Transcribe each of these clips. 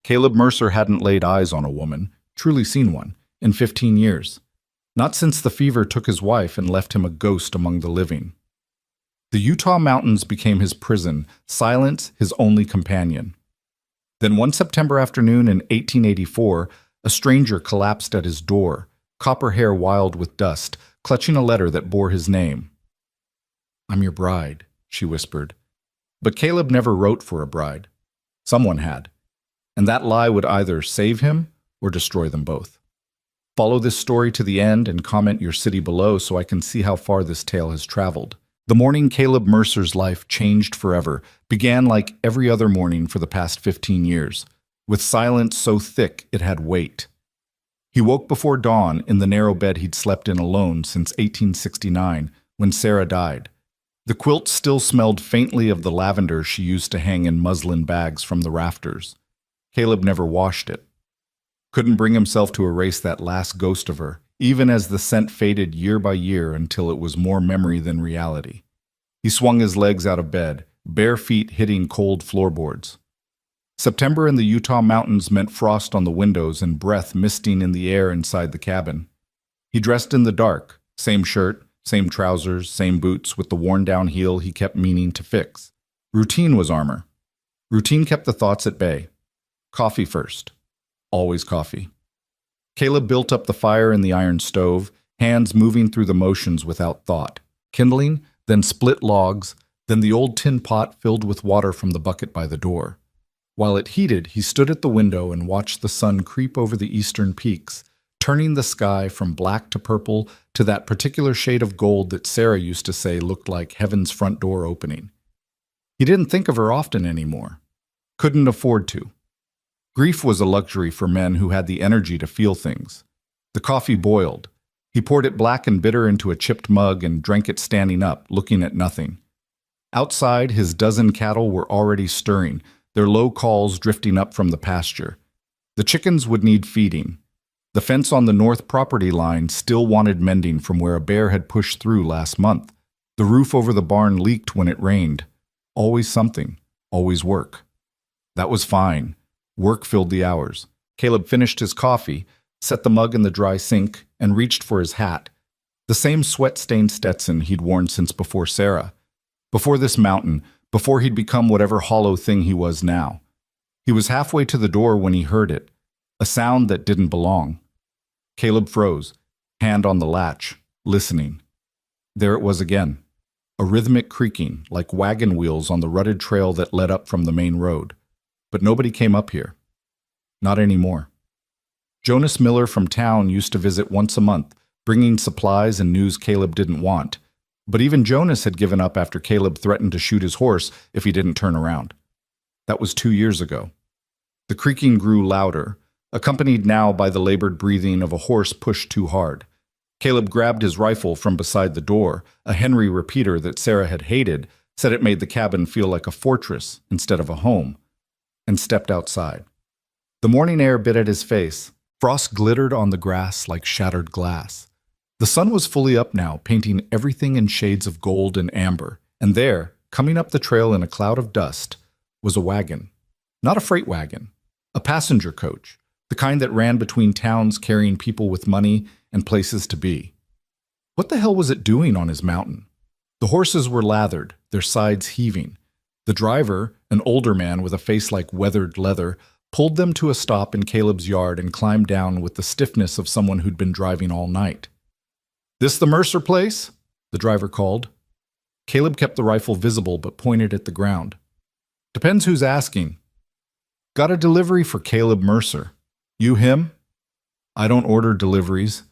Caleb Mercer hadn't laid eyes on a woman, truly seen one, in 15 years. Not since the fever took his wife and left him a ghost among the living. The Utah mountains became his prison, silence his only companion. Then one September afternoon in 1884, a stranger collapsed at his door, copper hair wild with dust, clutching a letter that bore his name. "I'm your bride," she whispered. But Caleb never wrote for a bride. Someone had. And that lie would either save him or destroy them both. Follow this story to the end and comment your city below so I can see how far this tale has traveled. The morning Caleb Mercer's life changed forever began like every other morning for the past 15 years, with silence so thick it had weight. He woke before dawn in the narrow bed he'd slept in alone since 1869, when Sarah died. The quilt still smelled faintly of the lavender she used to hang in muslin bags from the rafters. Caleb never washed it. Couldn't bring himself to erase that last ghost of her, even as the scent faded year by year until it was more memory than reality. He swung his legs out of bed, bare feet hitting cold floorboards. September in the Utah mountains meant frost on the windows and breath misting in the air inside the cabin. He dressed in the dark, same shirt, same trousers, same boots with the worn-down heel he kept meaning to fix. Routine was armor. Routine kept the thoughts at bay. Coffee first. Always coffee. Caleb built up the fire in the iron stove, hands moving through the motions without thought. Kindling, then split logs, then the old tin pot filled with water from the bucket by the door. While it heated, he stood at the window and watched the sun creep over the eastern peaks, turning the sky from black to purple to that particular shade of gold that Sarah used to say looked like heaven's front door opening. He didn't think of her often anymore. Couldn't afford to. Grief was a luxury for men who had the energy to feel things. The coffee boiled. He poured it black and bitter into a chipped mug and drank it standing up, looking at nothing. Outside, his dozen cattle were already stirring, their low calls drifting up from the pasture. The chickens would need feeding. The fence on the north property line still wanted mending from where a bear had pushed through last month. The roof over the barn leaked when it rained. Always something, always work. That was fine. Work filled the hours. Caleb finished his coffee, set the mug in the dry sink, and reached for his hat. The same sweat-stained Stetson he'd worn since before Sarah. Before this mountain, before he'd become whatever hollow thing he was now. He was halfway to the door when he heard it, a sound that didn't belong. Caleb froze, hand on the latch, listening. There it was again, a rhythmic creaking like wagon wheels on the rutted trail that led up from the main road. But nobody came up here. Not anymore. Jonas Miller from town used to visit once a month, bringing supplies and news Caleb didn't want. But even Jonas had given up after Caleb threatened to shoot his horse if he didn't turn around. That was 2 years ago. The creaking grew louder, accompanied now by the labored breathing of a horse pushed too hard. Caleb grabbed his rifle from beside the door, a Henry repeater that Sarah had hated, said it made the cabin feel like a fortress instead of a home, and stepped outside. The morning air bit at his face. Frost glittered on the grass like shattered glass. The sun was fully up now, painting everything in shades of gold and amber, and there, coming up the trail in a cloud of dust, was a wagon. Not a freight wagon, a passenger coach, the kind that ran between towns carrying people with money and places to be. What the hell was it doing on his mountain? The horses were lathered, their sides heaving. The driver, an older man with a face like weathered leather, pulled them to a stop in Caleb's yard and climbed down with the stiffness of someone who'd been driving all night. "This the Mercer place?" the driver called. Caleb kept the rifle visible but pointed at the ground. "Depends who's asking." "Got a delivery for Caleb Mercer. You him?" "I don't order deliveries."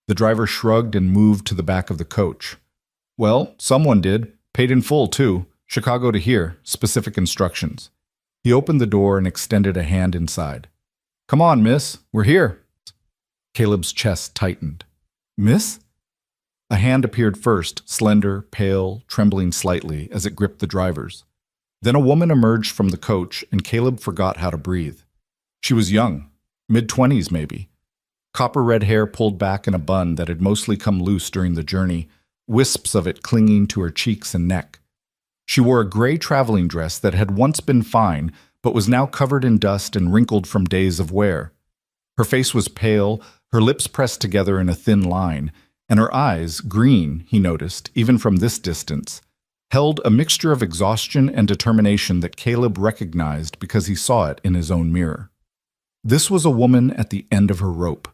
The driver shrugged and moved to the back of the coach. "Well, someone did. Paid in full, too. Chicago to here. Specific instructions." He opened the door and extended a hand inside. "Come on, miss. We're here." Caleb's chest tightened. "Miss?" A hand appeared first, slender, pale, trembling slightly as it gripped the driver's. Then a woman emerged from the coach, and Caleb forgot how to breathe. She was young, mid-20s maybe. Copper-red hair pulled back in a bun that had mostly come loose during the journey, wisps of it clinging to her cheeks and neck. She wore a gray traveling dress that had once been fine, but was now covered in dust and wrinkled from days of wear. Her face was pale, her lips pressed together in a thin line, and her eyes, green, he noticed, even from this distance, held a mixture of exhaustion and determination that Caleb recognized because he saw it in his own mirror. This was a woman at the end of her rope.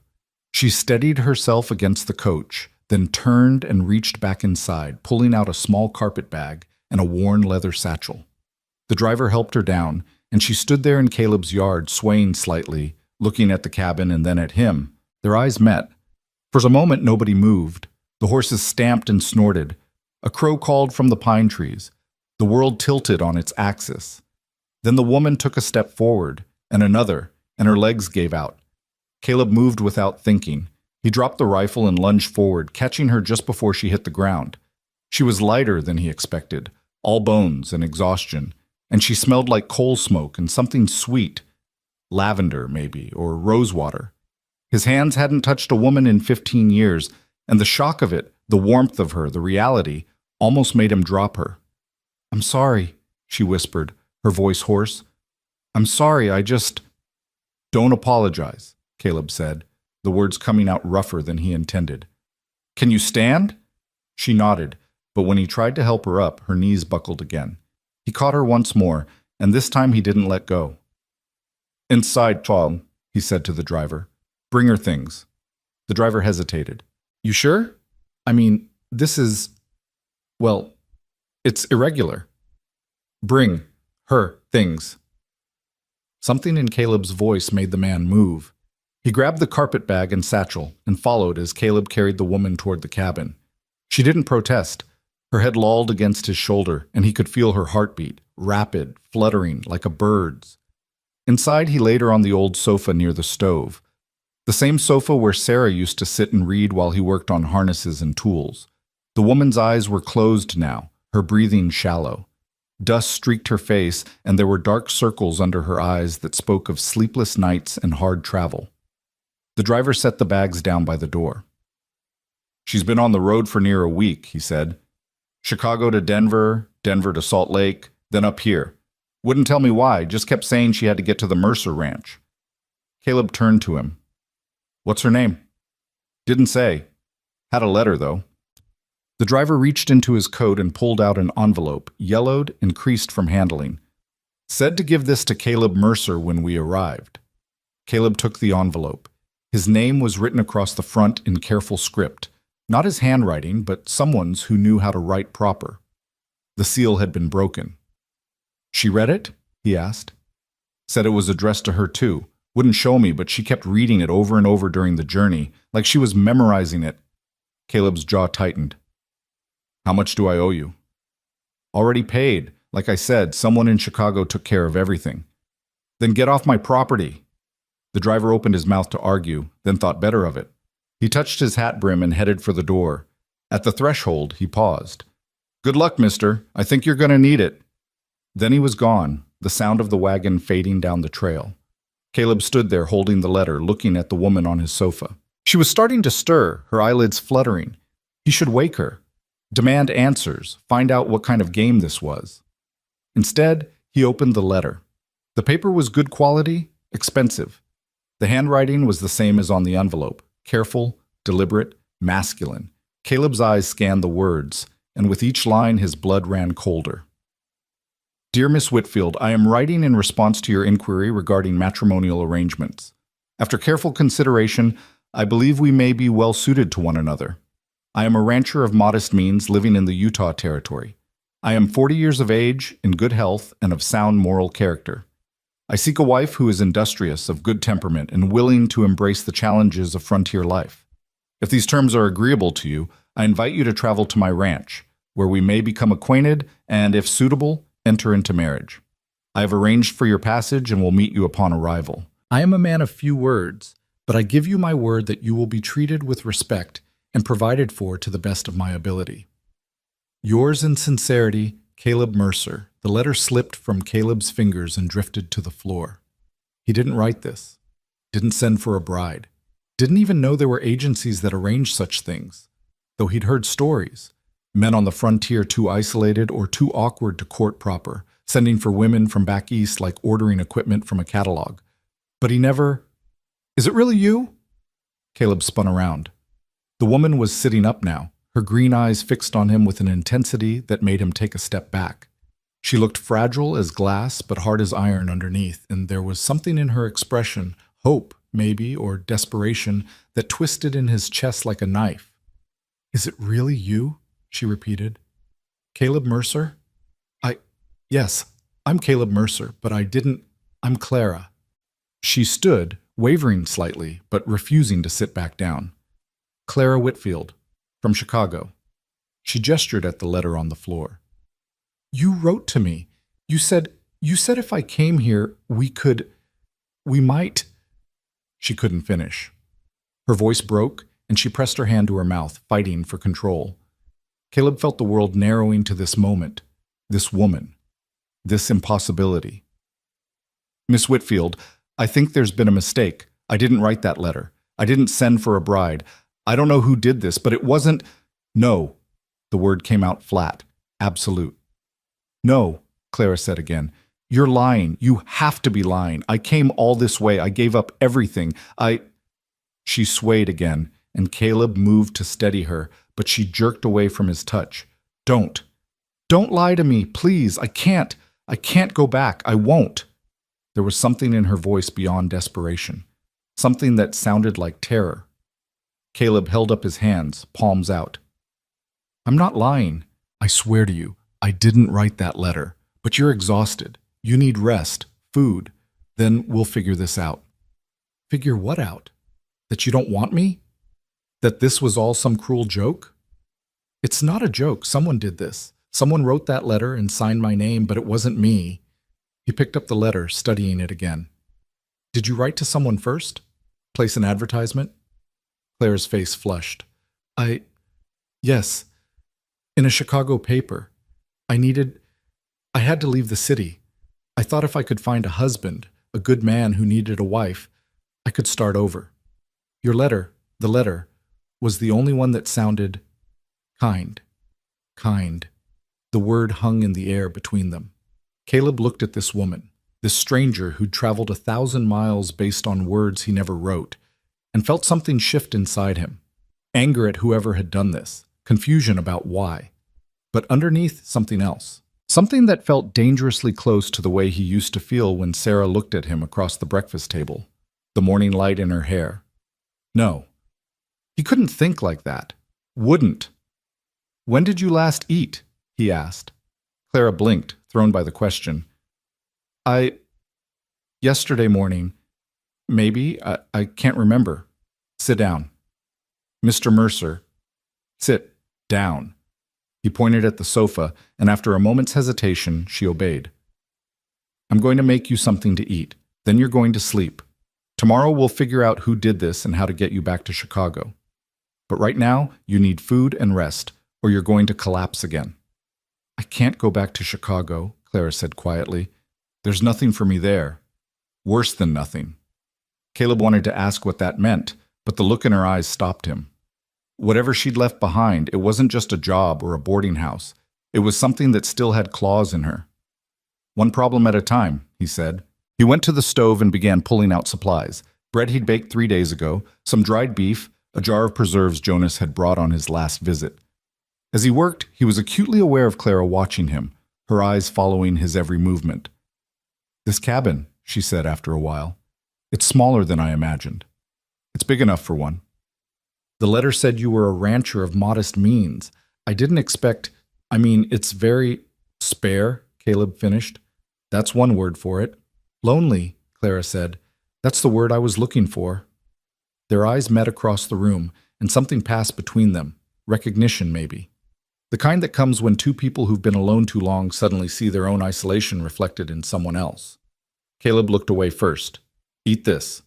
She steadied herself against the coach, then turned and reached back inside, pulling out a small carpet bag and a worn leather satchel. The driver helped her down, and she stood there in Caleb's yard, swaying slightly, looking at the cabin and then at him. Their eyes met. For a moment, nobody moved. The horses stamped and snorted. A crow called from the pine trees. The world tilted on its axis. Then the woman took a step forward, and another, and her legs gave out. Caleb moved without thinking. He dropped the rifle and lunged forward, catching her just before she hit the ground. She was lighter than he expected, all bones and exhaustion, and she smelled like coal smoke and something sweet. Lavender, maybe, or rosewater. His hands hadn't touched a woman in 15 years, and the shock of it, the warmth of her, the reality, almost made him drop her. "I'm sorry," she whispered, her voice hoarse. "I'm sorry, I just—" "Don't apologize," Caleb said, the words coming out rougher than he intended. "Can you stand?" She nodded, but when he tried to help her up, her knees buckled again. He caught her once more, and this time he didn't let go. "Inside, Tom," he said to the driver. "Bring her things." The driver hesitated. "You sure? I mean, this is... well, it's irregular." "Bring her things." Something in Caleb's voice made the man move. He grabbed the carpet bag and satchel and followed as Caleb carried the woman toward the cabin. She didn't protest. Her head lolled against his shoulder, and he could feel her heartbeat, rapid, fluttering, like a bird's. Inside, he laid her on the old sofa near the stove. The same sofa where Sarah used to sit and read while he worked on harnesses and tools. The woman's eyes were closed now, her breathing shallow. Dust streaked her face, and there were dark circles under her eyes that spoke of sleepless nights and hard travel. The driver set the bags down by the door. "She's been on the road for near a week," he said. "Chicago to Denver, Denver to Salt Lake, then up here. Wouldn't tell me why, just kept saying she had to get to the Mercer Ranch." Caleb turned to him. "What's her name?" "Didn't say. Had a letter, though." The driver reached into his coat and pulled out an envelope, yellowed and creased from handling. "Said to give this to Caleb Mercer when we arrived." Caleb took the envelope. His name was written across the front in careful script, not his handwriting, but someone's who knew how to write proper. The seal had been broken. "She read it?" he asked. "Said it was addressed to her too. Wouldn't show me, but she kept reading it over and over during the journey, like she was memorizing it." Caleb's jaw tightened. "How much do I owe you?" "Already paid. Like I said, someone in Chicago took care of everything." "Then get off my property." The driver opened his mouth to argue, then thought better of it. He touched his hat brim and headed for the door. At the threshold, he paused. "Good luck, mister. I think you're going to need it." Then he was gone, the sound of the wagon fading down the trail. Caleb stood there holding the letter, looking at the woman on his sofa. She was starting to stir, her eyelids fluttering. He should wake her, demand answers, find out what kind of game this was. Instead, he opened the letter. The paper was good quality, expensive. The handwriting was the same as on the envelope, careful, deliberate, masculine. Caleb's eyes scanned the words, and with each line his blood ran colder. "Dear Miss Whitfield, I am writing in response to your inquiry regarding matrimonial arrangements. After careful consideration, I believe we may be well suited to one another. I am a rancher of modest means living in the Utah Territory. I am 40 years of age, in good health, and of sound moral character. I seek a wife who is industrious, of good temperament, and willing to embrace the challenges of frontier life. If these terms are agreeable to you, I invite you to travel to my ranch, where we may become acquainted and, if suitable, enter into marriage. I have arranged for your passage and will meet you upon arrival. I am a man of few words, but I give you my word that you will be treated with respect and provided for to the best of my ability. Yours in sincerity, Caleb Mercer." The letter slipped from Caleb's fingers and drifted to the floor. He didn't write this, didn't send for a bride, didn't even know there were agencies that arranged such things, though he'd heard stories. Men on the frontier too isolated or too awkward to court proper, sending for women from back east like ordering equipment from a catalog. But he never... Is it really you? Caleb spun around. The woman was sitting up now, her green eyes fixed on him with an intensity that made him take a step back. She looked fragile as glass but hard as iron underneath, and there was something in her expression, hope, maybe, or desperation, that twisted in his chest like a knife. Is it really you? She repeated. Caleb Mercer? Yes, I'm Caleb Mercer, but I'm Clara. She stood, wavering slightly, but refusing to sit back down. Clara Whitfield, from Chicago. She gestured at the letter on the floor. You wrote to me. You said if I came here, we might... She couldn't finish. Her voice broke, and she pressed her hand to her mouth, fighting for control. Caleb felt the world narrowing to this moment, this woman, this impossibility. Miss Whitfield, I think there's been a mistake. I didn't write that letter. I didn't send for a bride. I don't know who did this, but it wasn't... No. The word came out flat, absolute. No, Clara said again. You're lying. You have to be lying. I came all this way. I gave up everything. She swayed again, and Caleb moved to steady her, but she jerked away from his touch. Don't lie to me, please. I can't go back. I won't. There was something in her voice beyond desperation, something that sounded like terror. Caleb held up his hands, palms out. I'm not lying. I swear to you, I didn't write that letter, but you're exhausted. You need rest, food. Then we'll figure this out. Figure what out? That you don't want me? That this was all some cruel joke? It's not a joke. Someone did this. Someone wrote that letter and signed my name, but it wasn't me. He picked up the letter, studying it again. Did you write to someone first? Place an advertisement? Claire's face flushed. Yes. In a Chicago paper. I had to leave the city. I thought if I could find a husband, a good man who needed a wife, I could start over. Your letter, the letter, was the only one that sounded kind. Kind. The word hung in the air between them. Caleb looked at this woman, this stranger who'd traveled 1,000 miles based on words he never wrote, and felt something shift inside him. Anger at whoever had done this, confusion about why. But underneath, something else. Something that felt dangerously close to the way he used to feel when Sarah looked at him across the breakfast table, the morning light in her hair. No. He couldn't think like that. Wouldn't. When did you last eat? He asked. Clara blinked, thrown by the question. Yesterday morning. Maybe. I can't remember. Sit down. Mr. Mercer. Sit. Down. He pointed at the sofa, and after a moment's hesitation, she obeyed. I'm going to make you something to eat. Then you're going to sleep. Tomorrow we'll figure out who did this and how to get you back to Chicago. But right now, you need food and rest, or you're going to collapse again. I can't go back to Chicago, Clara said quietly. There's nothing for me there. Worse than nothing. Caleb wanted to ask what that meant, but the look in her eyes stopped him. Whatever she'd left behind, it wasn't just a job or a boarding house. It was something that still had claws in her. One problem at a time, he said. He went to the stove and began pulling out supplies. Bread he'd baked 3 days ago, some dried beef, a jar of preserves Jonas had brought on his last visit. As he worked, he was acutely aware of Clara watching him, her eyes following his every movement. This cabin, she said after a while. It's smaller than I imagined. It's big enough for one. The letter said you were a rancher of modest means. I didn't expect... it's very... Spare, Caleb finished. That's one word for it. Lonely, Clara said. That's the word I was looking for. Their eyes met across the room, and something passed between them. Recognition, maybe. The kind that comes when two people who've been alone too long suddenly see their own isolation reflected in someone else. Caleb looked away first. Eat this.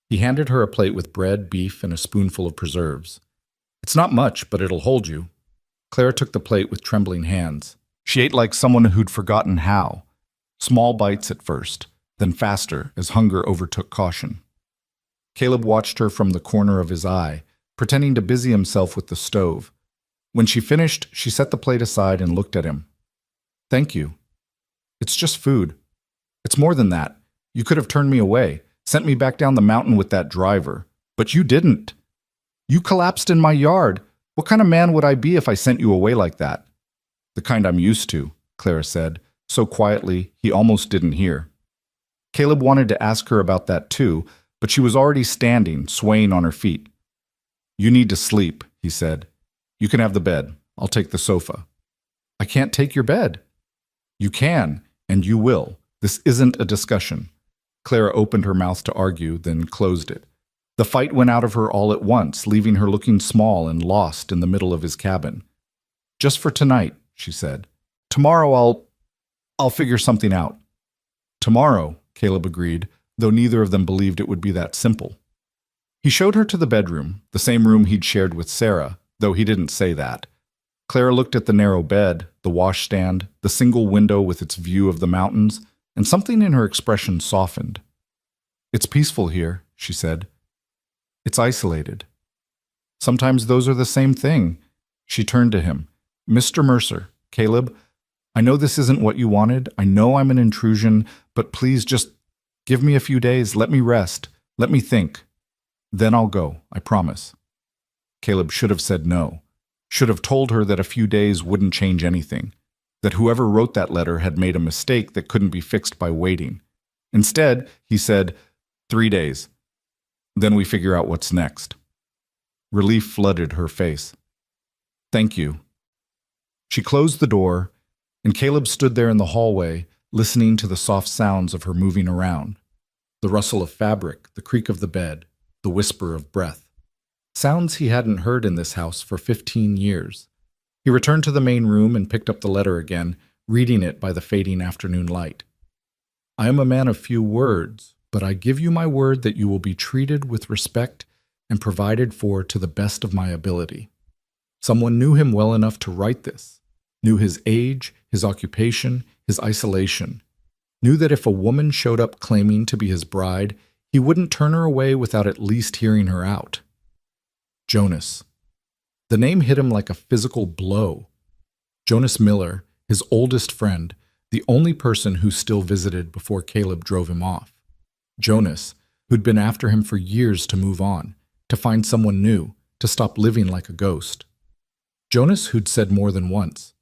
He handed her a plate with bread, beef, and a spoonful of preserves. It's not much, but it'll hold you. Clara took the plate with trembling hands. She ate like someone who'd forgotten how. Small bites at first, then faster as hunger overtook caution. Caleb watched her from the corner of his eye, pretending to busy himself with the stove. When she finished, she set the plate aside and looked at him. Thank you. It's just food. It's more than that. You could have turned me away, sent me back down the mountain with that driver. But you didn't. You collapsed in my yard. What kind of man would I be if I sent you away like that? The kind I'm used to, Clara said, so quietly he almost didn't hear. Caleb wanted to ask her about that too, but she was already standing, swaying on her feet. You need to sleep, he said. You can have the bed. I'll take the sofa. I can't take your bed. You can, and you will. This isn't a discussion. Clara opened her mouth to argue, then closed it. The fight went out of her all at once, leaving her looking small and lost in the middle of his cabin. Just for tonight, she said. Tomorrow I'll figure something out. Tomorrow, Caleb agreed, though neither of them believed it would be that simple. He showed her to the bedroom, the same room he'd shared with Sarah, though he didn't say that. Clara looked at the narrow bed, the washstand, the single window with its view of the mountains, and something in her expression softened. It's peaceful here, she said. It's isolated. Sometimes those are the same thing. She turned to him. Mr. Mercer, Caleb, I know this isn't what you wanted. I know I'm an intrusion, but please just give me a few days. Let me rest. Let me think. Then I'll go, I promise. Caleb should have said no. Should have told her that a few days wouldn't change anything. That whoever wrote that letter had made a mistake that couldn't be fixed by waiting. Instead, he said, 3 days. Then we figure out what's next. Relief flooded her face. Thank you. She closed the door, and Caleb stood there in the hallway, listening to the soft sounds of her moving around. The rustle of fabric, the creak of the bed, the whisper of breath. Sounds he hadn't heard in this house for 15 years. He returned to the main room and picked up the letter again, reading it by the fading afternoon light. I am a man of few words, but I give you my word that you will be treated with respect and provided for to the best of my ability. Someone knew him well enough to write this, knew his age, his occupation, his isolation, knew that if a woman showed up claiming to be his bride, he wouldn't turn her away without at least hearing her out. Jonas. The name hit him like a physical blow. Jonas Miller, his oldest friend, the only person who still visited before Caleb drove him off. Jonas, who'd been after him for years to move on, to find someone new, to stop living like a ghost. Jonas, who'd said more than once,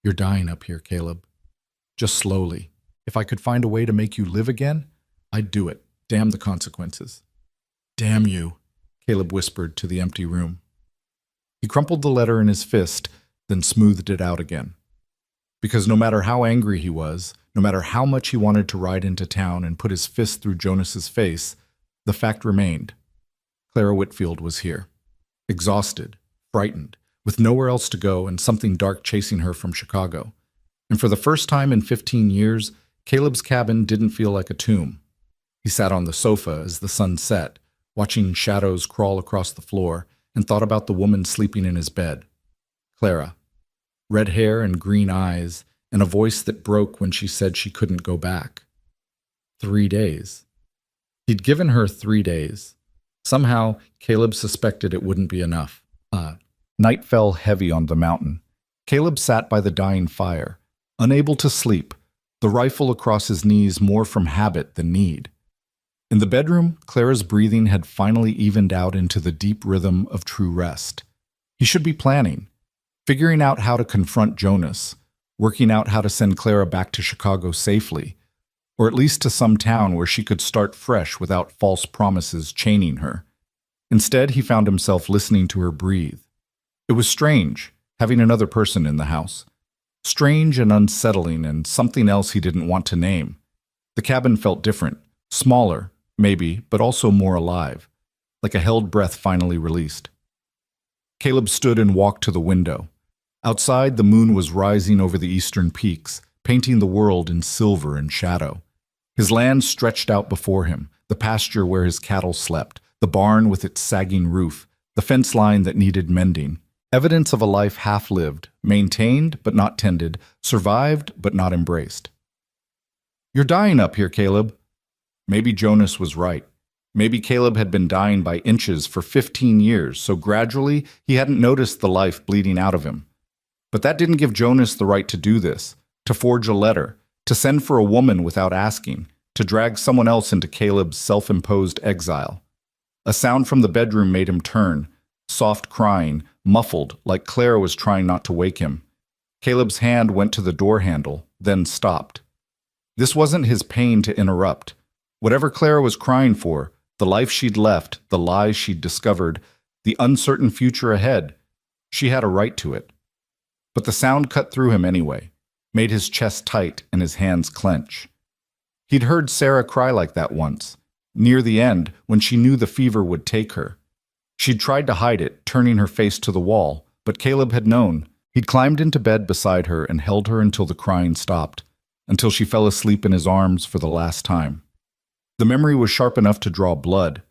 You're dying up here, Caleb. Just slowly. If I could find a way to make you live again, I'd do it. Damn the consequences. Damn you, Caleb whispered to the empty room. He crumpled the letter in his fist, then smoothed it out again. Because no matter how angry he was, no matter how much he wanted to ride into town and put his fist through Jonas's face, the fact remained. Clara Whitfield was here. Exhausted, frightened, with nowhere else to go and something dark chasing her from Chicago. And for the first time in 15 years, Caleb's cabin didn't feel like a tomb. He sat on the sofa as the sun set, watching shadows crawl across the floor, and thought about the woman sleeping in his bed. Clara. Red hair and green eyes, and a voice that broke when she said she couldn't go back. 3 days. He'd given her 3 days. Somehow, Caleb suspected it wouldn't be enough. Night fell heavy on the mountain. Caleb sat by the dying fire, unable to sleep, the rifle across his knees more from habit than need. In the bedroom, Clara's breathing had finally evened out into the deep rhythm of true rest. He should be planning, figuring out how to confront Jonas, working out how to send Clara back to Chicago safely, or at least to some town where she could start fresh without false promises chaining her. Instead, he found himself listening to her breathe. It was strange, having another person in the house. Strange and unsettling, and something else he didn't want to name. The cabin felt different, smaller, maybe, but also more alive, like a held breath finally released. Caleb stood and walked to the window. Outside, the moon was rising over the eastern peaks, painting the world in silver and shadow. His land stretched out before him, the pasture where his cattle slept, the barn with its sagging roof, the fence line that needed mending. Evidence of a life half-lived, maintained but not tended, survived but not embraced. You're dying up here, Caleb. Maybe Jonas was right. Maybe Caleb had been dying by inches for 15 years, so gradually he hadn't noticed the life bleeding out of him. But that didn't give Jonas the right to do this, to forge a letter, to send for a woman without asking, to drag someone else into Caleb's self-imposed exile. A sound from the bedroom made him turn, soft crying, muffled, like Clara was trying not to wake him. Caleb's hand went to the door handle, then stopped. This wasn't his pain to interrupt. Whatever Clara was crying for, the life she'd left, the lies she'd discovered, the uncertain future ahead, she had a right to it. But the sound cut through him anyway, made his chest tight and his hands clench. He'd heard Sarah cry like that once, near the end when she knew the fever would take her. She'd tried to hide it, turning her face to the wall, but Caleb had known. He'd climbed into bed beside her and held her until the crying stopped, until she fell asleep in his arms for the last time. The memory was sharp enough to draw blood.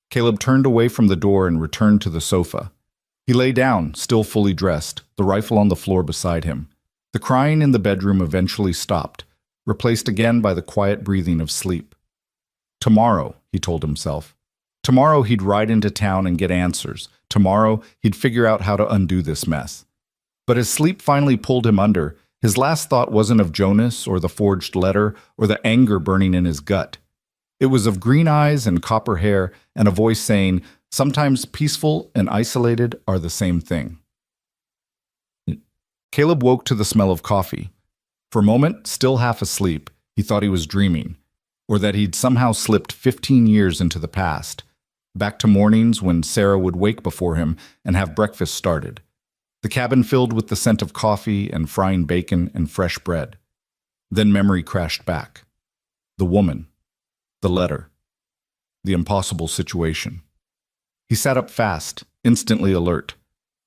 Caleb turned away from the door and returned to the sofa. He lay down, still fully dressed, the rifle on the floor beside him. The crying in the bedroom eventually stopped, replaced again by the quiet breathing of sleep. Tomorrow, he told himself. Tomorrow he'd ride into town and get answers. Tomorrow he'd figure out how to undo this mess. But as sleep finally pulled him under, his last thought wasn't of Jonas or the forged letter or the anger burning in his gut. It was of green eyes and copper hair and a voice saying, "Sometimes peaceful and isolated are the same thing." Caleb woke to the smell of coffee. For a moment, still half asleep, he thought he was dreaming, or that he'd somehow slipped 15 years into the past, back to mornings when Sarah would wake before him and have breakfast started. The cabin filled with the scent of coffee and frying bacon and fresh bread. Then memory crashed back. The woman. The letter. The impossible situation. He sat up fast, instantly alert.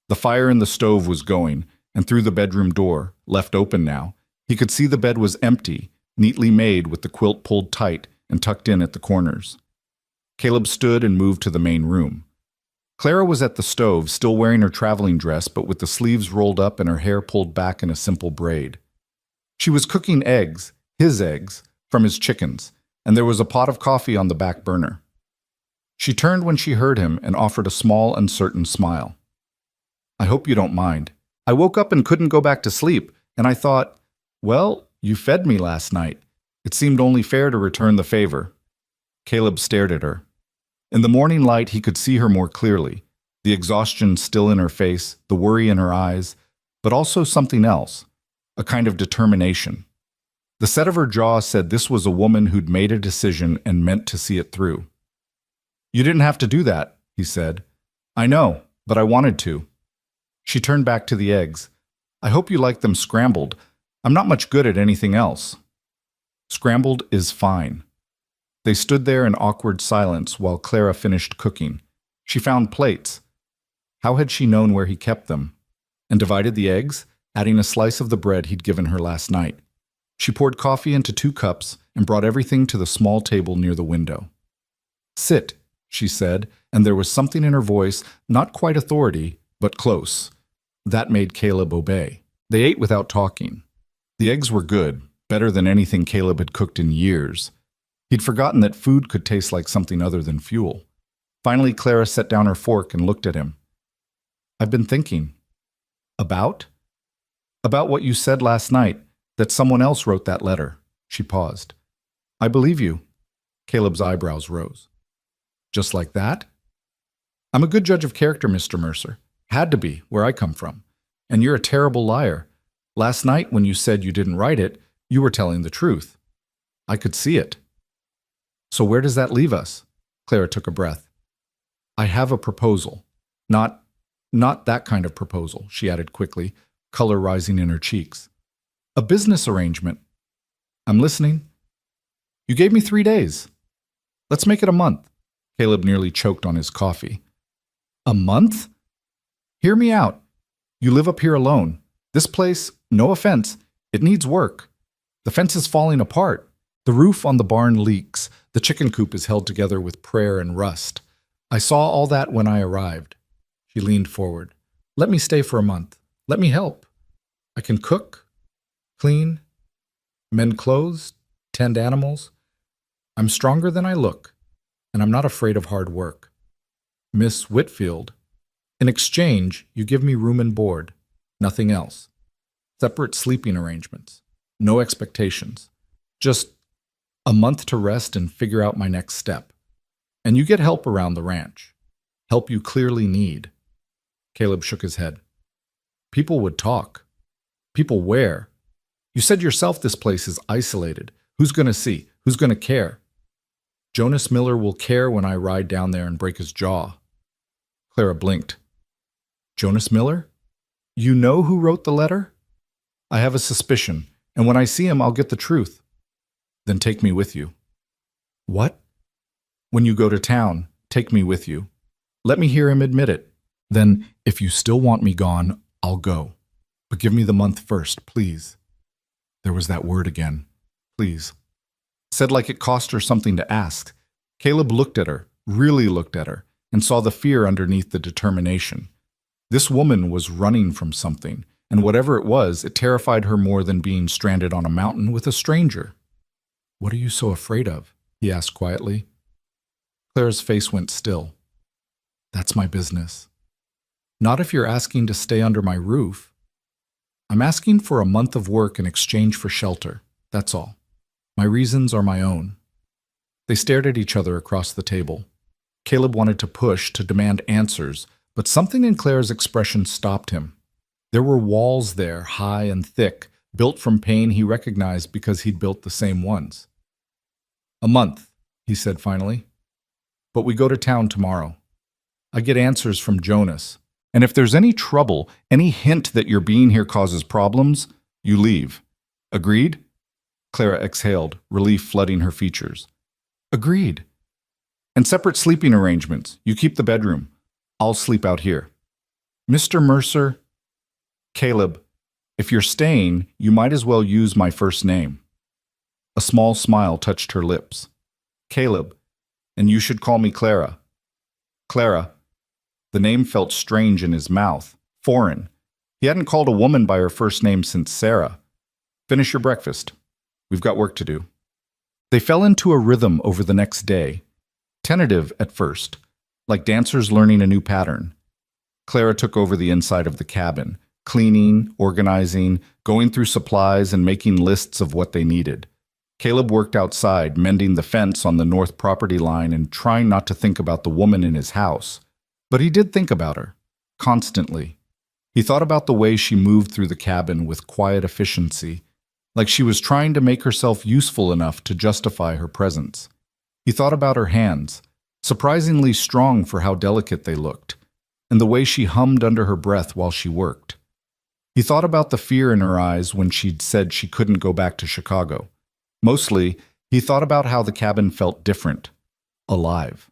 The fire in the stove was going, and through the bedroom door, left open now, he could see the bed was empty, neatly made with the quilt pulled tight and tucked in at the corners. Caleb stood and moved to the main room. Clara was at the stove, still wearing her traveling dress, but with the sleeves rolled up and her hair pulled back in a simple braid. She was cooking eggs, his eggs, from his chickens, and there was a pot of coffee on the back burner. She turned when she heard him and offered a small, uncertain smile. "I hope you don't mind. I woke up and couldn't go back to sleep, and I thought, well, you fed me last night. It seemed only fair to return the favor." Caleb stared at her. In the morning light, he could see her more clearly, the exhaustion still in her face, the worry in her eyes, but also something else, a kind of determination. The set of her jaw said this was a woman who'd made a decision and meant to see it through. "You didn't have to do that," he said. "I know, but I wanted to." She turned back to the eggs. "I hope you like them scrambled. I'm not much good at anything else." "Scrambled is fine." They stood there in awkward silence while Clara finished cooking. She found plates. How had she known where he kept them? And divided the eggs, adding a slice of the bread he'd given her last night. She poured coffee into 2 cups and brought everything to the small table near the window. "Sit," she said, and there was something in her voice, not quite authority, but close. That made Caleb obey. They ate without talking. The eggs were good, better than anything Caleb had cooked in years. He'd forgotten that food could taste like something other than fuel. Finally, Clara set down her fork and looked at him. "I've been thinking." "About?" "About what you said last night, that someone else wrote that letter." She paused. "I believe you." Caleb's eyebrows rose. "Just like that?" "I'm a good judge of character, Mr. Mercer. Had to be, where I come from. And you're a terrible liar. Last night, when you said you didn't write it, you were telling the truth. I could see it." "So where does that leave us?" Clara took a breath. "I have a proposal. Not that kind of proposal," she added quickly, color rising in her cheeks. "A business arrangement." "I'm listening." "You gave me 3 days. Let's make it a month." Caleb nearly choked on his coffee. "A month?" "Hear me out. You live up here alone. This place, no offense, it needs work. The fence is falling apart. The roof on the barn leaks. The chicken coop is held together with prayer and rust. I saw all that when I arrived." She leaned forward. "Let me stay for a month. Let me help. I can cook, clean, mend clothes, tend animals. I'm stronger than I look, and I'm not afraid of hard work. Miss Whitfield, in exchange, you give me room and board, nothing else. Separate sleeping arrangements, no expectations. Just a month to rest and figure out my next step. And you get help around the ranch. Help you clearly need. Caleb shook his head. People would talk. People where? You said yourself this place is isolated. Who's going to see? Who's going to care? Jonas Miller will care when I ride down there and break his jaw. Clara blinked. Jonas Miller? You know who wrote the letter? I have a suspicion, and when I see him, I'll get the truth. Then take me with you. What? When you go to town, take me with you. Let me hear him admit it. Then, if you still want me gone, I'll go. But give me the month first, please. There was that word again. Please. Said like it cost her something to ask. Caleb looked at her, really looked at her, and saw the fear underneath the determination. This woman was running from something, and whatever it was, it terrified her more than being stranded on a mountain with a stranger. What are you so afraid of? He asked quietly. Clara's face went still. That's my business. Not if you're asking to stay under my roof. I'm asking for a month of work in exchange for shelter, that's all. My reasons are my own. They stared at each other across the table. Caleb wanted to push, to demand answers, but something in Clara's expression stopped him. There were walls there, high and thick, built from pain he recognized because he'd built the same ones. A month, he said finally. But we go to town tomorrow. I get answers from Jonas. And if there's any trouble, any hint that your being here causes problems, you leave. Agreed? Clara exhaled, relief flooding her features. Agreed. And separate sleeping arrangements. You keep the bedroom. I'll sleep out here. Mr. Mercer, Caleb, if you're staying, you might as well use my first name. A small smile touched her lips. Caleb, and you should call me Clara. Clara. The name felt strange in his mouth, foreign. He hadn't called a woman by her first name since Sarah. Finish your breakfast. We've got work to do. They fell into a rhythm over the next day, tentative at first, like dancers learning a new pattern. Clara took over the inside of the cabin, cleaning, organizing, going through supplies and making lists of what they needed. Caleb worked outside, mending the fence on the north property line and trying not to think about the woman in his house. But he did think about her, constantly. He thought about the way she moved through the cabin with quiet efficiency, like she was trying to make herself useful enough to justify her presence. He thought about her hands, surprisingly strong for how delicate they looked, and the way she hummed under her breath while she worked. He thought about the fear in her eyes when she'd said she couldn't go back to Chicago. Mostly, he thought about how the cabin felt different, alive.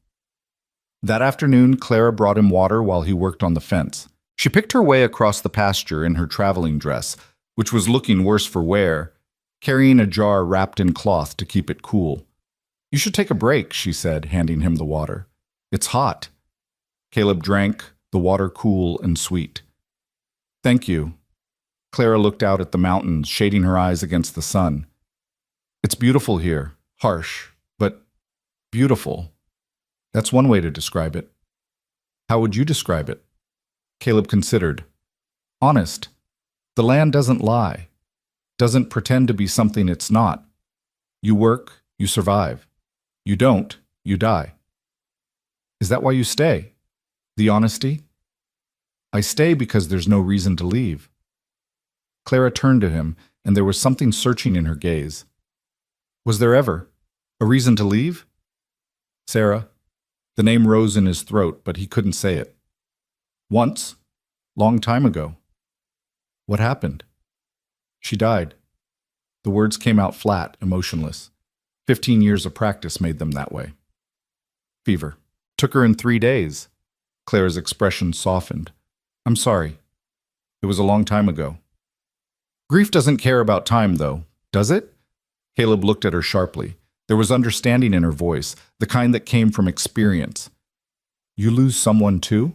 That afternoon, Clara brought him water while he worked on the fence. She picked her way across the pasture in her traveling dress, which was looking worse for wear, carrying a jar wrapped in cloth to keep it cool. You should take a break, she said, handing him the water. It's hot. Caleb drank, the water cool and sweet. Thank you. Clara looked out at the mountains, shading her eyes against the sun. It's beautiful here, harsh, but beautiful. That's one way to describe it. How would you describe it? Caleb considered. Honest. The land doesn't lie. Doesn't pretend to be something it's not. You work, you survive. You don't, you die. Is that why you stay? The honesty? I stay because there's no reason to leave. Clara turned to him, and there was something searching in her gaze. Was there ever a reason to leave? Sarah. The name rose in his throat, but he couldn't say it. Once. Long time ago. What happened? She died. The words came out flat, emotionless. 15 years of practice made them that way. Fever. Took her in 3 days. Clara's expression softened. I'm sorry. It was a long time ago. Grief doesn't care about time, though, does it? Caleb looked at her sharply. There was understanding in her voice, the kind that came from experience. You lose someone too?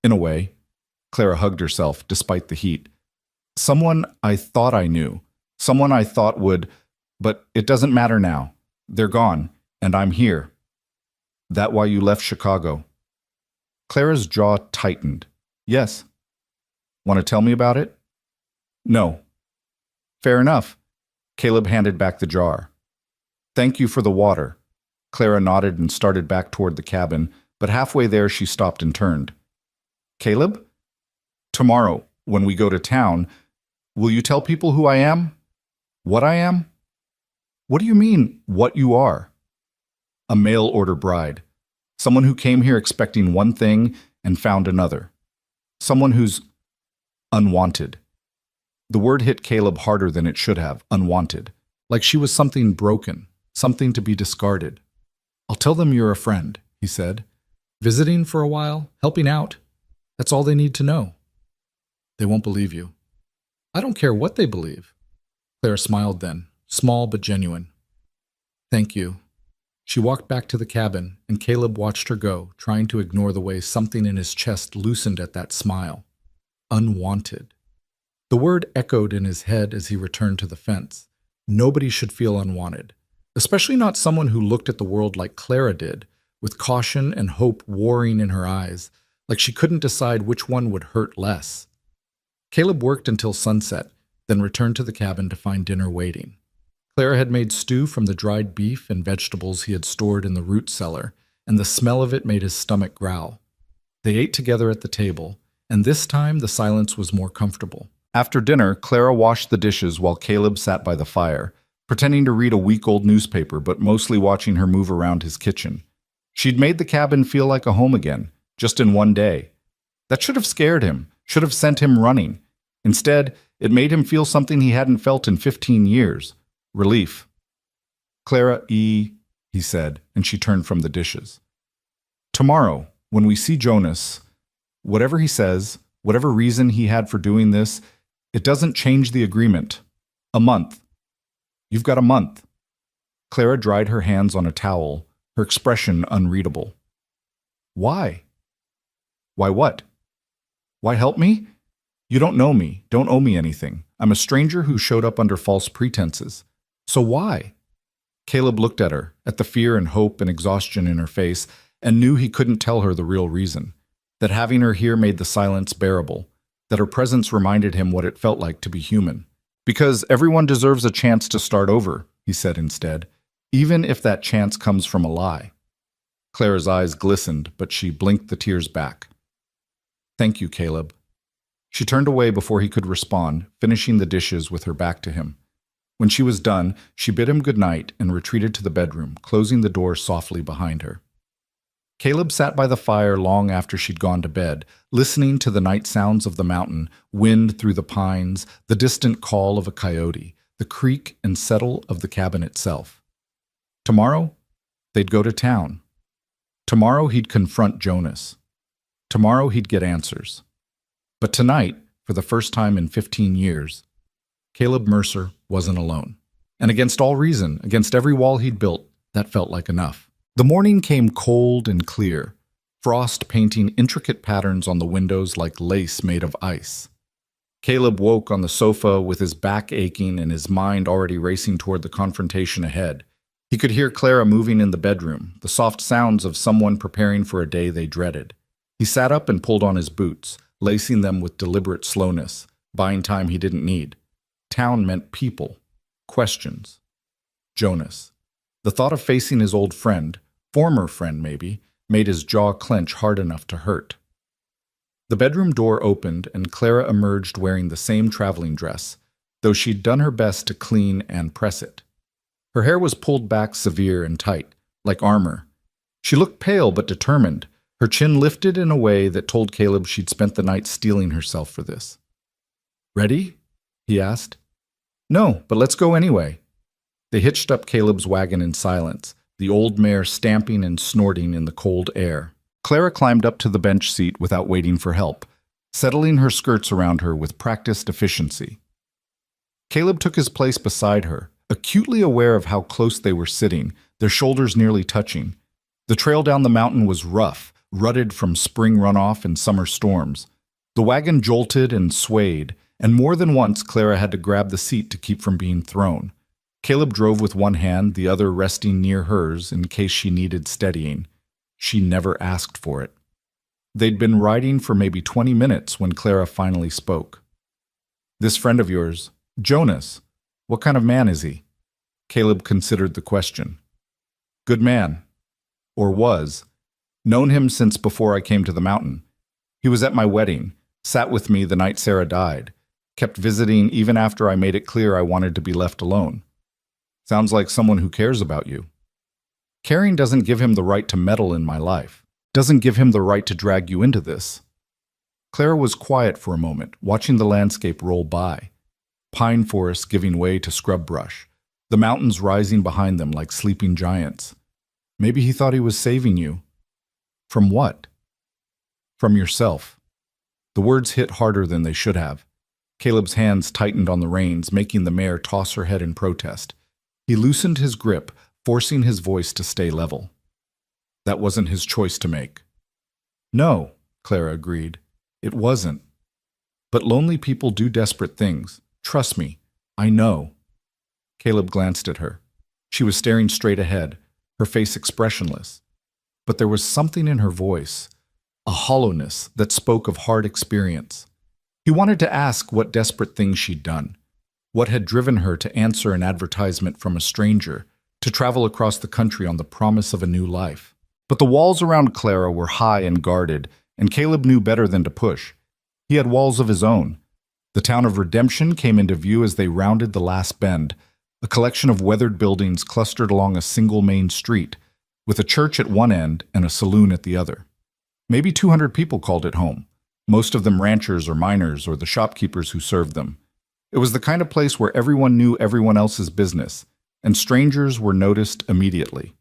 In a way. Clara hugged herself, despite the heat. Someone I thought I knew. Someone I thought would, but it doesn't matter now. They're gone, and I'm here. That why you left Chicago? Clara's jaw tightened. Yes. Want to tell me about it? No. Fair enough. Caleb handed back the jar. Thank you for the water. Clara nodded and started back toward the cabin, but halfway there she stopped and turned. Caleb? Tomorrow, when we go to town, will you tell people who I am? What I am? What do you mean, what you are? A mail-order bride. Someone who came here expecting one thing and found another. Someone who's unwanted. The word hit Caleb harder than it should have, unwanted. Like she was something broken, something to be discarded. I'll tell them you're a friend, he said. Visiting for a while, helping out. That's all they need to know. They won't believe you. I don't care what they believe. Clara smiled then, small but genuine. Thank you. She walked back to the cabin, and Caleb watched her go, trying to ignore the way something in his chest loosened at that smile. Unwanted. The word echoed in his head as he returned to the fence. Nobody should feel unwanted, especially not someone who looked at the world like Clara did, with caution and hope warring in her eyes, like she couldn't decide which one would hurt less. Caleb worked until sunset, then returned to the cabin to find dinner waiting. Clara had made stew from the dried beef and vegetables he had stored in the root cellar, and the smell of it made his stomach growl. They ate together at the table, and this time the silence was more comfortable. After dinner, Clara washed the dishes while Caleb sat by the fire, pretending to read a week-old newspaper but mostly watching her move around his kitchen. She'd made the cabin feel like a home again, just in one day. That should have scared him, should have sent him running. Instead, it made him feel something he hadn't felt in 15 years. Relief. Clara, he said, and she turned from the dishes. Tomorrow, when we see Jonas, whatever he says, whatever reason he had for doing this, it doesn't change the agreement. A month. You've got a month. Clara dried her hands on a towel, her expression unreadable. Why? Why what? Why help me? You don't know me, don't owe me anything. I'm a stranger who showed up under false pretenses. So why? Caleb looked at her, at the fear and hope and exhaustion in her face, and knew he couldn't tell her the real reason. That having her here made the silence bearable, that her presence reminded him what it felt like to be human. Because everyone deserves a chance to start over, he said instead, even if that chance comes from a lie. Clara's eyes glistened, but she blinked the tears back. Thank you, Caleb. She turned away before he could respond, finishing the dishes with her back to him. When she was done, she bid him good night and retreated to the bedroom, closing the door softly behind her. Caleb sat by the fire long after she'd gone to bed, listening to the night sounds of the mountain, wind through the pines, the distant call of a coyote, the creak and settle of the cabin itself. Tomorrow, they'd go to town. Tomorrow he'd confront Jonas. Tomorrow he'd get answers. But tonight, for the first time in 15 years, Caleb Mercer wasn't alone. And against all reason, against every wall he'd built, that felt like enough. The morning came cold and clear, frost painting intricate patterns on the windows like lace made of ice. Caleb woke on the sofa with his back aching and his mind already racing toward the confrontation ahead. He could hear Clara moving in the bedroom, the soft sounds of someone preparing for a day they dreaded. He sat up and pulled on his boots, lacing them with deliberate slowness, buying time he didn't need. Town meant people, questions. Jonas. The thought of facing his old friend, former friend maybe, made his jaw clench hard enough to hurt. The bedroom door opened and Clara emerged wearing the same traveling dress, though she'd done her best to clean and press it. Her hair was pulled back severe and tight, like armor. She looked pale but determined, her chin lifted in a way that told Caleb she'd spent the night steeling herself for this. Ready? He asked. No, but let's go anyway. They hitched up Caleb's wagon in silence, the old mare stamping and snorting in the cold air. Clara climbed up to the bench seat without waiting for help, settling her skirts around her with practiced efficiency. Caleb took his place beside her, acutely aware of how close they were sitting, their shoulders nearly touching. The trail down the mountain was rough, rutted from spring runoff and summer storms. The wagon jolted and swayed, and more than once Clara had to grab the seat to keep from being thrown. Caleb drove with one hand, the other resting near hers in case she needed steadying. She never asked for it. They'd been riding for maybe 20 minutes when Clara finally spoke. This friend of yours, Jonas, What kind of man is he? Caleb considered the question. Good man. Or was. Known him since before I came to the mountain. He was at my wedding, sat with me the night Sarah died, kept visiting even after I made it clear I wanted to be left alone. Sounds like someone who cares about you. Caring doesn't give him the right to meddle in my life, doesn't give him the right to drag you into this. Clara was quiet for a moment, watching the landscape roll by. Pine forests giving way to scrub brush, the mountains rising behind them like sleeping giants. Maybe he thought he was saving you. From what? From yourself. The words hit harder than they should have. Caleb's hands tightened on the reins, making the mare toss her head in protest. He loosened his grip, forcing his voice to stay level. That wasn't his choice to make. No, Clara agreed. It wasn't. But lonely people do desperate things. Trust me, I know. Caleb glanced at her. She was staring straight ahead, her face expressionless. But there was something in her voice, a hollowness that spoke of hard experience. He wanted to ask what desperate things she'd done, what had driven her to answer an advertisement from a stranger, to travel across the country on the promise of a new life. But the walls around Clara were high and guarded, and Caleb knew better than to push. He had walls of his own. The town of Redemption came into view as they rounded the last bend, a collection of weathered buildings clustered along a single main street, with a church at one end and a saloon at the other. Maybe 200 people called it home, most of them ranchers or miners or the shopkeepers who served them. It was the kind of place where everyone knew everyone else's business, and strangers were noticed immediately.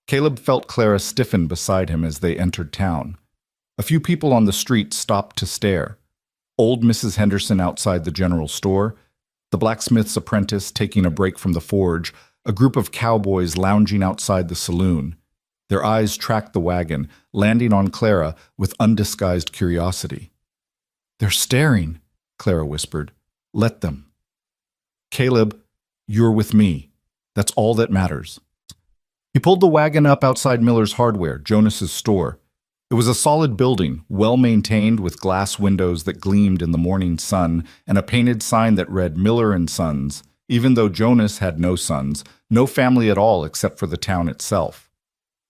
Caleb felt Clara stiffen beside him as they entered town. A few people on the street stopped to stare. Old Mrs. Henderson outside the general store, the blacksmith's apprentice taking a break from the forge, a group of cowboys lounging outside the saloon. Their eyes tracked the wagon, landing on Clara with undisguised curiosity. They're staring, Clara whispered. Let them. Caleb, you're with me. That's all that matters. He pulled the wagon up outside Miller's Hardware, Jonas's store. It was a solid building, well-maintained with glass windows that gleamed in the morning sun and a painted sign that read Miller and Sons, even though Jonas had no sons, no family at all except for the town itself.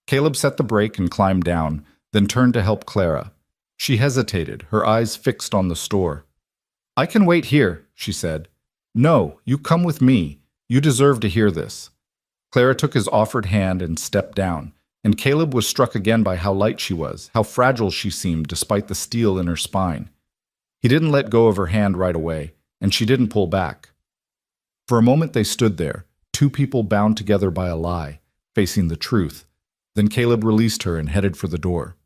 Caleb set the brake and climbed down, then turned to help Clara. She hesitated, her eyes fixed on the store. I can wait here, she said. No, you come with me. You deserve to hear this. Clara took his offered hand and stepped down, and Caleb was struck again by how light she was, how fragile she seemed despite the steel in her spine. He didn't let go of her hand right away, and she didn't pull back. For a moment they stood there, two people bound together by a lie, facing the truth. Then Caleb released her and headed for the door.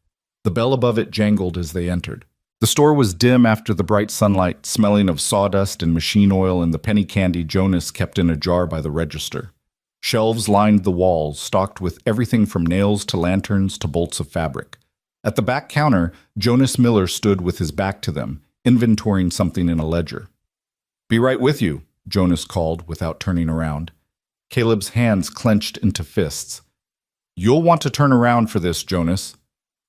The bell above it jangled as they entered. The store was dim after the bright sunlight, smelling of sawdust and machine oil and the penny candy Jonas kept in a jar by the register. Shelves lined the walls, stocked with everything from nails to lanterns to bolts of fabric. At the back counter, Jonas Miller stood with his back to them, inventorying something in a ledger. Be right with you, Jonas called without turning around. Caleb's hands clenched into fists. You'll want to turn around for this, Jonas.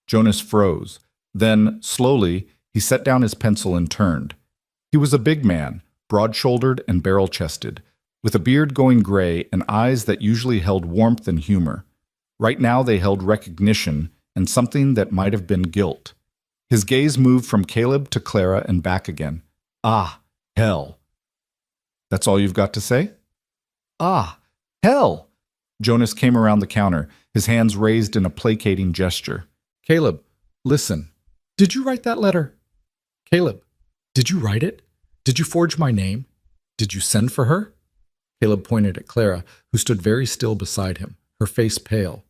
Jonas froze. Then, slowly, he set down his pencil and turned. He was a big man, broad-shouldered and barrel-chested, with a beard going gray and eyes that usually held warmth and humor. Right now they held recognition and something that might have been guilt. His gaze moved from Caleb to Clara and back again. Ah, hell. That's all you've got to say? Ah, hell. Jonas came around the counter, his hands raised in a placating gesture. Caleb, listen. Did you write that letter? Caleb, did you write it? Did you forge my name? Did you send for her? Caleb pointed at Clara, who stood very still beside him, her face pale.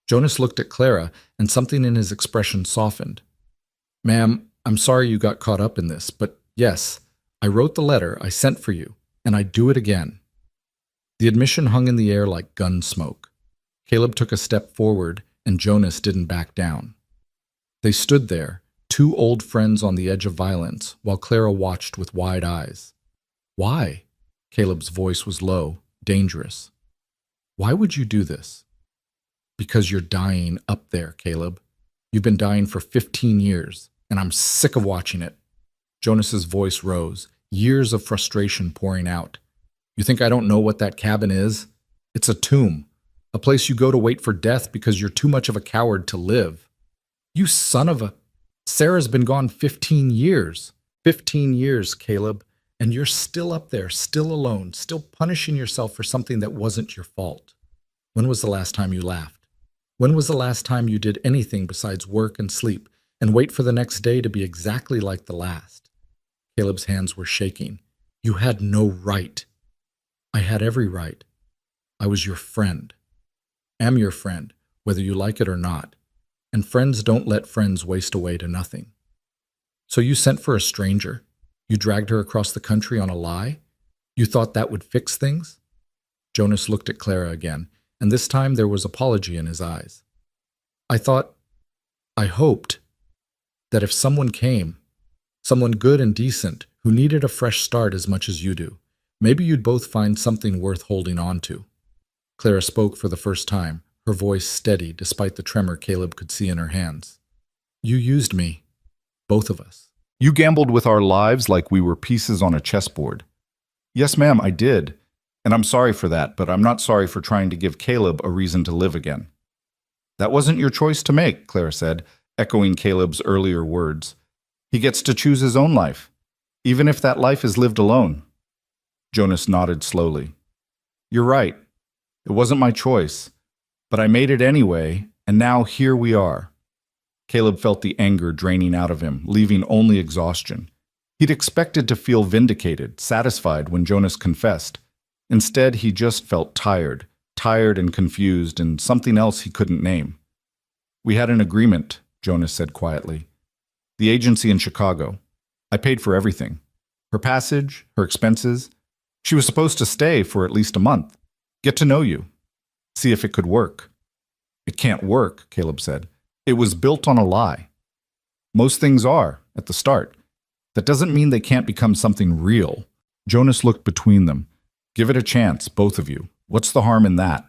Jonas looked at Clara, and something in his expression softened. Ma'am, I'm sorry you got caught up in this, but yes, I wrote the letter I sent for you, and I'd do it again. The admission hung in the air like gun smoke. Caleb took a step forward, and Jonas didn't back down. They stood there, two old friends on the edge of violence, while Clara watched with wide eyes. Why? Caleb's voice was low, dangerous. Why would you do this? Because you're dying up there, Caleb. You've been dying for 15 years, and I'm sick of watching it. Jonas's voice rose, years of frustration pouring out. You think I don't know what that cabin is? It's a tomb, a place you go to wait for death because you're too much of a coward to live. You son of a... Sarah's been gone 15 years. 15 years, Caleb, and you're still up there, still alone, still punishing yourself for something that wasn't your fault. When was the last time you laughed? When was the last time you did anything besides work and sleep and wait for the next day to be exactly like the last? Caleb's hands were shaking. You had no right. I had every right. I was your friend. Am your friend, whether you like it or not. And friends don't let friends waste away to nothing. So you sent for a stranger. You dragged her across the country on a lie? You thought that would fix things? Jonas looked at Clara again, and this time there was apology in his eyes. I hoped that if someone came, someone good and decent, who needed a fresh start as much as you do, maybe you'd both find something worth holding on to. Clara spoke for the first time, her voice steady despite the tremor Caleb could see in her hands. You used me, both of us. You gambled with our lives like we were pieces on a chessboard. Yes, ma'am, I did. And I'm sorry for that, but I'm not sorry for trying to give Caleb a reason to live again. That wasn't your choice to make, Clara said, echoing Caleb's earlier words. He gets to choose his own life, even if that life is lived alone. Jonas nodded slowly. You're right. It wasn't my choice, but I made it anyway, and now here we are. Caleb felt the anger draining out of him, leaving only exhaustion. He'd expected to feel vindicated, satisfied when Jonas confessed. Instead, he just felt tired and confused, and something else he couldn't name. We had an agreement, Jonas said quietly. The agency in Chicago. I paid for everything. Her passage, her expenses. She was supposed to stay for at least a month. Get to know you. See if it could work. It can't work, Caleb said. It was built on a lie. Most things are, at the start. That doesn't mean they can't become something real. Jonas looked between them. Give it a chance, both of you. What's the harm in that?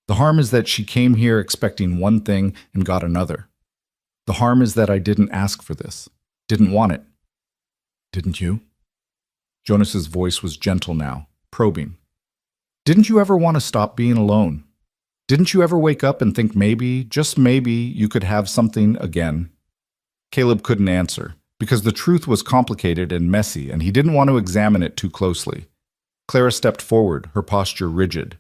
The harm is that she came here expecting one thing and got another. The harm is that I didn't ask for this. Didn't want it. Didn't you? Jonas's voice was gentle now, probing. Didn't you ever want to stop being alone? Didn't you ever wake up and think maybe, just maybe, you could have something again? Caleb couldn't answer, because the truth was complicated and messy, and he didn't want to examine it too closely. Clara stepped forward, her posture rigid.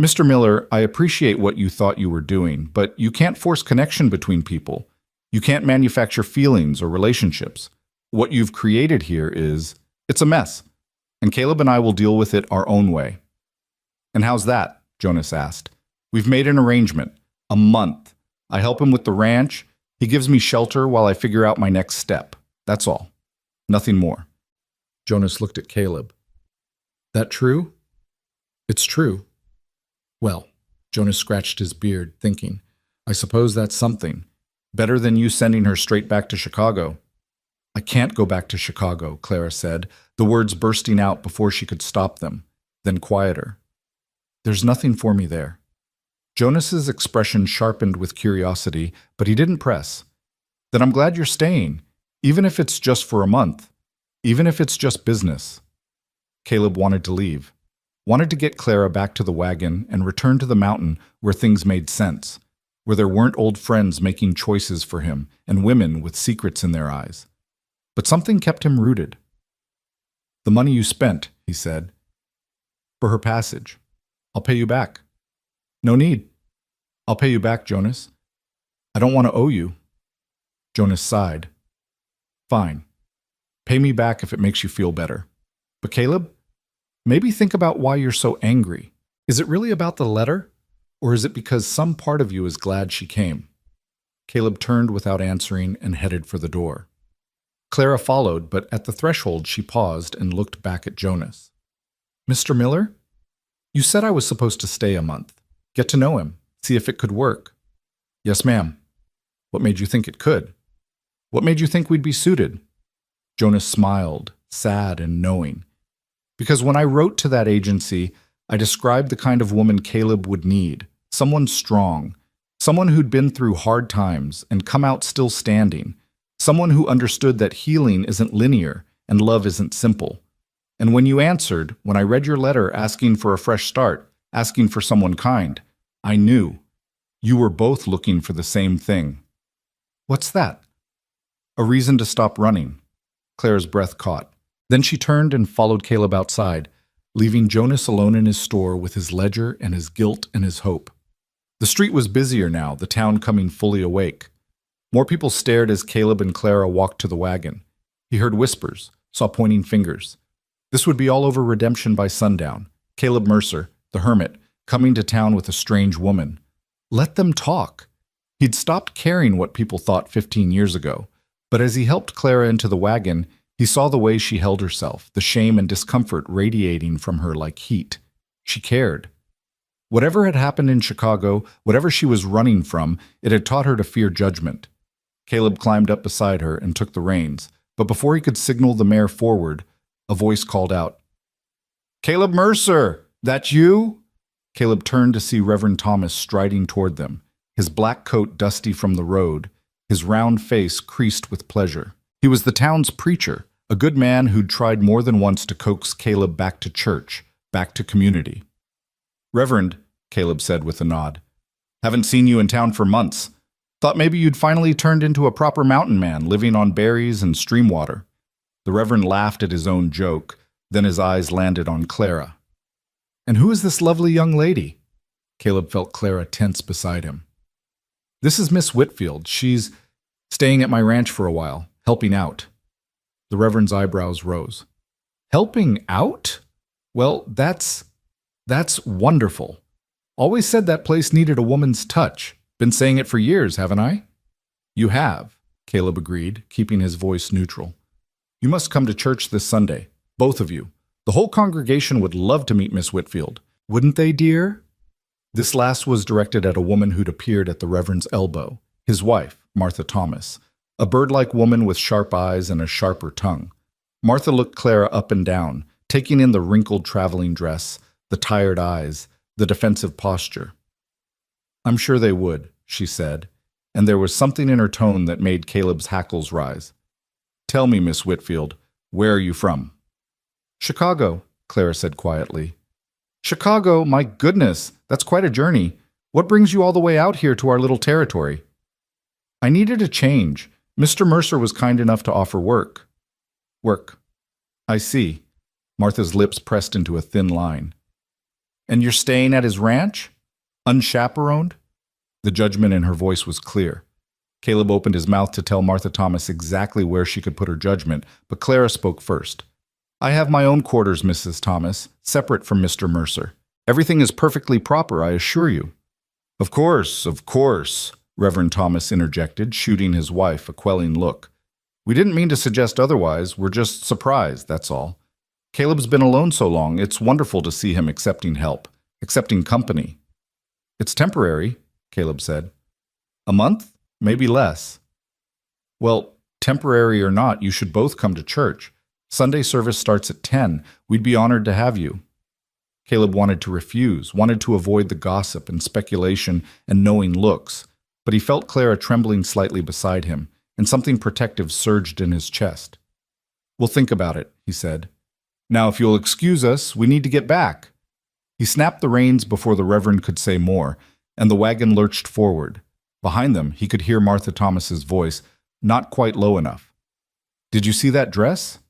Mr. Miller, I appreciate what you thought you were doing, but you can't force connection between people. You can't manufacture feelings or relationships. What you've created here it's a mess, and Caleb and I will deal with it our own way. And how's that? Jonas asked. We've made an arrangement. A month. I help him with the ranch. He gives me shelter while I figure out my next step. That's all. Nothing more. Jonas looked at Caleb. That true? It's true. Well, Jonas scratched his beard, thinking, I suppose that's something. Better than you sending her straight back to Chicago. I can't go back to Chicago, Clara said, the words bursting out before she could stop them, then quieter. There's nothing for me there. Jonas's expression sharpened with curiosity, but he didn't press. Then I'm glad you're staying, even if it's just for a month, even if it's just business. Caleb wanted to leave, wanted to get Clara back to the wagon and return to the mountain where things made sense, where there weren't old friends making choices for him and women with secrets in their eyes. But something kept him rooted. The money you spent, he said. For her passage. I'll pay you back. No need. I'll pay you back, Jonas. I don't want to owe you. Jonas sighed. Fine. Pay me back if it makes you feel better. But Caleb, maybe think about why you're so angry. Is it really about the letter? Or is it because some part of you is glad she came? Caleb turned without answering and headed for the door. Clara followed, but at the threshold she paused and looked back at Jonas. Mr. Miller? You said I was supposed to stay a month. Get to know him. See if it could work. Yes, ma'am. What made you think it could? What made you think we'd be suited? Jonas smiled, sad and knowing. Because when I wrote to that agency, I described the kind of woman Caleb would need. Someone strong. Someone who'd been through hard times and come out still standing. Someone who understood that healing isn't linear and love isn't simple. And when you answered, when I read your letter asking for a fresh start, asking for someone kind, I knew. You were both looking for the same thing. What's that? A reason to stop running. Claire's breath caught. Then she turned and followed Caleb outside, leaving Jonas alone in his store with his ledger and his guilt and his hope. The street was busier now, the town coming fully awake. More people stared as Caleb and Clara walked to the wagon. He heard whispers, saw pointing fingers. This would be all over redemption by sundown. Caleb Mercer, the hermit, coming to town with a strange woman. Let them talk. He'd stopped caring what people thought 15 years ago, but as he helped Clara into the wagon, he saw the way she held herself, the shame and discomfort radiating from her like heat. She cared. Whatever had happened in Chicago, whatever she was running from, it had taught her to fear judgment. Caleb climbed up beside her and took the reins, but before he could signal the mare forward, a voice called out, "Caleb Mercer, that you?" Caleb turned to see Reverend Thomas striding toward them, his black coat dusty from the road, his round face creased with pleasure. He was the town's preacher, a good man who'd tried more than once to coax Caleb back to church, back to community. "Reverend," Caleb said with a nod, "haven't seen you in town for months. Thought maybe you'd finally turned into a proper mountain man, living on berries and stream water." The Reverend laughed at his own joke, then his eyes landed on Clara. "And who is this lovely young lady?" Caleb felt Clara tense beside him. "This is Miss Whitfield. She's staying at my ranch for a while, helping out." The Reverend's eyebrows rose. "Helping out? Well, that's wonderful. Always said that place needed a woman's touch. Been saying it for years, haven't I?" "You have," Caleb agreed, keeping his voice neutral. "You must come to church this Sunday, both of you. The whole congregation would love to meet Miss Whitfield. Wouldn't they, dear?" This last was directed at a woman who'd appeared at the Reverend's elbow, his wife, Martha Thomas, a bird-like woman with sharp eyes and a sharper tongue. Martha looked Clara up and down, taking in the wrinkled traveling dress, the tired eyes, the defensive posture. "I'm sure they would," she said, and there was something in her tone that made Caleb's hackles rise. "Tell me, Miss Whitfield, where are you from?" "Chicago," Clara said quietly. "Chicago? My goodness, that's quite a journey. What brings you all the way out here to our little territory?" "I needed a change. Mr. Mercer was kind enough to offer work." "Work. I see." Martha's lips pressed into a thin line. "And you're staying at his ranch? Unchaperoned?" The judgment in her voice was clear. Caleb opened his mouth to tell Martha Thomas exactly where she could put her judgment, but Clara spoke first. "I have my own quarters, Mrs. Thomas, separate from Mr. Mercer. Everything is perfectly proper, I assure you." Of course, Reverend Thomas interjected, shooting his wife a quelling look. "We didn't mean to suggest otherwise. We're just surprised, that's all. Caleb's been alone so long, it's wonderful to see him accepting help, accepting company." "It's temporary," Caleb said. "A month? Maybe less." "Well, temporary or not, you should both come to church. Sunday service starts at 10. We'd be honored to have you." Caleb wanted to refuse, wanted to avoid the gossip and speculation and knowing looks, but he felt Clara trembling slightly beside him, and something protective surged in his chest. "We'll think about it," he said. "Now, if you'll excuse us, we need to get back." He snapped the reins before the Reverend could say more, and the wagon lurched forward. Behind them, he could hear Martha Thomas's voice, not quite low enough. "Did you see that dress?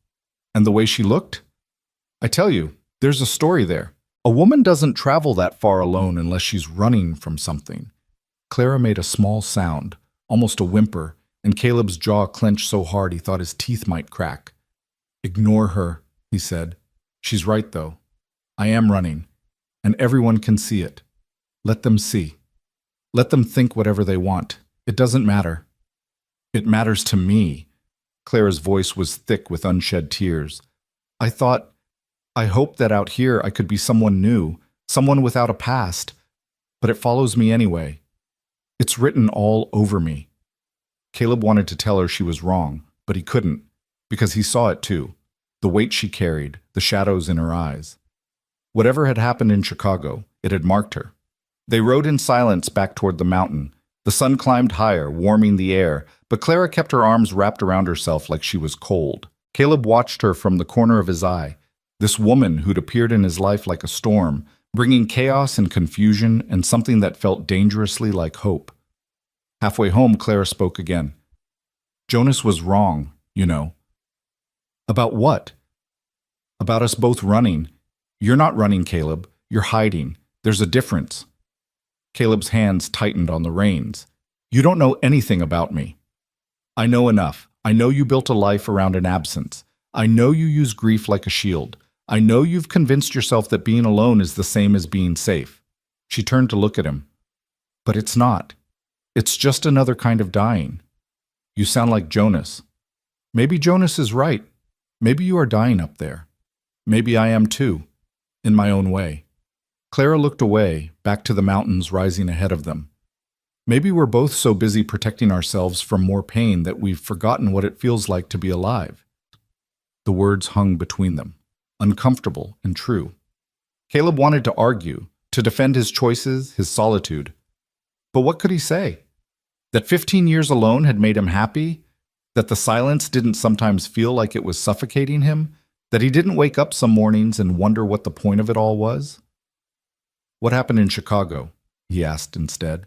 And the way she looked? I tell you, there's a story there. A woman doesn't travel that far alone unless she's running from something." Clara made a small sound, almost a whimper, and Caleb's jaw clenched so hard he thought his teeth might crack. "Ignore her," he said. "She's right, though. I am running, and everyone can see it. Let them see. Let them think whatever they want. It doesn't matter." "It matters to me." Clara's voice was thick with unshed tears. I hoped that out here I could be someone new, someone without a past, but it follows me anyway. It's written all over me." Caleb wanted to tell her she was wrong, but he couldn't, because he saw it too, the weight she carried, the shadows in her eyes. Whatever had happened in Chicago, it had marked her. They rode in silence back toward the mountain. The sun climbed higher, warming the air, but Clara kept her arms wrapped around herself like she was cold. Caleb watched her from the corner of his eye, This woman who'd appeared in his life like a storm, bringing chaos and confusion and something that felt dangerously like hope. Halfway home, Clara spoke again. Jonas was wrong, you know. About what? About us both running. You're not running, Caleb. You're hiding. There's a difference. Caleb's hands tightened on the reins. You don't know anything about me. I know enough. I know you built a life around an absence. I know you use grief like a shield. I know you've convinced yourself that being alone is the same as being safe. She turned to look at him. But it's not. It's just another kind of dying. You sound like Jonas. Maybe Jonas is right. Maybe you are dying up there. Maybe I am too, in my own way. Clara looked away, back to the mountains rising ahead of them. Maybe we're both so busy protecting ourselves from more pain that we've forgotten what it feels like to be alive. The words hung between them, uncomfortable and true. Caleb wanted to argue, to defend his choices, his solitude. But what could he say? That 15 years alone had made him happy? That the silence didn't sometimes feel like it was suffocating him? That he didn't wake up some mornings and wonder what the point of it all was? What happened in Chicago? He asked instead.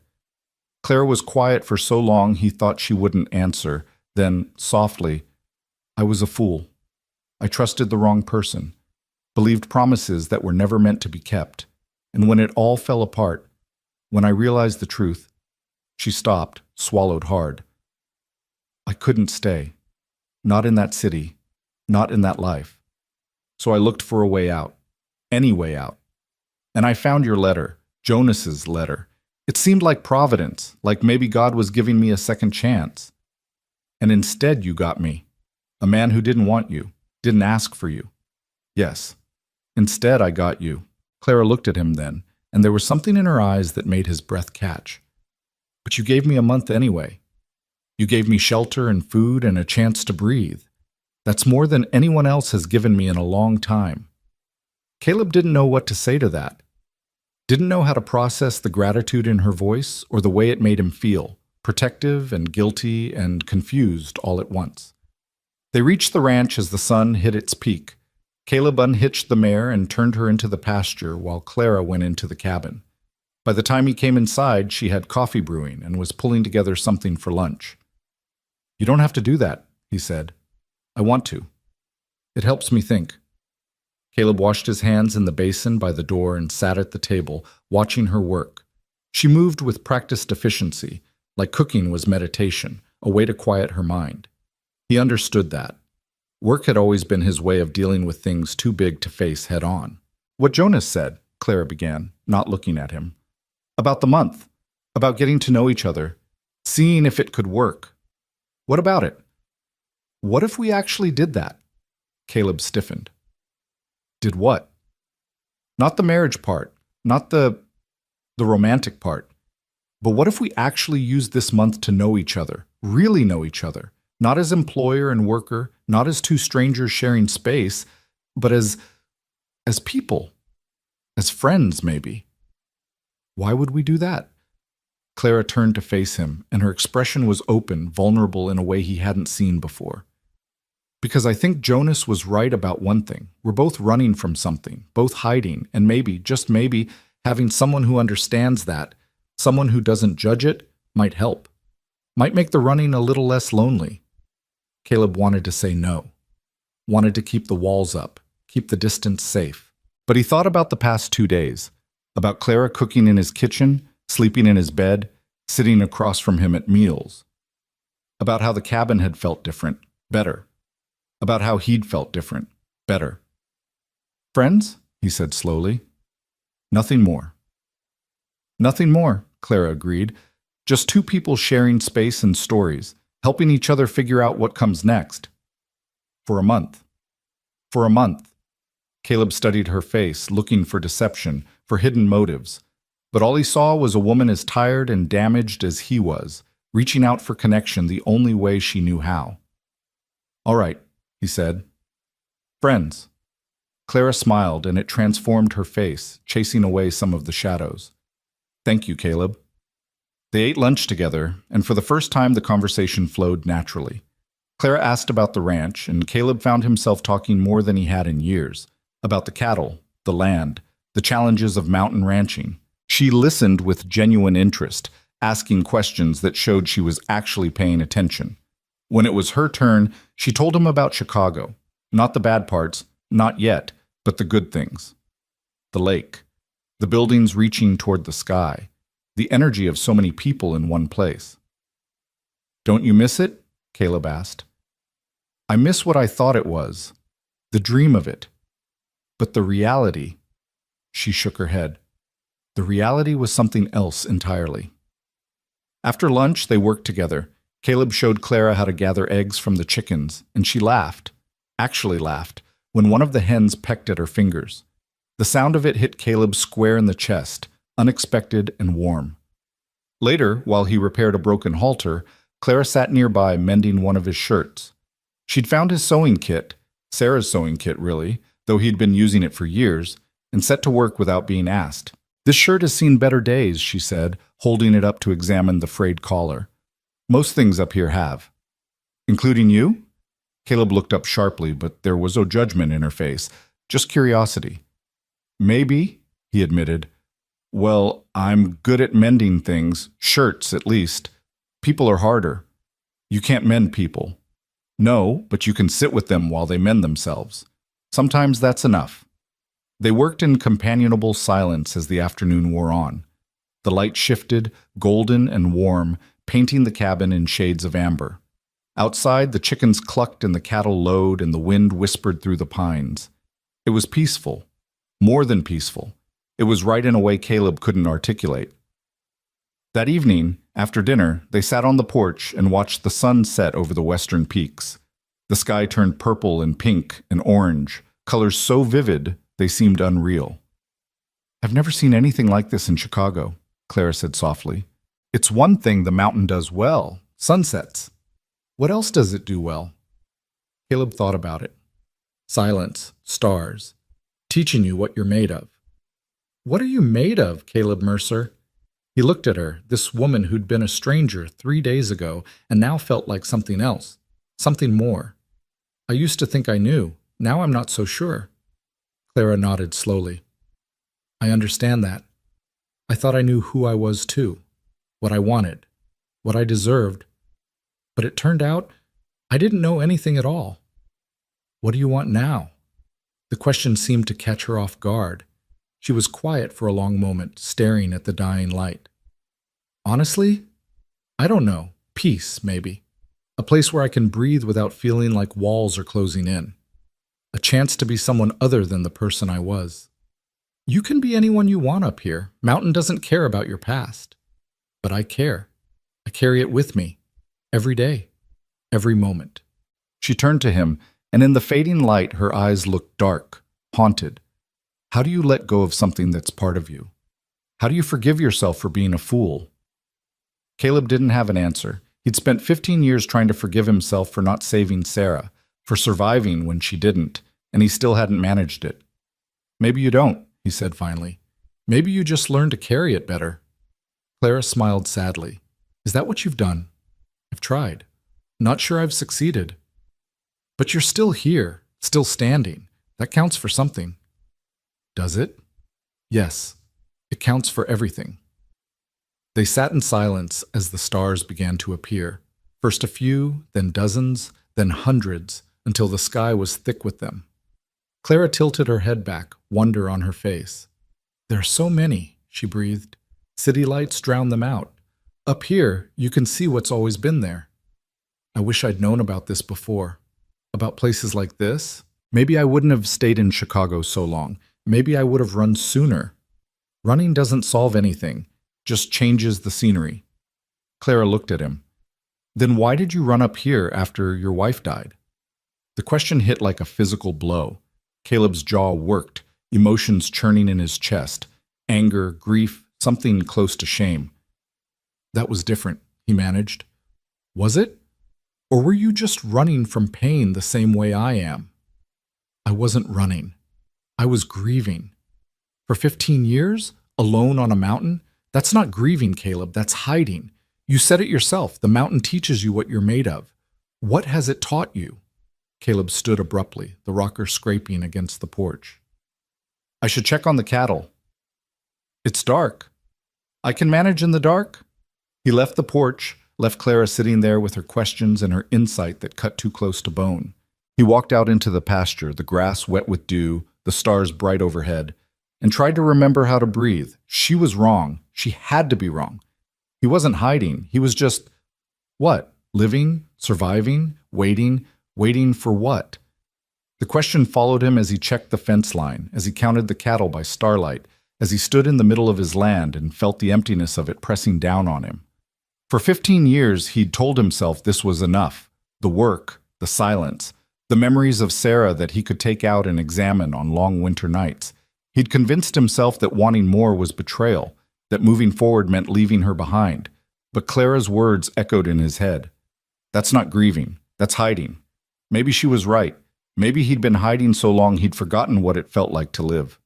Clara was quiet for so long he thought she wouldn't answer. Then, softly, I was a fool. I trusted the wrong person, believed promises that were never meant to be kept. And when it all fell apart, when I realized the truth, she stopped, swallowed hard. I couldn't stay. Not in that city. Not in that life. So I looked for a way out. Any way out. And I found your letter, Jonas's letter. It seemed like providence, like maybe God was giving me a second chance. And instead you got me. A man who didn't want you, didn't ask for you. Yes. Instead I got you. Clara looked at him then, and there was something in her eyes that made his breath catch. But you gave me a month anyway. You gave me shelter and food and a chance to breathe. That's more than anyone else has given me in a long time. Caleb didn't know what to say to that. Didn't know how to process the gratitude in her voice or the way it made him feel, protective and guilty and confused all at once. They reached the ranch as the sun hit its peak. Caleb unhitched the mare and turned her into the pasture while Clara went into the cabin. By the time he came inside, she had coffee brewing and was pulling together something for lunch. You don't have to do that, he said. I want to. It helps me think. Caleb washed his hands in the basin by the door and sat at the table, watching her work. She moved with practiced efficiency, like cooking was meditation, a way to quiet her mind. He understood that. Work had always been his way of dealing with things too big to face head on. What Jonas said, Clara began, not looking at him. About the month. About getting to know each other. Seeing if it could work. What about it? What if we actually did that? Caleb stiffened. Did what? Not the marriage part, not the romantic part. But what if we actually used this month to know each other, really know each other? Not as employer and worker, not as two strangers sharing space, but as people, as friends maybe. Why would we do that? Clara turned to face him, and her expression was open, vulnerable in a way he hadn't seen before. Because I think Jonas was right about one thing. We're both running from something, both hiding, and maybe, just maybe, having someone who understands that, someone who doesn't judge it, might help. Might make the running a little less lonely. Caleb wanted to say no. Wanted to keep the walls up, keep the distance safe. But he thought about the past 2 days. About Clara cooking in his kitchen, sleeping in his bed, sitting across from him at meals. About how the cabin had felt different, better. About how he'd felt different, better. Friends? He said slowly. Nothing more. Nothing more, Clara agreed. Just two people sharing space and stories, helping each other figure out what comes next. For a month. For a month. Caleb studied her face, looking for deception, for hidden motives. But all he saw was a woman as tired and damaged as he was, reaching out for connection the only way she knew how. All right, he said. Friends. Clara smiled, and it transformed her face, chasing away some of the shadows. Thank you, Caleb. They ate lunch together, and for the first time the conversation flowed naturally. Clara asked about the ranch, and Caleb found himself talking more than he had in years. about the cattle, the land, the challenges of mountain ranching. She listened with genuine interest, asking questions that showed she was actually paying attention. When it was her turn, she told him about Chicago. Not the bad parts, not yet, but the good things. The lake, the buildings reaching toward the sky, the energy of so many people in one place. Don't you miss it? Caleb asked. I miss what I thought it was, the dream of it. But the reality, she shook her head. The reality was something else entirely. After lunch, they worked together. Caleb showed Clara how to gather eggs from the chickens, and she laughed, actually laughed, when one of the hens pecked at her fingers. The sound of it hit Caleb square in the chest, unexpected and warm. Later, while he repaired a broken halter, Clara sat nearby mending one of his shirts. She'd found his sewing kit, Sarah's sewing kit really, though he'd been using it for years, and set to work without being asked. This shirt has seen better days, she said, holding it up to examine the frayed collar. Most things up here have. Including you? Caleb looked up sharply, but there was no judgment in her face, just curiosity. Maybe, he admitted. Well, I'm good at mending things, shirts at least. People are harder. You can't mend people. No, but you can sit with them while they mend themselves. Sometimes that's enough. They worked in companionable silence as the afternoon wore on. The light shifted, golden and warm, painting the cabin in shades of amber. Outside, the chickens clucked and the cattle lowed and the wind whispered through the pines. It was peaceful. More than peaceful. It was right in a way Caleb couldn't articulate. That evening, after dinner, they sat on the porch and watched the sun set over the western peaks. The sky turned purple and pink and orange, colors so vivid they seemed unreal. I've never seen anything like this in Chicago, Clara said softly. It's one thing the mountain does well, sunsets. What else does it do well? Caleb thought about it. Silence, stars, teaching you what you're made of. What are you made of, Caleb Mercer? He looked at her, this woman who'd been a stranger 3 days ago and now felt like something else, something more. I used to think I knew. Now I'm not so sure. Clara nodded slowly. I understand that. I thought I knew who I was too, what I wanted, what I deserved. But it turned out I didn't know anything at all. What do you want now? The question seemed to catch her off guard. She was quiet for a long moment, staring at the dying light. Honestly, I don't know. Peace, maybe. A place where I can breathe without feeling like walls are closing in. A chance to be someone other than the person I was. You can be anyone you want up here. Mountain doesn't care about your past. But I care. I carry it with me. Every day. Every moment. She turned to him, and in the fading light her eyes looked dark, haunted. How do you let go of something that's part of you? How do you forgive yourself for being a fool? Caleb didn't have an answer. He'd spent 15 years trying to forgive himself for not saving Sarah, for surviving when she didn't, and he still hadn't managed it. Maybe you don't, he said finally. Maybe you just learn to carry it better. Clara smiled sadly. Is that what you've done? I've tried. Not sure I've succeeded. But you're still here, still standing. That counts for something. Does it? Yes. It counts for everything. They sat in silence as the stars began to appear. First a few, then dozens, then hundreds, until the sky was thick with them. Clara tilted her head back, wonder on her face. There are so many, she breathed. City lights drown them out. Up here, you can see what's always been there. I wish I'd known about this before. About places like this. Maybe I wouldn't have stayed in Chicago so long. Maybe I would have run sooner. Running doesn't solve anything, just changes the scenery. Clara looked at him. Then why did you run up here after your wife died? The question hit like a physical blow. Caleb's jaw worked, emotions churning in his chest. Anger, grief, something close to shame. That was different, he managed. Was it? Or were you just running from pain the same way I am? I wasn't running. I was grieving. For 15 years, alone on a mountain? That's not grieving, Caleb. That's hiding. You said it yourself. The mountain teaches you what you're made of. What has it taught you? Caleb stood abruptly, the rocker scraping against the porch. I should check on the cattle. It's dark. I can manage in the dark? He left the porch, left Clara sitting there with her questions and her insight that cut too close to bone. He walked out into the pasture, the grass wet with dew, the stars bright overhead, and tried to remember how to breathe. She was wrong. She had to be wrong. He wasn't hiding. He was just, what? Living? Surviving? Waiting for what? The question followed him as he checked the fence line, as he counted the cattle by starlight, as he stood in the middle of his land and felt the emptiness of it pressing down on him. For 15 years, he'd told himself this was enough. The work, the silence, the memories of Sarah that he could take out and examine on long winter nights. He'd convinced himself that wanting more was betrayal, that moving forward meant leaving her behind. But Clara's words echoed in his head. That's not grieving. That's hiding. Maybe she was right. Maybe he'd been hiding so long he'd forgotten what it felt like to live.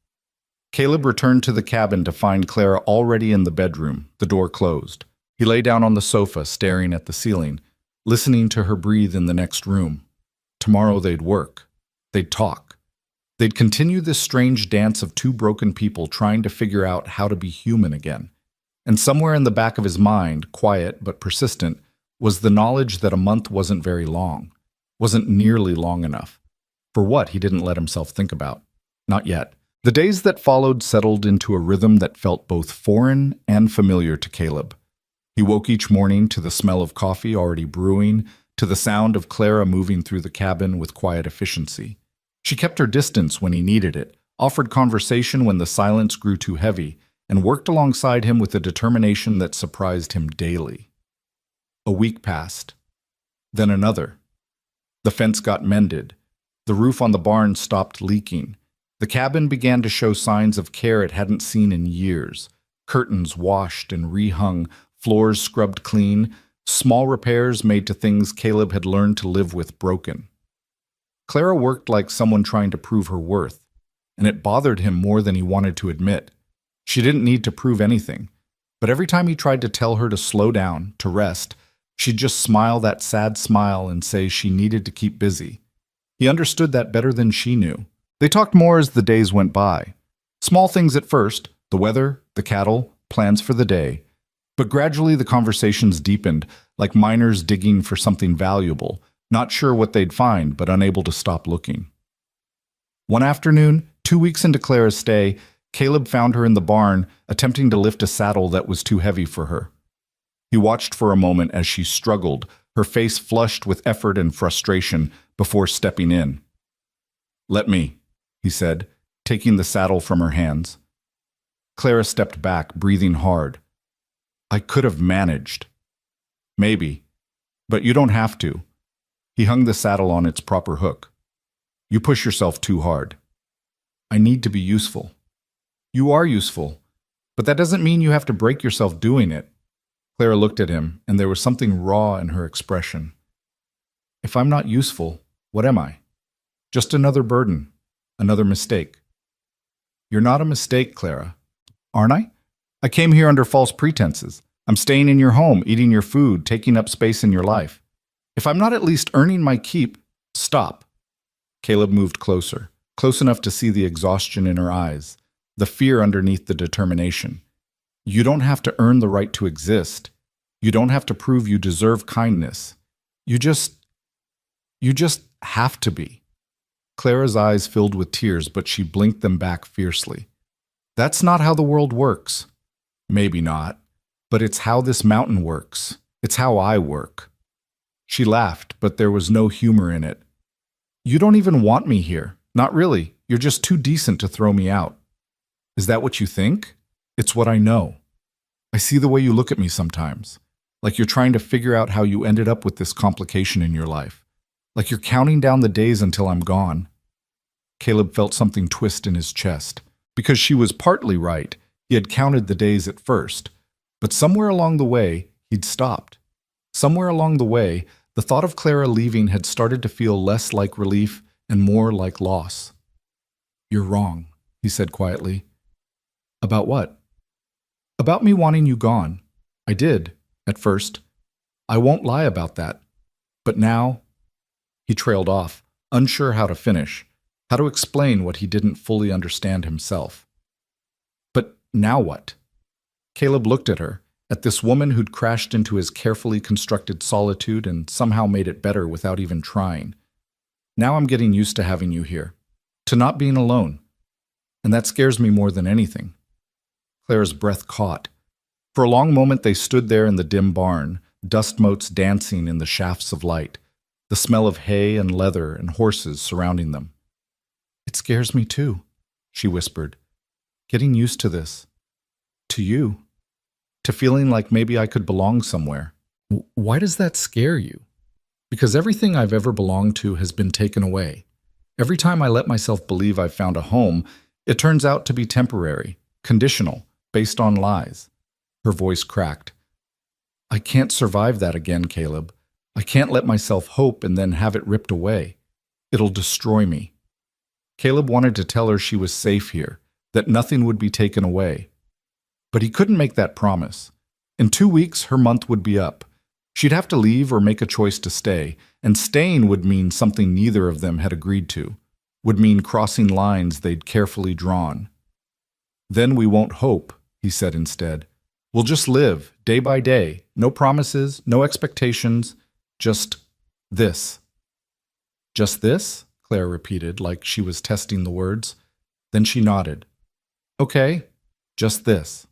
Caleb returned to the cabin to find Clara already in the bedroom, the door closed. He lay down on the sofa, staring at the ceiling, listening to her breathe in the next room. Tomorrow they'd work. They'd talk. They'd continue this strange dance of two broken people trying to figure out how to be human again. And somewhere in the back of his mind, quiet but persistent, was the knowledge that a month wasn't very long, wasn't nearly long enough. For what, he didn't let himself think about. Not yet. The days that followed settled into a rhythm that felt both foreign and familiar to Caleb. He woke each morning to the smell of coffee already brewing, to the sound of Clara moving through the cabin with quiet efficiency. She kept her distance when he needed it, offered conversation when the silence grew too heavy, and worked alongside him with a determination that surprised him daily. A week passed. Then another. The fence got mended. The roof on the barn stopped leaking. The cabin began to show signs of care it hadn't seen in years. Curtains washed and rehung, floors scrubbed clean, small repairs made to things Caleb had learned to live with broken. Clara worked like someone trying to prove her worth, and it bothered him more than he wanted to admit. She didn't need to prove anything, but every time he tried to tell her to slow down, to rest, she'd just smile that sad smile and say she needed to keep busy. He understood that better than she knew. They talked more as the days went by. Small things at first, the weather, the cattle, plans for the day. But gradually the conversations deepened, like miners digging for something valuable, not sure what they'd find, but unable to stop looking. One afternoon, 2 weeks into Clara's stay, Caleb found her in the barn, attempting to lift a saddle that was too heavy for her. He watched for a moment as she struggled, her face flushed with effort and frustration, before stepping in. "Let me," he said, taking the saddle from her hands. Clara stepped back, breathing hard. "I could have managed." "Maybe, but you don't have to." He hung the saddle on its proper hook. "You push yourself too hard." "I need to be useful." "You are useful, but that doesn't mean you have to break yourself doing it." Clara looked at him, and there was something raw in her expression. "If I'm not useful, what am I? Just another burden, another mistake." "You're not a mistake, Clara." "Aren't I? I came here under false pretenses. I'm staying in your home, eating your food, taking up space in your life. If I'm not at least earning my keep, stop." Caleb moved closer, close enough to see the exhaustion in her eyes, the fear underneath the determination. "You don't have to earn the right to exist. You don't have to prove you deserve kindness. You just have to be." Clara's eyes filled with tears, but she blinked them back fiercely. "That's not how the world works." "Maybe not, but it's how this mountain works. It's how I work." She laughed, but there was no humor in it. "You don't even want me here. Not really. You're just too decent to throw me out." "Is that what you think?" "It's what I know. I see the way you look at me sometimes, like you're trying to figure out how you ended up with this complication in your life, like you're counting down the days until I'm gone." Caleb felt something twist in his chest. Because she was partly right, he had counted the days at first, but somewhere along the way, he'd stopped. Somewhere along the way, the thought of Clara leaving had started to feel less like relief and more like loss. "You're wrong," he said quietly. "About what?" "About me wanting you gone. I did, at first. I won't lie about that. But now—" He trailed off, unsure how to finish. How to explain what he didn't fully understand himself. But now what? Caleb looked at her, at this woman who'd crashed into his carefully constructed solitude and somehow made it better without even trying. Now I'm getting used to having you here, to not being alone. And that scares me more than anything. Claire's breath caught. For a long moment they stood there in the dim barn, dust motes dancing in the shafts of light, the smell of hay and leather and horses surrounding them. It scares me too, she whispered. Getting used to this. To you. To feeling like maybe I could belong somewhere. Why does that scare you? Because everything I've ever belonged to has been taken away. Every time I let myself believe I've found a home, it turns out to be temporary, conditional, based on lies. Her voice cracked. I can't survive that again, Caleb. I can't let myself hope and then have it ripped away. It'll destroy me. Caleb wanted to tell her she was safe here, that nothing would be taken away. But he couldn't make that promise. In 2 weeks, her month would be up. She'd have to leave or make a choice to stay, and staying would mean something neither of them had agreed to, would mean crossing lines they'd carefully drawn. Then we won't hope, he said instead. We'll just live, day by day, no promises, no expectations, just this. Just this? Claire repeated, like she was testing the words. Then she nodded. Okay, just this.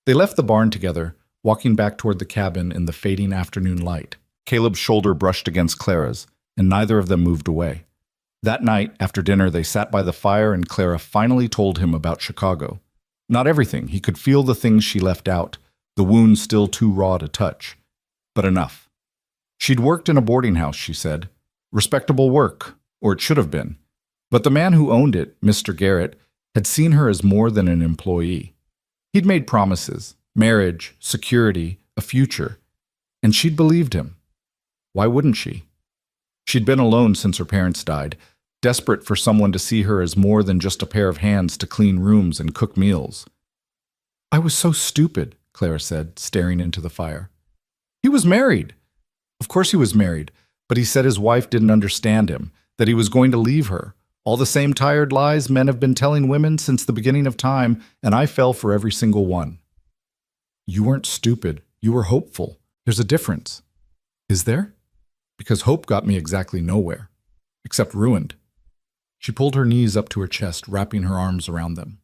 They left the barn together, walking back toward the cabin in the fading afternoon light. Caleb's shoulder brushed against Clara's, and neither of them moved away. That night, after dinner, they sat by the fire and Clara finally told him about Chicago. Not everything. He could feel the things she left out, the wounds still too raw to touch. But enough. She'd worked in a boarding house, she said. Respectable work, or it should have been. But the man who owned it, Mr. Garrett, had seen her as more than an employee. He'd made promises, marriage, security, a future, and she'd believed him. Why wouldn't she? She'd been alone since her parents died, desperate for someone to see her as more than just a pair of hands to clean rooms and cook meals. I was so stupid, Clara said, staring into the fire. He was married. Of course he was married, but he said his wife didn't understand him, that he was going to leave her. All the same tired lies men have been telling women since the beginning of time, and I fell for every single one. You weren't stupid. You were hopeful. There's a difference. Is there? Because hope got me exactly nowhere. Except ruined. She pulled her knees up to her chest, wrapping her arms around them.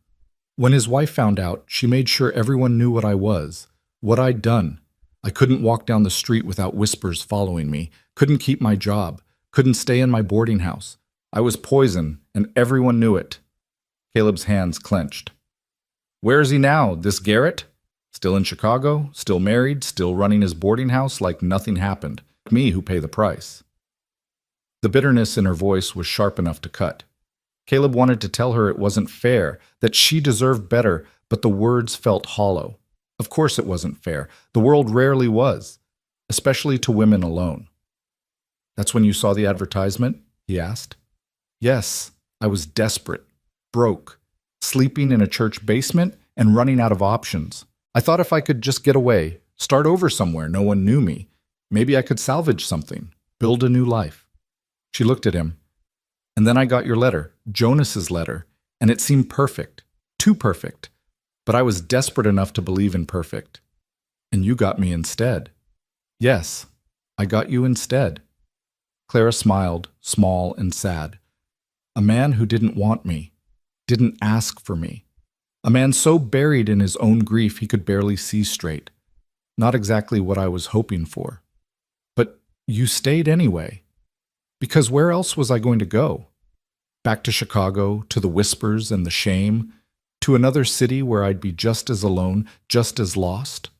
When his wife found out, she made sure everyone knew what I was, what I'd done. I couldn't walk down the street without whispers following me, couldn't keep my job, couldn't stay in my boarding house. I was poison, and everyone knew it. Caleb's hands clenched. Where is he now, this Garrett? Still in Chicago, still married, still running his boarding house like nothing happened. Me who pay the price. The bitterness in her voice was sharp enough to cut. Caleb wanted to tell her it wasn't fair, that she deserved better, but the words felt hollow. Of course it wasn't fair. The world rarely was, especially to women alone. That's when you saw the advertisement? He asked. Yes, I was desperate, broke, sleeping in a church basement and running out of options. I thought if I could just get away, start over somewhere no one knew me, maybe I could salvage something, build a new life. She looked at him. And then I got your letter, Jonas's letter, and it seemed perfect, too perfect. But I was desperate enough to believe in perfect. And you got me instead. Yes, I got you instead. Clara smiled, small and sad. A man who didn't want me, didn't ask for me. A man so buried in his own grief he could barely see straight. Not exactly what I was hoping for. But you stayed anyway. Because where else was I going to go? Back to Chicago, to the whispers and the shame, to another city where I'd be just as alone, just as lost?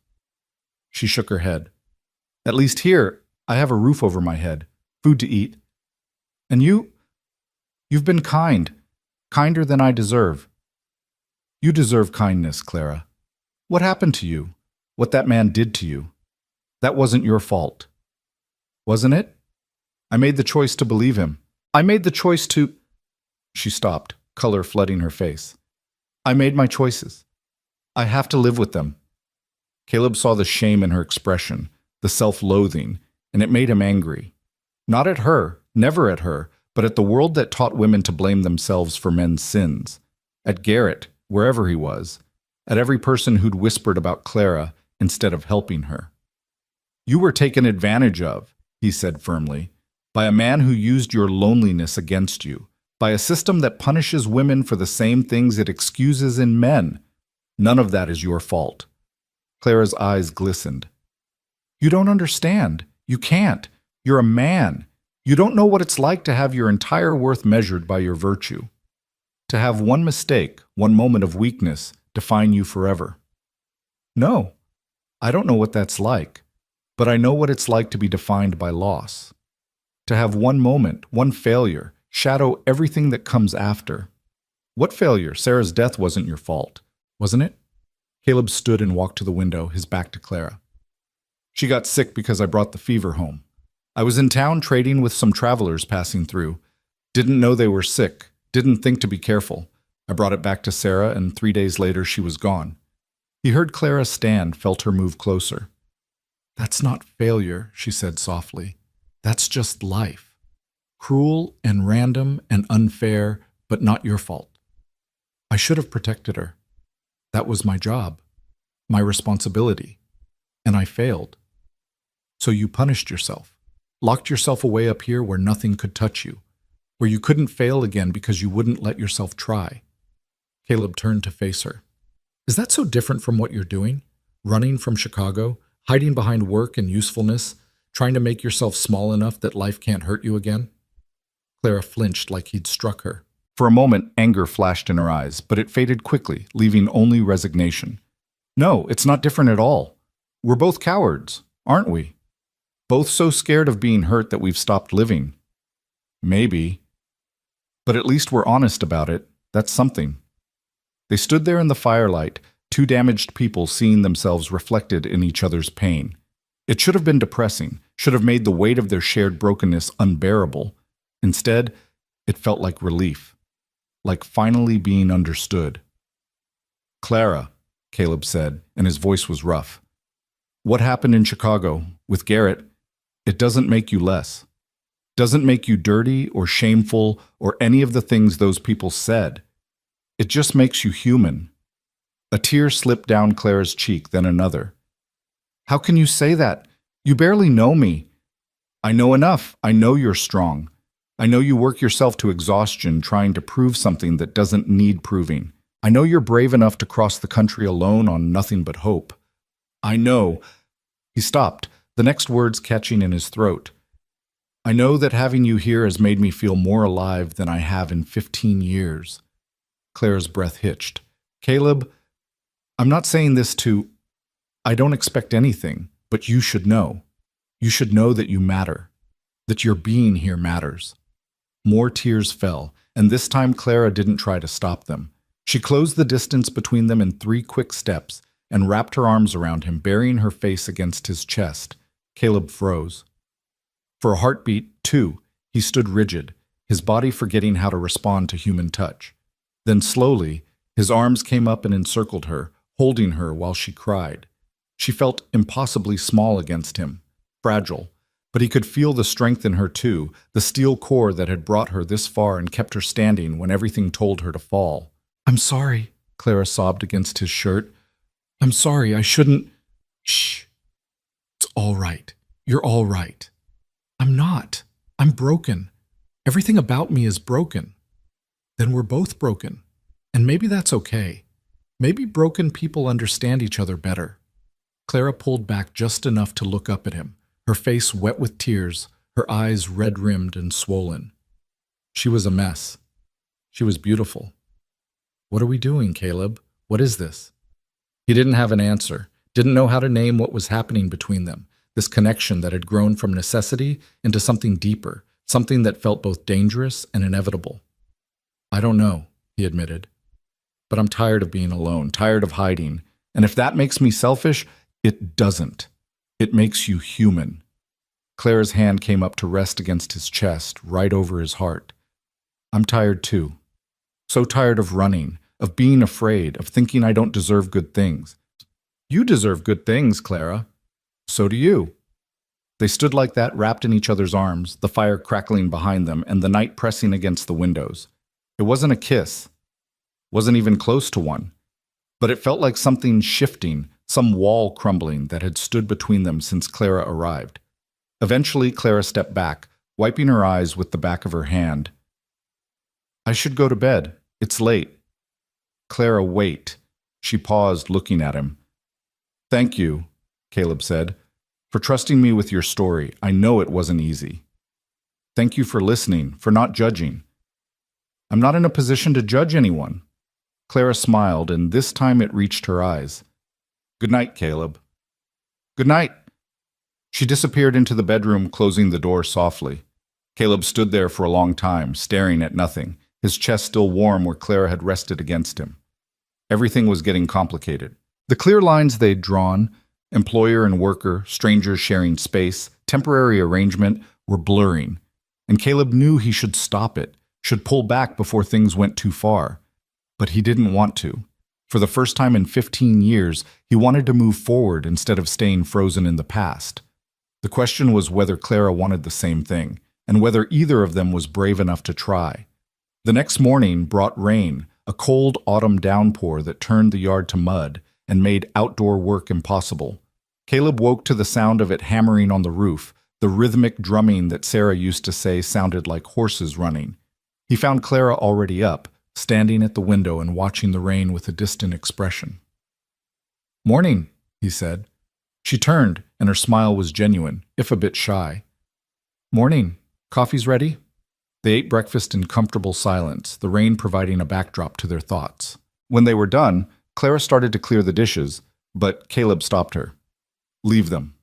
She shook her head. At least here, I have a roof over my head, food to eat. And you've been kind, kinder than I deserve. You deserve kindness, Clara. What happened to you? What that man did to you? That wasn't your fault. Wasn't it? I made the choice to believe him. I made the choice to... She stopped, color flooding her face. I made my choices. I have to live with them. Caleb saw the shame in her expression, the self-loathing, and it made him angry. Not at her, never at her, but at the world that taught women to blame themselves for men's sins, at Garrett, wherever he was, at every person who'd whispered about Clara instead of helping her. "You were taken advantage of," he said firmly, "by a man who used your loneliness against you, by a system that punishes women for the same things it excuses in men. None of that is your fault." Clara's eyes glistened. "You don't understand. You can't. You're a man. You don't know what it's like to have your entire worth measured by your virtue. To have one mistake, one moment of weakness, define you forever." "No, I don't know what that's like, but I know what it's like to be defined by loss. To have one moment, one failure, shadow everything that comes after." "What failure? Sarah's death wasn't your fault, wasn't it?" Caleb stood and walked to the window, his back to Clara. "She got sick because I brought the fever home. I was in town trading with some travelers passing through. Didn't know they were sick, didn't think to be careful. I brought it back to Sarah, and 3 days later she was gone." He heard Clara stand, felt her move closer. "That's not failure," she said softly. "That's just life. Cruel and random and unfair, but not your fault. I should have protected her. That was my job, my responsibility, and I failed. So you punished yourself, locked yourself away up here where nothing could touch you, where you couldn't fail again because you wouldn't let yourself try." Caleb turned to face her. "Is that so different from what you're doing? Running from Chicago, hiding behind work and usefulness, trying to make yourself small enough that life can't hurt you again?" Clara flinched like he'd struck her. For a moment, anger flashed in her eyes, but it faded quickly, leaving only resignation. "No, it's not different at all. We're both cowards, aren't we? Both so scared of being hurt that we've stopped living." "Maybe. But at least we're honest about it. That's something." They stood there in the firelight, two damaged people seeing themselves reflected in each other's pain. It should have been depressing, should have made the weight of their shared brokenness unbearable. Instead, it felt like relief, like finally being understood. "Clara," Caleb said, and his voice was rough. "What happened in Chicago, with Garrett, it doesn't make you less. Doesn't make you dirty or shameful or any of the things those people said. It just makes you human." A tear slipped down Clara's cheek, then another. "How can you say that? You barely know me." "I know enough. I know you're strong. I know you work yourself to exhaustion trying to prove something that doesn't need proving. I know you're brave enough to cross the country alone on nothing but hope. I know—" He stopped, the next words catching in his throat. "I know that having you here has made me feel more alive than I have in 15 years. Clara's breath hitched. "Caleb, I'm not saying this to— I don't expect anything, but you should know. You should know that you matter, that your being here matters." More tears fell, and this time Clara didn't try to stop them. She closed the distance between them in 3 quick steps and wrapped her arms around him, burying her face against his chest. Caleb froze. For a heartbeat, too, he stood rigid, his body forgetting how to respond to human touch. Then slowly, his arms came up and encircled her, holding her while she cried. She felt impossibly small against him, fragile, but he could feel the strength in her too, the steel core that had brought her this far and kept her standing when everything told her to fall. "I'm sorry," Clara sobbed against his shirt. "I'm sorry, I shouldn't—" "Shh. It's all right. You're all right." "I'm not. I'm broken. Everything about me is broken." "Then we're both broken. And maybe that's okay. Maybe broken people understand each other better." Clara pulled back just enough to look up at him, her face wet with tears, her eyes red-rimmed and swollen. She was a mess. She was beautiful. "What are we doing, Caleb? What is this?" He didn't have an answer, didn't know how to name what was happening between them, this connection that had grown from necessity into something deeper, something that felt both dangerous and inevitable. "I don't know," he admitted. "But I'm tired of being alone, tired of hiding. And if that makes me selfish, it doesn't. It makes you human." Clara's hand came up to rest against his chest, right over his heart. "I'm tired too. So tired of running, of being afraid, of thinking I don't deserve good things." "You deserve good things, Clara. So do you." They stood like that, wrapped in each other's arms, the fire crackling behind them and the night pressing against the windows. It wasn't a kiss, wasn't even close to one, but it felt like something shifting, some wall crumbling that had stood between them since Clara arrived. Eventually, Clara stepped back, wiping her eyes with the back of her hand. I should go to bed. It's late. Clara, wait. She paused, looking at him. Thank you, Caleb said, for trusting me with your story. I know it wasn't easy. Thank you for listening, for not judging. I'm not in a position to judge anyone. Clara smiled, and this time it reached her eyes. Good night, Caleb. Good night. She disappeared into the bedroom, closing the door softly. Caleb stood there for a long time, staring at nothing, his chest still warm where Clara had rested against him. Everything was getting complicated. The clear lines they'd drawn, employer and worker, strangers sharing space, temporary arrangement, were blurring, and Caleb knew he should stop it, should pull back before things went too far. But he didn't want to. For the first time in 15 years, he wanted to move forward instead of staying frozen in the past. The question was whether Clara wanted the same thing, and whether either of them was brave enough to try. The next morning brought rain, a cold autumn downpour that turned the yard to mud and made outdoor work impossible. Caleb woke to the sound of it hammering on the roof, the rhythmic drumming that Sarah used to say sounded like horses running. He found Clara already up, standing at the window and watching the rain with a distant expression. Morning, he said. She turned, and her smile was genuine, if a bit shy. Morning. Coffee's ready? They ate breakfast in comfortable silence, the rain providing a backdrop to their thoughts. When they were done, Clara started to clear the dishes, but Caleb stopped her. Leave them.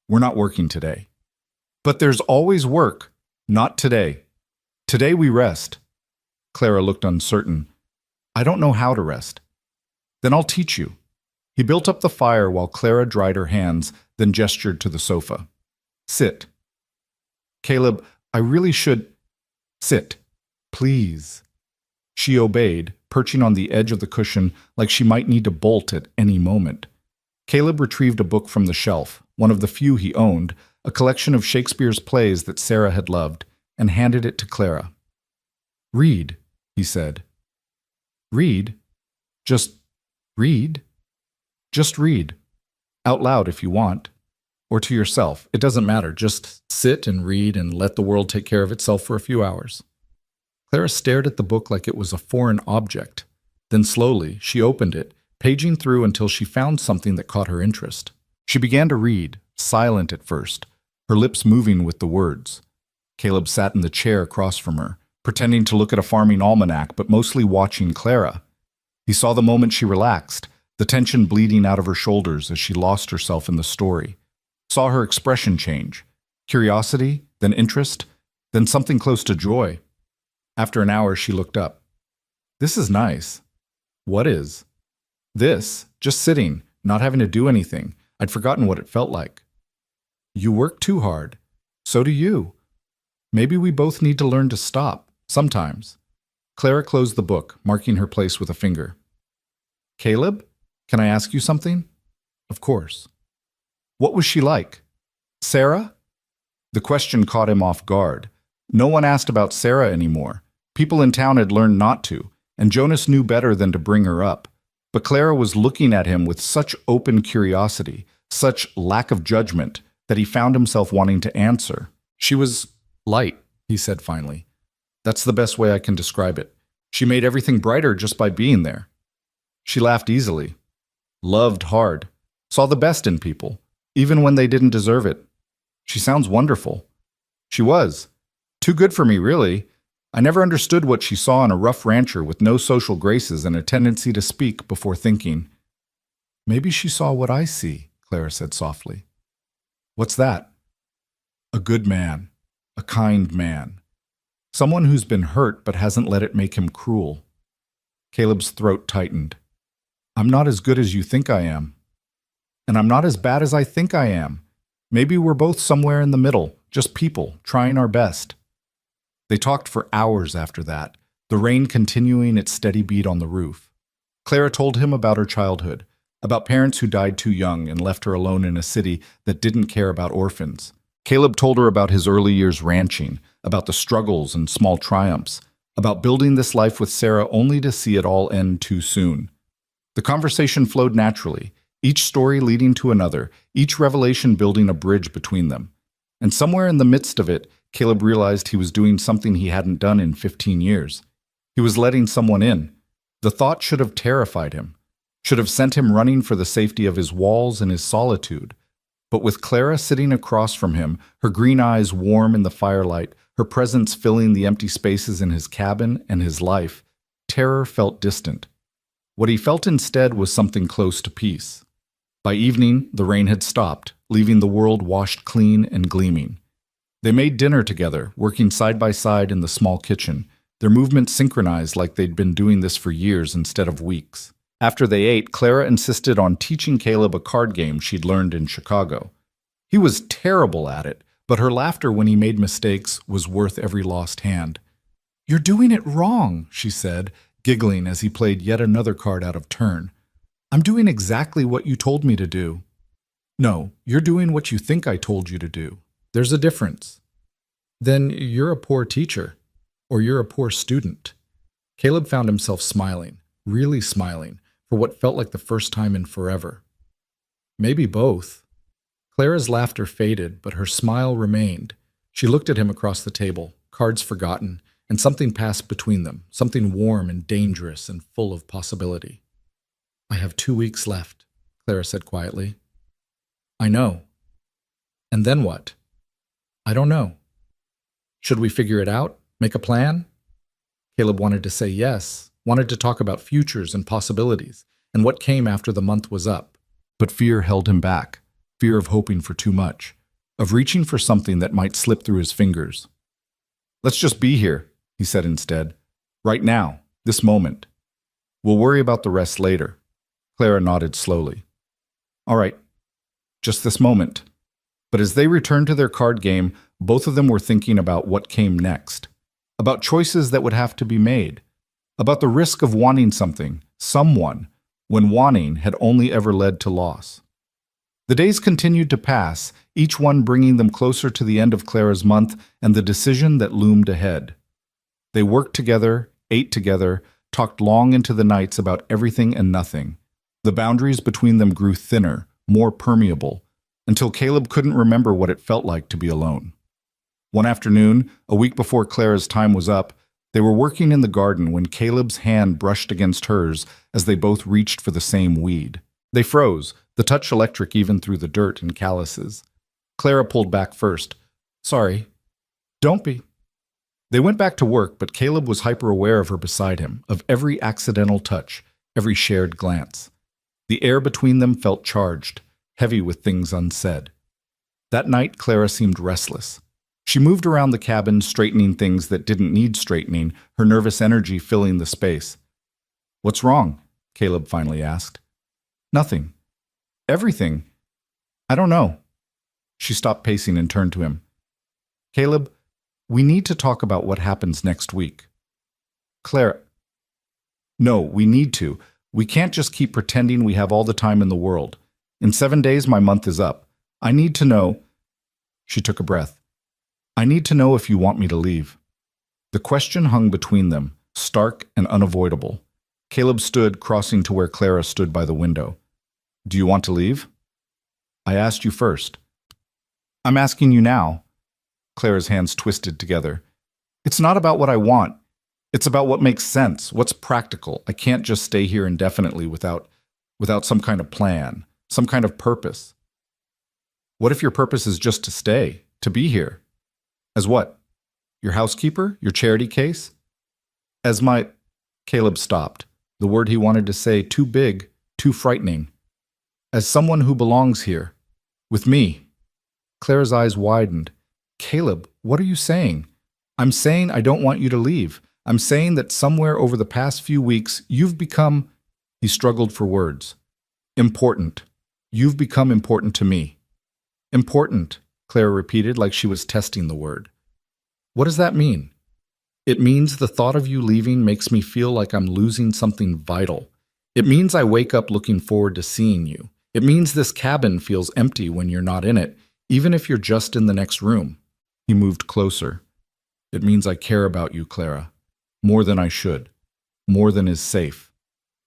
We're not working today. But there's always work. Not today. Today we rest. Clara looked uncertain. I don't know how to rest. Then I'll teach you. He built up the fire while Clara dried her hands, then gestured to the sofa. Sit. Caleb, I really should... Sit. Please. She obeyed, perching on the edge of the cushion like she might need to bolt at any moment. Caleb retrieved a book from the shelf, one of the few he owned, a collection of Shakespeare's plays that Sarah had loved, and handed it to Clara. Read, he said. Read? Just read? Just read. Out loud if you want. Or to yourself. It doesn't matter. Just sit and read and let the world take care of itself for a few hours. Clara stared at the book like it was a foreign object. Then slowly, she opened it, paging through until she found something that caught her interest. She began to read, silent at first, her lips moving with the words. Caleb sat in the chair across from her, pretending to look at a farming almanac, but mostly watching Clara. He saw the moment she relaxed, the tension bleeding out of her shoulders as she lost herself in the story. Saw her expression change. Curiosity, then interest, then something close to joy. After an hour, she looked up. This is nice. What is? This, just sitting, not having to do anything. I'd forgotten what it felt like. You work too hard. So do you. Maybe we both need to learn to stop, sometimes. Clara closed the book, marking her place with a finger. Caleb, can I ask you something? Of course. What was she like? Sarah? The question caught him off guard. No one asked about Sarah anymore. People in town had learned not to, and Jonas knew better than to bring her up. But Clara was looking at him with such open curiosity, such lack of judgment, that he found himself wanting to answer. She was light, he said finally. That's the best way I can describe it. She made everything brighter just by being there. She laughed easily, loved hard, saw the best in people, even when they didn't deserve it. She sounds wonderful. She was. Too good for me, really. I never understood what she saw in a rough rancher with no social graces and a tendency to speak before thinking. Maybe she saw what I see, Clara said softly. What's that? A good man. A kind man. Someone who's been hurt but hasn't let it make him cruel. Caleb's throat tightened. I'm not as good as you think I am. And I'm not as bad as I think I am. Maybe we're both somewhere in the middle, just people, trying our best. They talked for hours after that, the rain continuing its steady beat on the roof. Clara told him about her childhood, about parents who died too young and left her alone in a city that didn't care about orphans. Caleb told her about his early years ranching, about the struggles and small triumphs, about building this life with Sarah only to see it all end too soon. The conversation flowed naturally, each story leading to another, each revelation building a bridge between them. And somewhere in the midst of it, Caleb realized he was doing something he hadn't done in 15 years. He was letting someone in. The thought should have terrified him, should have sent him running for the safety of his walls and his solitude. But with Clara sitting across from him, her green eyes warm in the firelight, her presence filling the empty spaces in his cabin and his life, terror felt distant. What he felt instead was something close to peace. By evening, the rain had stopped, leaving the world washed clean and gleaming. They made dinner together, working side by side in the small kitchen, their movements synchronized like they'd been doing this for years instead of weeks. After they ate, Clara insisted on teaching Caleb a card game she'd learned in Chicago. He was terrible at it, but her laughter when he made mistakes was worth every lost hand. "You're doing it wrong," she said, giggling as he played yet another card out of turn. "I'm doing exactly what you told me to do." "No, you're doing what you think I told you to do. There's a difference." "Then you're a poor teacher, or you're a poor student." Caleb found himself smiling, really smiling, for what felt like the first time in forever. Maybe both. Clara's laughter faded, but her smile remained. She looked at him across the table, cards forgotten, and something passed between them, something warm and dangerous and full of possibility. "I have 2 weeks left," Clara said quietly. "I know." "And then what?" "I don't know." "Should we figure it out? Make a plan?" Caleb wanted to say yes, wanted to talk about futures and possibilities, and what came after the month was up. But fear held him back, fear of hoping for too much, of reaching for something that might slip through his fingers. "Let's just be here," he said instead. "Right now, this moment. We'll worry about the rest later." Clara nodded slowly. "All right, just this moment." But as they returned to their card game, both of them were thinking about what came next, about choices that would have to be made, about the risk of wanting something, someone, when wanting had only ever led to loss. The days continued to pass, each one bringing them closer to the end of Clara's month and the decision that loomed ahead. They worked together, ate together, talked long into the nights about everything and nothing. The boundaries between them grew thinner, more permeable, until Caleb couldn't remember what it felt like to be alone. One afternoon, a week before Clara's time was up, they were working in the garden when Caleb's hand brushed against hers as they both reached for the same weed. They froze, the touch electric even through the dirt and calluses. Clara pulled back first. "Sorry." "Don't be." They went back to work, but Caleb was hyper-aware of her beside him, of every accidental touch, every shared glance. The air between them felt charged, heavy with things unsaid. That night, Clara seemed restless. She moved around the cabin, straightening things that didn't need straightening, her nervous energy filling the space. "What's wrong?" Caleb finally asked. "Nothing." "Everything." "I don't know." She stopped pacing and turned to him. "Caleb, we need to talk about what happens next week." "Clara." "No, we need to. We can't just keep pretending we have all the time in the world. In 7 days, my month is up. I need to know." She took a breath. "I need to know if you want me to leave." The question hung between them, stark and unavoidable. Caleb stood, crossing to where Clara stood by the window. "Do you want to leave?" "I asked you first." "I'm asking you now." Clara's hands twisted together. "It's not about what I want. It's about what makes sense, what's practical. I can't just stay here indefinitely without some kind of plan, some kind of purpose." "What if your purpose is just to stay, to be here?" "As what? Your housekeeper? Your charity case?" "As my—" Caleb stopped, the word he wanted to say too big, too frightening. "As someone who belongs here. With me." Clara's eyes widened. "Caleb, what are you saying?" "I'm saying I don't want you to leave. I'm saying that somewhere over the past few weeks, you've become—" He struggled for words. "Important. You've become important to me." "Important," Clara repeated like she was testing the word. "What does that mean?" "It means the thought of you leaving makes me feel like I'm losing something vital. It means I wake up looking forward to seeing you. It means this cabin feels empty when you're not in it. Even if you're just in the next room. He moved closer. It means I care about you, Clara. More than I should. More than is safe.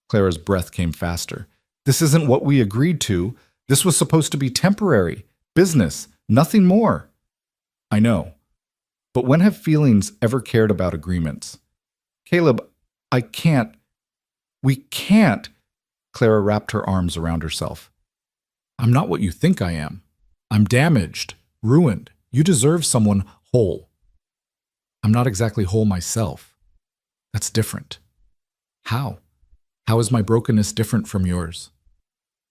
Clara's breath came faster. This isn't what we agreed to. This was supposed to be temporary. Business. Nothing more. I know. But when have feelings ever cared about agreements? Caleb, I can't. We can't. Clara wrapped her arms around herself. I'm not what you think I am. I'm damaged, ruined. You deserve someone whole. I'm not exactly whole myself. That's different. How? How is my brokenness different from yours?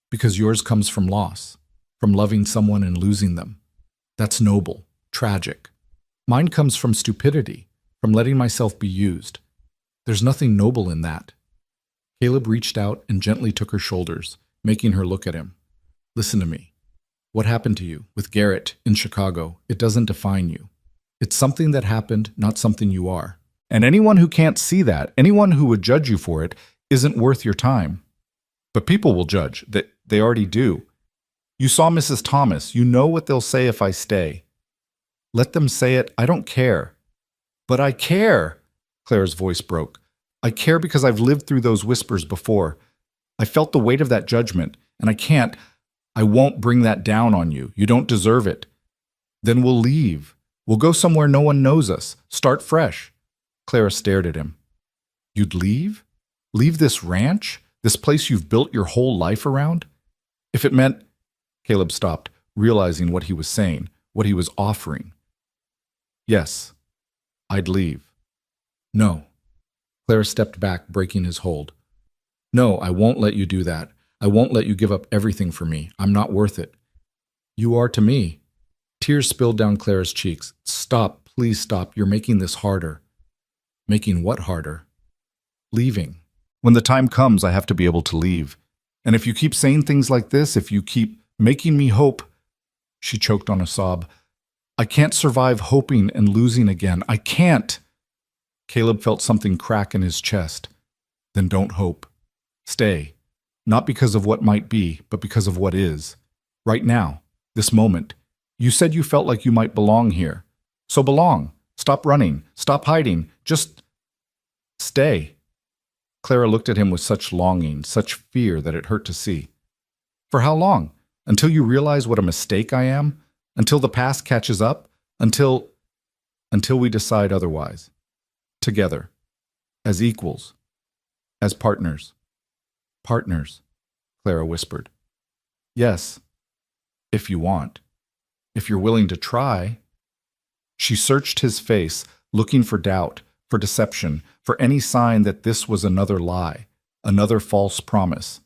Because yours comes from loss, from loving someone and losing them. That's noble, tragic. Mine comes from stupidity, from letting myself be used. There's nothing noble in that. Caleb reached out and gently took her shoulders, making her look at him. Listen to me. What happened to you with Garrett in Chicago, it doesn't define you. It's something that happened, not something you are. And anyone who can't see that, anyone who would judge you for it, isn't worth your time. But people will judge. They already do. You saw Mrs. Thomas. You know what they'll say if I stay. Let them say it. I don't care. But I care. Claire's voice broke. I care because I've lived through those whispers before. I felt the weight of that judgment, and I won't bring that down on you. You don't deserve it. Then we'll leave. We'll go somewhere no one knows us. Start fresh. Clara stared at him. You'd leave? Leave this ranch? This place you've built your whole life around? If it meant... Caleb stopped, realizing what he was saying, what he was offering. Yes, I'd leave. No. Clara stepped back, breaking his hold. No, I won't let you do that. I won't let you give up everything for me. I'm not worth it. You are to me. Tears spilled down Clara's cheeks. Stop, please stop. You're making this harder. Making what harder? Leaving. When the time comes, I have to be able to leave. And if you keep saying things like this, if you keep making me hope... She choked on a sob. I can't survive hoping and losing again. I can't. Caleb felt something crack in his chest. Then don't hope. Stay. Not because of what might be, but because of what is. Right now, this moment. You said you felt like you might belong here. So belong. Stop running. Stop hiding. Just stay. Clara looked at him with such longing, such fear that it hurt to see. For how long? Until you realize what a mistake I am? Until the past catches up? Until we decide otherwise. Together. As equals. As partners. Partners, Clara whispered. Yes, if you want. If you're willing to try. She searched his face, looking for doubt, for deception, for any sign that this was another lie, another false promise.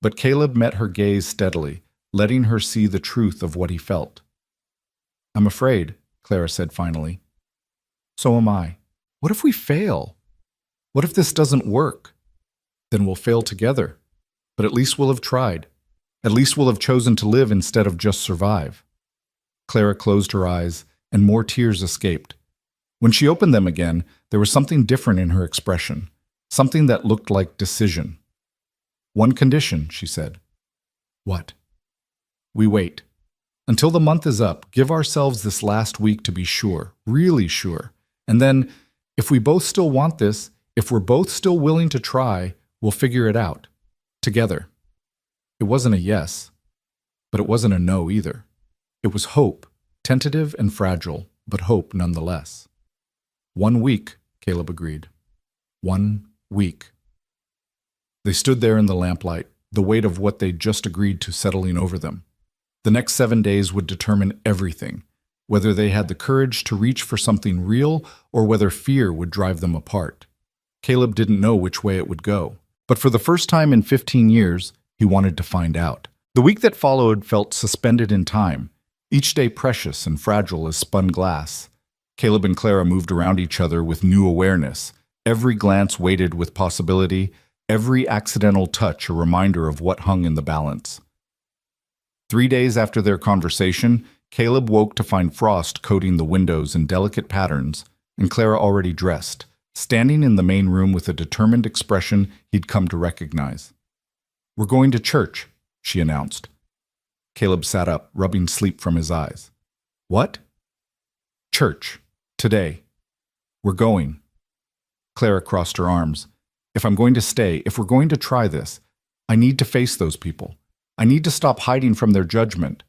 But Caleb met her gaze steadily, letting her see the truth of what he felt. I'm afraid, Clara said finally. So am I. What if we fail? What if this doesn't work? Then we'll fail together. But at least we'll have tried. At least we'll have chosen to live instead of just survive. Clara closed her eyes, and more tears escaped. When she opened them again, there was something different in her expression, something that looked like decision. One condition, she said. What? We wait. Until the month is up, give ourselves this last week to be sure, really sure. And then, if we both still want this, if we're both still willing to try, we'll figure it out. Together. It wasn't a yes, but it wasn't a no either. It was hope, tentative and fragile, but hope nonetheless. 1 week, Caleb agreed. 1 week. They stood there in the lamplight, the weight of what they'd just agreed to settling over them. The next 7 days would determine everything, whether they had the courage to reach for something real or whether fear would drive them apart. Caleb didn't know which way it would go, but for the first time in 15 years, he wanted to find out. The week that followed felt suspended in time, each day precious and fragile as spun glass. Caleb and Clara moved around each other with new awareness, every glance weighted with possibility, every accidental touch a reminder of what hung in the balance. 3 days after their conversation, Caleb woke to find frost coating the windows in delicate patterns, and Clara already dressed, standing in the main room with a determined expression he'd come to recognize. We're going to church, she announced. Caleb sat up, rubbing sleep from his eyes. What? Church. Today. We're going. Clara crossed her arms. If I'm going to stay, if we're going to try this, I need to face those people. I need to stop hiding from their judgment.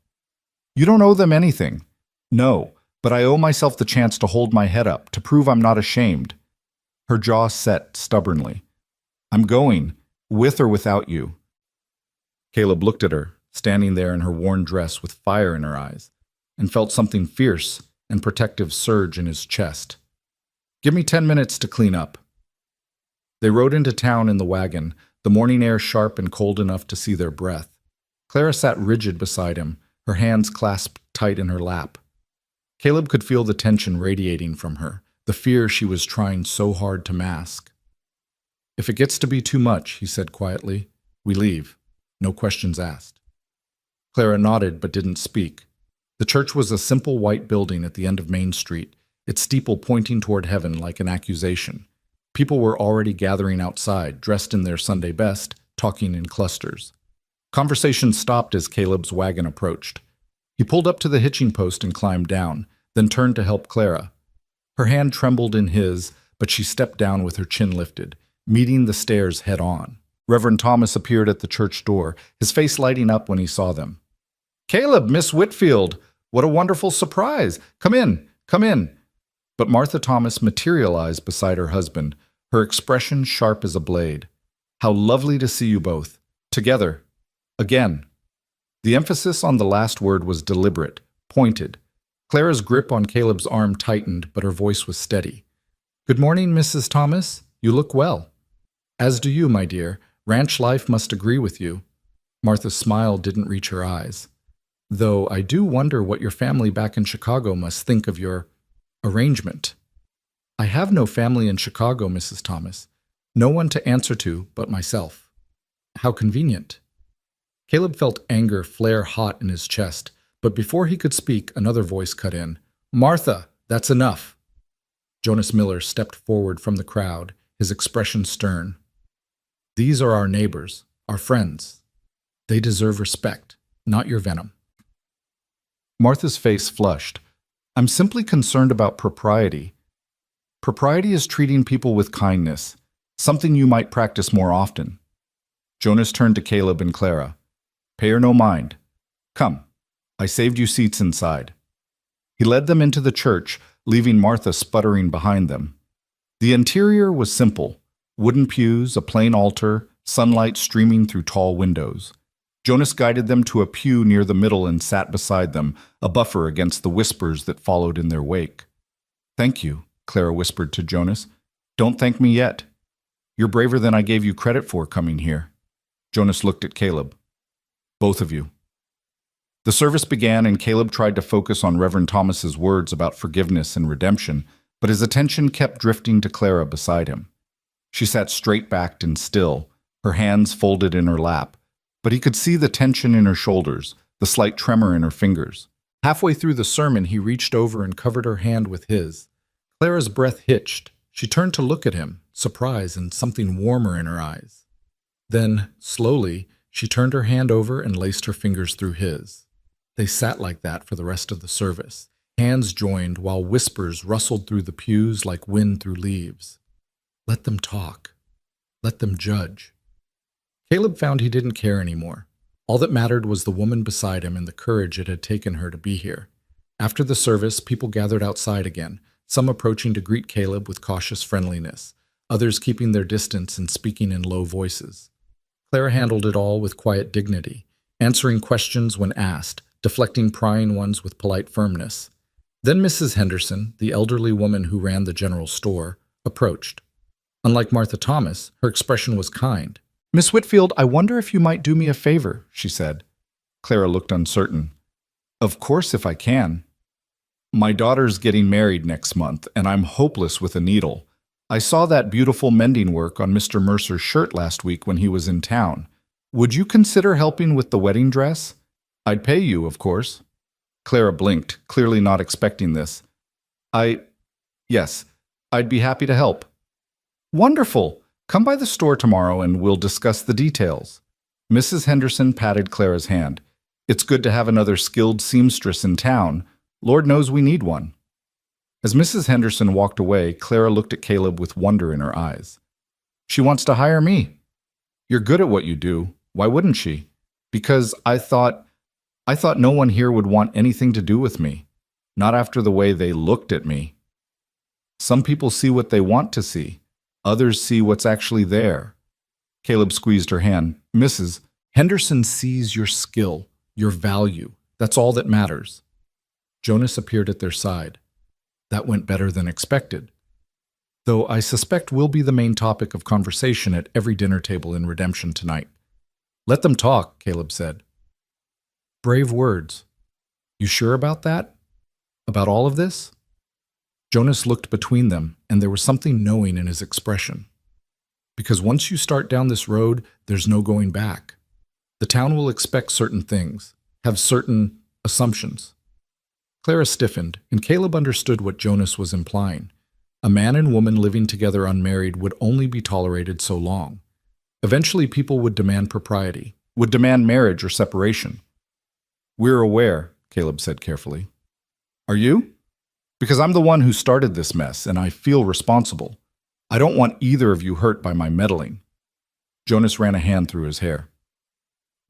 You don't owe them anything. No, but I owe myself the chance to hold my head up, to prove I'm not ashamed. Her jaw set stubbornly. I'm going, with or without you. Caleb looked at her, standing there in her worn dress with fire in her eyes, and felt something fierce and protective surge in his chest. Give me 10 minutes to clean up. They rode into town in the wagon, the morning air sharp and cold enough to see their breath. Clara sat rigid beside him, her hands clasped tight in her lap. Caleb could feel the tension radiating from her, the fear she was trying so hard to mask. If it gets to be too much, he said quietly, we leave. No questions asked. Clara nodded but didn't speak. The church was a simple white building at the end of Main Street, its steeple pointing toward heaven like an accusation. People were already gathering outside, dressed in their Sunday best, talking in clusters. Conversation stopped as Caleb's wagon approached. He pulled up to the hitching post and climbed down, then turned to help Clara. Her hand trembled in his, but she stepped down with her chin lifted, meeting the stairs head on. Reverend Thomas appeared at the church door, his face lighting up when he saw them. Caleb, Miss Whitfield, what a wonderful surprise! Come in, come in. But Martha Thomas materialized beside her husband, her expression sharp as a blade. How lovely to see you both. Together. Again. The emphasis on the last word was deliberate, pointed. Clara's grip on Caleb's arm tightened, but her voice was steady. Good morning, Mrs. Thomas. You look well. As do you, my dear. Ranch life must agree with you. Martha's smile didn't reach her eyes. Though I do wonder what your family back in Chicago must think of your arrangement. I have no family in Chicago, Mrs. Thomas. No one to answer to but myself. How convenient. Caleb felt anger flare hot in his chest, but before he could speak, another voice cut in. Martha, that's enough. Jonas Miller stepped forward from the crowd, his expression stern. These are our neighbors, our friends. They deserve respect, not your venom. Martha's face flushed. I'm simply concerned about propriety. Propriety is treating people with kindness, something you might practice more often. Jonas turned to Caleb and Clara. Pay her no mind. Come, I saved you seats inside. He led them into the church, leaving Martha sputtering behind them. The interior was simple. Wooden pews, a plain altar, sunlight streaming through tall windows. Jonas guided them to a pew near the middle and sat beside them, a buffer against the whispers that followed in their wake. Thank you, Clara whispered to Jonas. Don't thank me yet. You're braver than I gave you credit for coming here. Jonas looked at Caleb. Both of you. The service began and Caleb tried to focus on Reverend Thomas's words about forgiveness and redemption, but his attention kept drifting to Clara beside him. She sat straight-backed and still, her hands folded in her lap, but he could see the tension in her shoulders, the slight tremor in her fingers. Halfway through the sermon, he reached over and covered her hand with his. Clara's breath hitched. She turned to look at him, surprise and something warmer in her eyes. Then, slowly, she turned her hand over and laced her fingers through his. They sat like that for the rest of the service, hands joined while whispers rustled through the pews like wind through leaves. Let them talk. Let them judge. Caleb found he didn't care anymore. All that mattered was the woman beside him and the courage it had taken her to be here. After the service, people gathered outside again, some approaching to greet Caleb with cautious friendliness, others keeping their distance and speaking in low voices. Clara handled it all with quiet dignity, answering questions when asked, deflecting prying ones with polite firmness. Then Mrs. Henderson, the elderly woman who ran the general store, approached. Unlike Martha Thomas, her expression was kind. Miss Whitfield, I wonder if you might do me a favor, she said. Clara looked uncertain. Of course, if I can. My daughter's getting married next month, and I'm hopeless with a needle. I saw that beautiful mending work on Mr. Mercer's shirt last week when he was in town. Would you consider helping with the wedding dress? I'd pay you, of course. Clara blinked, clearly not expecting this. Yes, I'd be happy to help. Wonderful! Come by the store tomorrow and we'll discuss the details. Mrs. Henderson patted Clara's hand. It's good to have another skilled seamstress in town. Lord knows we need one. As Mrs. Henderson walked away, Clara looked at Caleb with wonder in her eyes. She wants to hire me. You're good at what you do. Why wouldn't she? Because I thought no one here would want anything to do with me. Not after the way they looked at me. Some people see what they want to see. Others see what's actually there. Caleb squeezed her hand. Mrs. Henderson sees your skill, your value. That's all that matters. Jonas appeared at their side. That went better than expected. Though I suspect will be the main topic of conversation at every dinner table in Redemption tonight. Let them talk, Caleb said. Brave words. You sure about that? About all of this? Jonas looked between them, and there was something knowing in his expression. Because once you start down this road, there's no going back. The town will expect certain things, have certain assumptions. Clara stiffened, and Caleb understood what Jonas was implying. A man and woman living together unmarried would only be tolerated so long. Eventually, people would demand propriety, would demand marriage or separation. We're aware, Caleb said carefully. Are you? Because I'm the one who started this mess, and I feel responsible. I don't want either of you hurt by my meddling. Jonas ran a hand through his hair.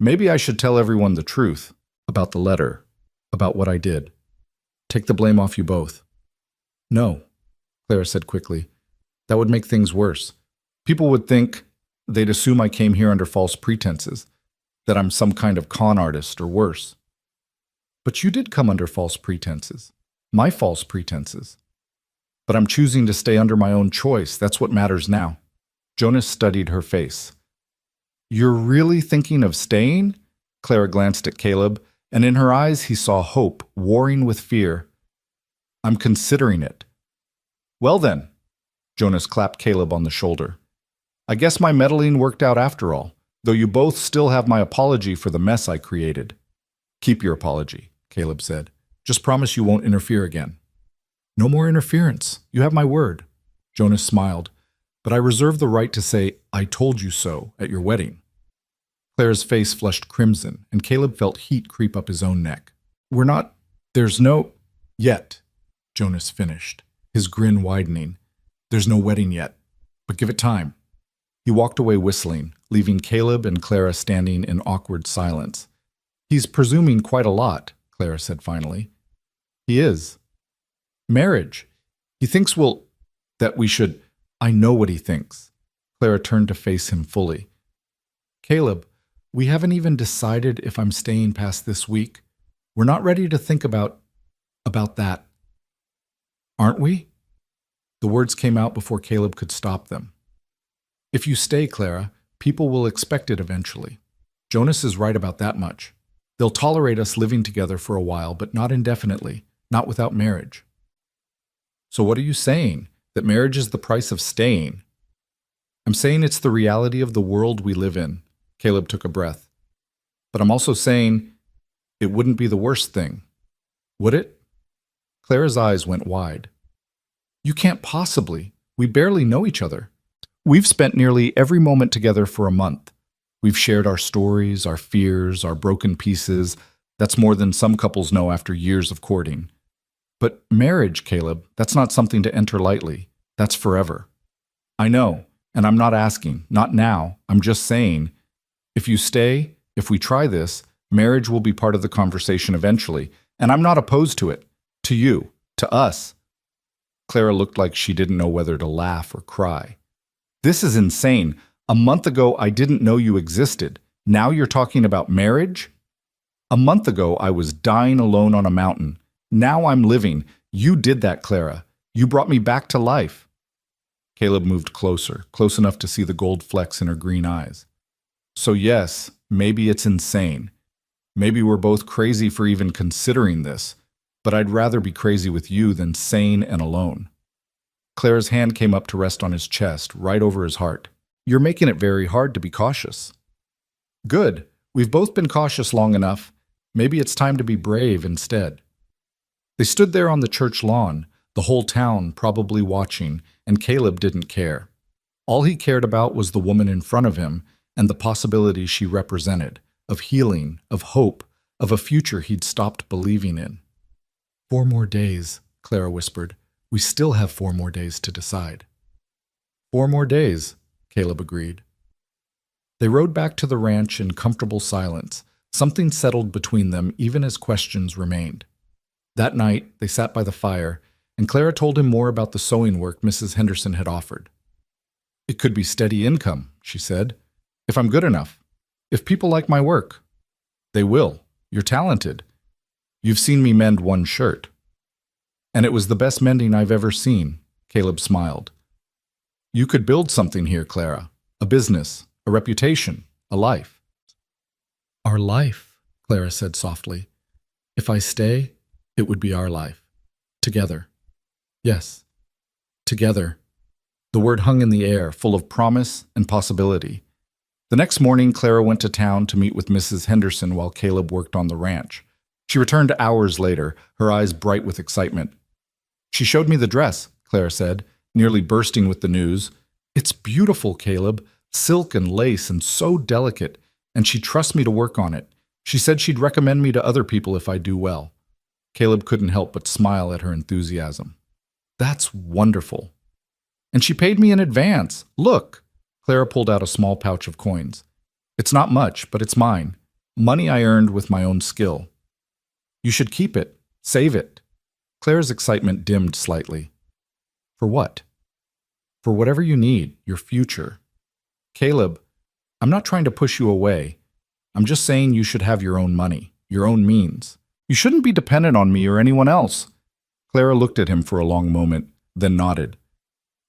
Maybe I should tell everyone the truth about the letter, about what I did. Take the blame off you both. No, Clara said quickly. That would make things worse. People would think, they'd assume I came here under false pretenses, that I'm some kind of con artist or worse. But you did come under false pretenses. My false pretenses. But I'm choosing to stay under my own choice. That's what matters now. Jonas studied her face. You're really thinking of staying? Clara glanced at Caleb, and in her eyes he saw hope warring with fear. I'm considering it. Well then, Jonas clapped Caleb on the shoulder. I guess my meddling worked out after all, though you both still have my apology for the mess I created. Keep your apology, Caleb said. Just promise you won't interfere again. No more interference. You have my word. Jonas smiled. But I reserve the right to say, I told you so at your wedding. Clara's face flushed crimson, and Caleb felt heat creep up his own neck. We're not... There's no... Yet, Jonas finished, his grin widening. There's no wedding yet, but give it time. He walked away whistling, leaving Caleb and Clara standing in awkward silence. He's presuming quite a lot, Clara said finally. He is. Marriage. He thinks that we should... I know what he thinks. Clara turned to face him fully. Caleb, we haven't even decided if I'm staying past this week. We're not ready to think about that. Aren't we? The words came out before Caleb could stop them. If you stay, Clara, people will expect it eventually. Jonas is right about that much. They'll tolerate us living together for a while, but not indefinitely, not without marriage. So what are you saying? That marriage is the price of staying? I'm saying it's the reality of the world we live in. Caleb took a breath. But I'm also saying it wouldn't be the worst thing. Would it? Clara's eyes went wide. You can't possibly. We barely know each other. We've spent nearly every moment together for a month. We've shared our stories, our fears, our broken pieces. That's more than some couples know after years of courting. But marriage, Caleb, that's not something to enter lightly. That's forever. I know, and I'm not asking, not now. I'm just saying, if you stay, if we try this, marriage will be part of the conversation eventually, and I'm not opposed to it. To you, to us. Clara looked like she didn't know whether to laugh or cry. This is insane. A month ago, I didn't know you existed. Now you're talking about marriage? A month ago, I was dying alone on a mountain. Now I'm living. You did that, Clara. You brought me back to life. Caleb moved closer, close enough to see the gold flecks in her green eyes. So yes, maybe it's insane. Maybe we're both crazy for even considering this, but I'd rather be crazy with you than sane and alone. Clara's hand came up to rest on his chest, right over his heart. You're making it very hard to be cautious. Good. We've both been cautious long enough. Maybe it's time to be brave instead. They stood there on the church lawn, the whole town probably watching, and Caleb didn't care. All he cared about was the woman in front of him and the possibility she represented, of healing, of hope, of a future he'd stopped believing in. 4 more days, Clara whispered. We still have 4 more days to decide. 4 more days, Caleb agreed. They rode back to the ranch in comfortable silence. Something settled between them even as questions remained. That night, they sat by the fire, and Clara told him more about the sewing work Mrs. Henderson had offered. It could be steady income, she said, if I'm good enough. If people like my work. They will. You're talented. You've seen me mend 1 shirt. And it was the best mending I've ever seen, Caleb smiled. You could build something here, Clara. A business, a reputation, a life. Our life, Clara said softly. If I stay, it would be our life. Together. Yes. Together. The word hung in the air, full of promise and possibility. The next morning, Clara went to town to meet with Mrs. Henderson while Caleb worked on the ranch. She returned hours later, her eyes bright with excitement. She showed me the dress, Clara said, nearly bursting with the news. It's beautiful, Caleb, silk and lace and so delicate, and she trusts me to work on it. She said she'd recommend me to other people if I do well. Caleb couldn't help but smile at her enthusiasm. That's wonderful. And she paid me in advance. Look. Clara pulled out a small pouch of coins. It's not much, but it's mine. Money I earned with my own skill. You should keep it. Save it. Clara's excitement dimmed slightly. For what? For whatever you need, your future. Caleb, I'm not trying to push you away. I'm just saying you should have your own money, your own means. You shouldn't be dependent on me or anyone else. Clara looked at him for a long moment, then nodded.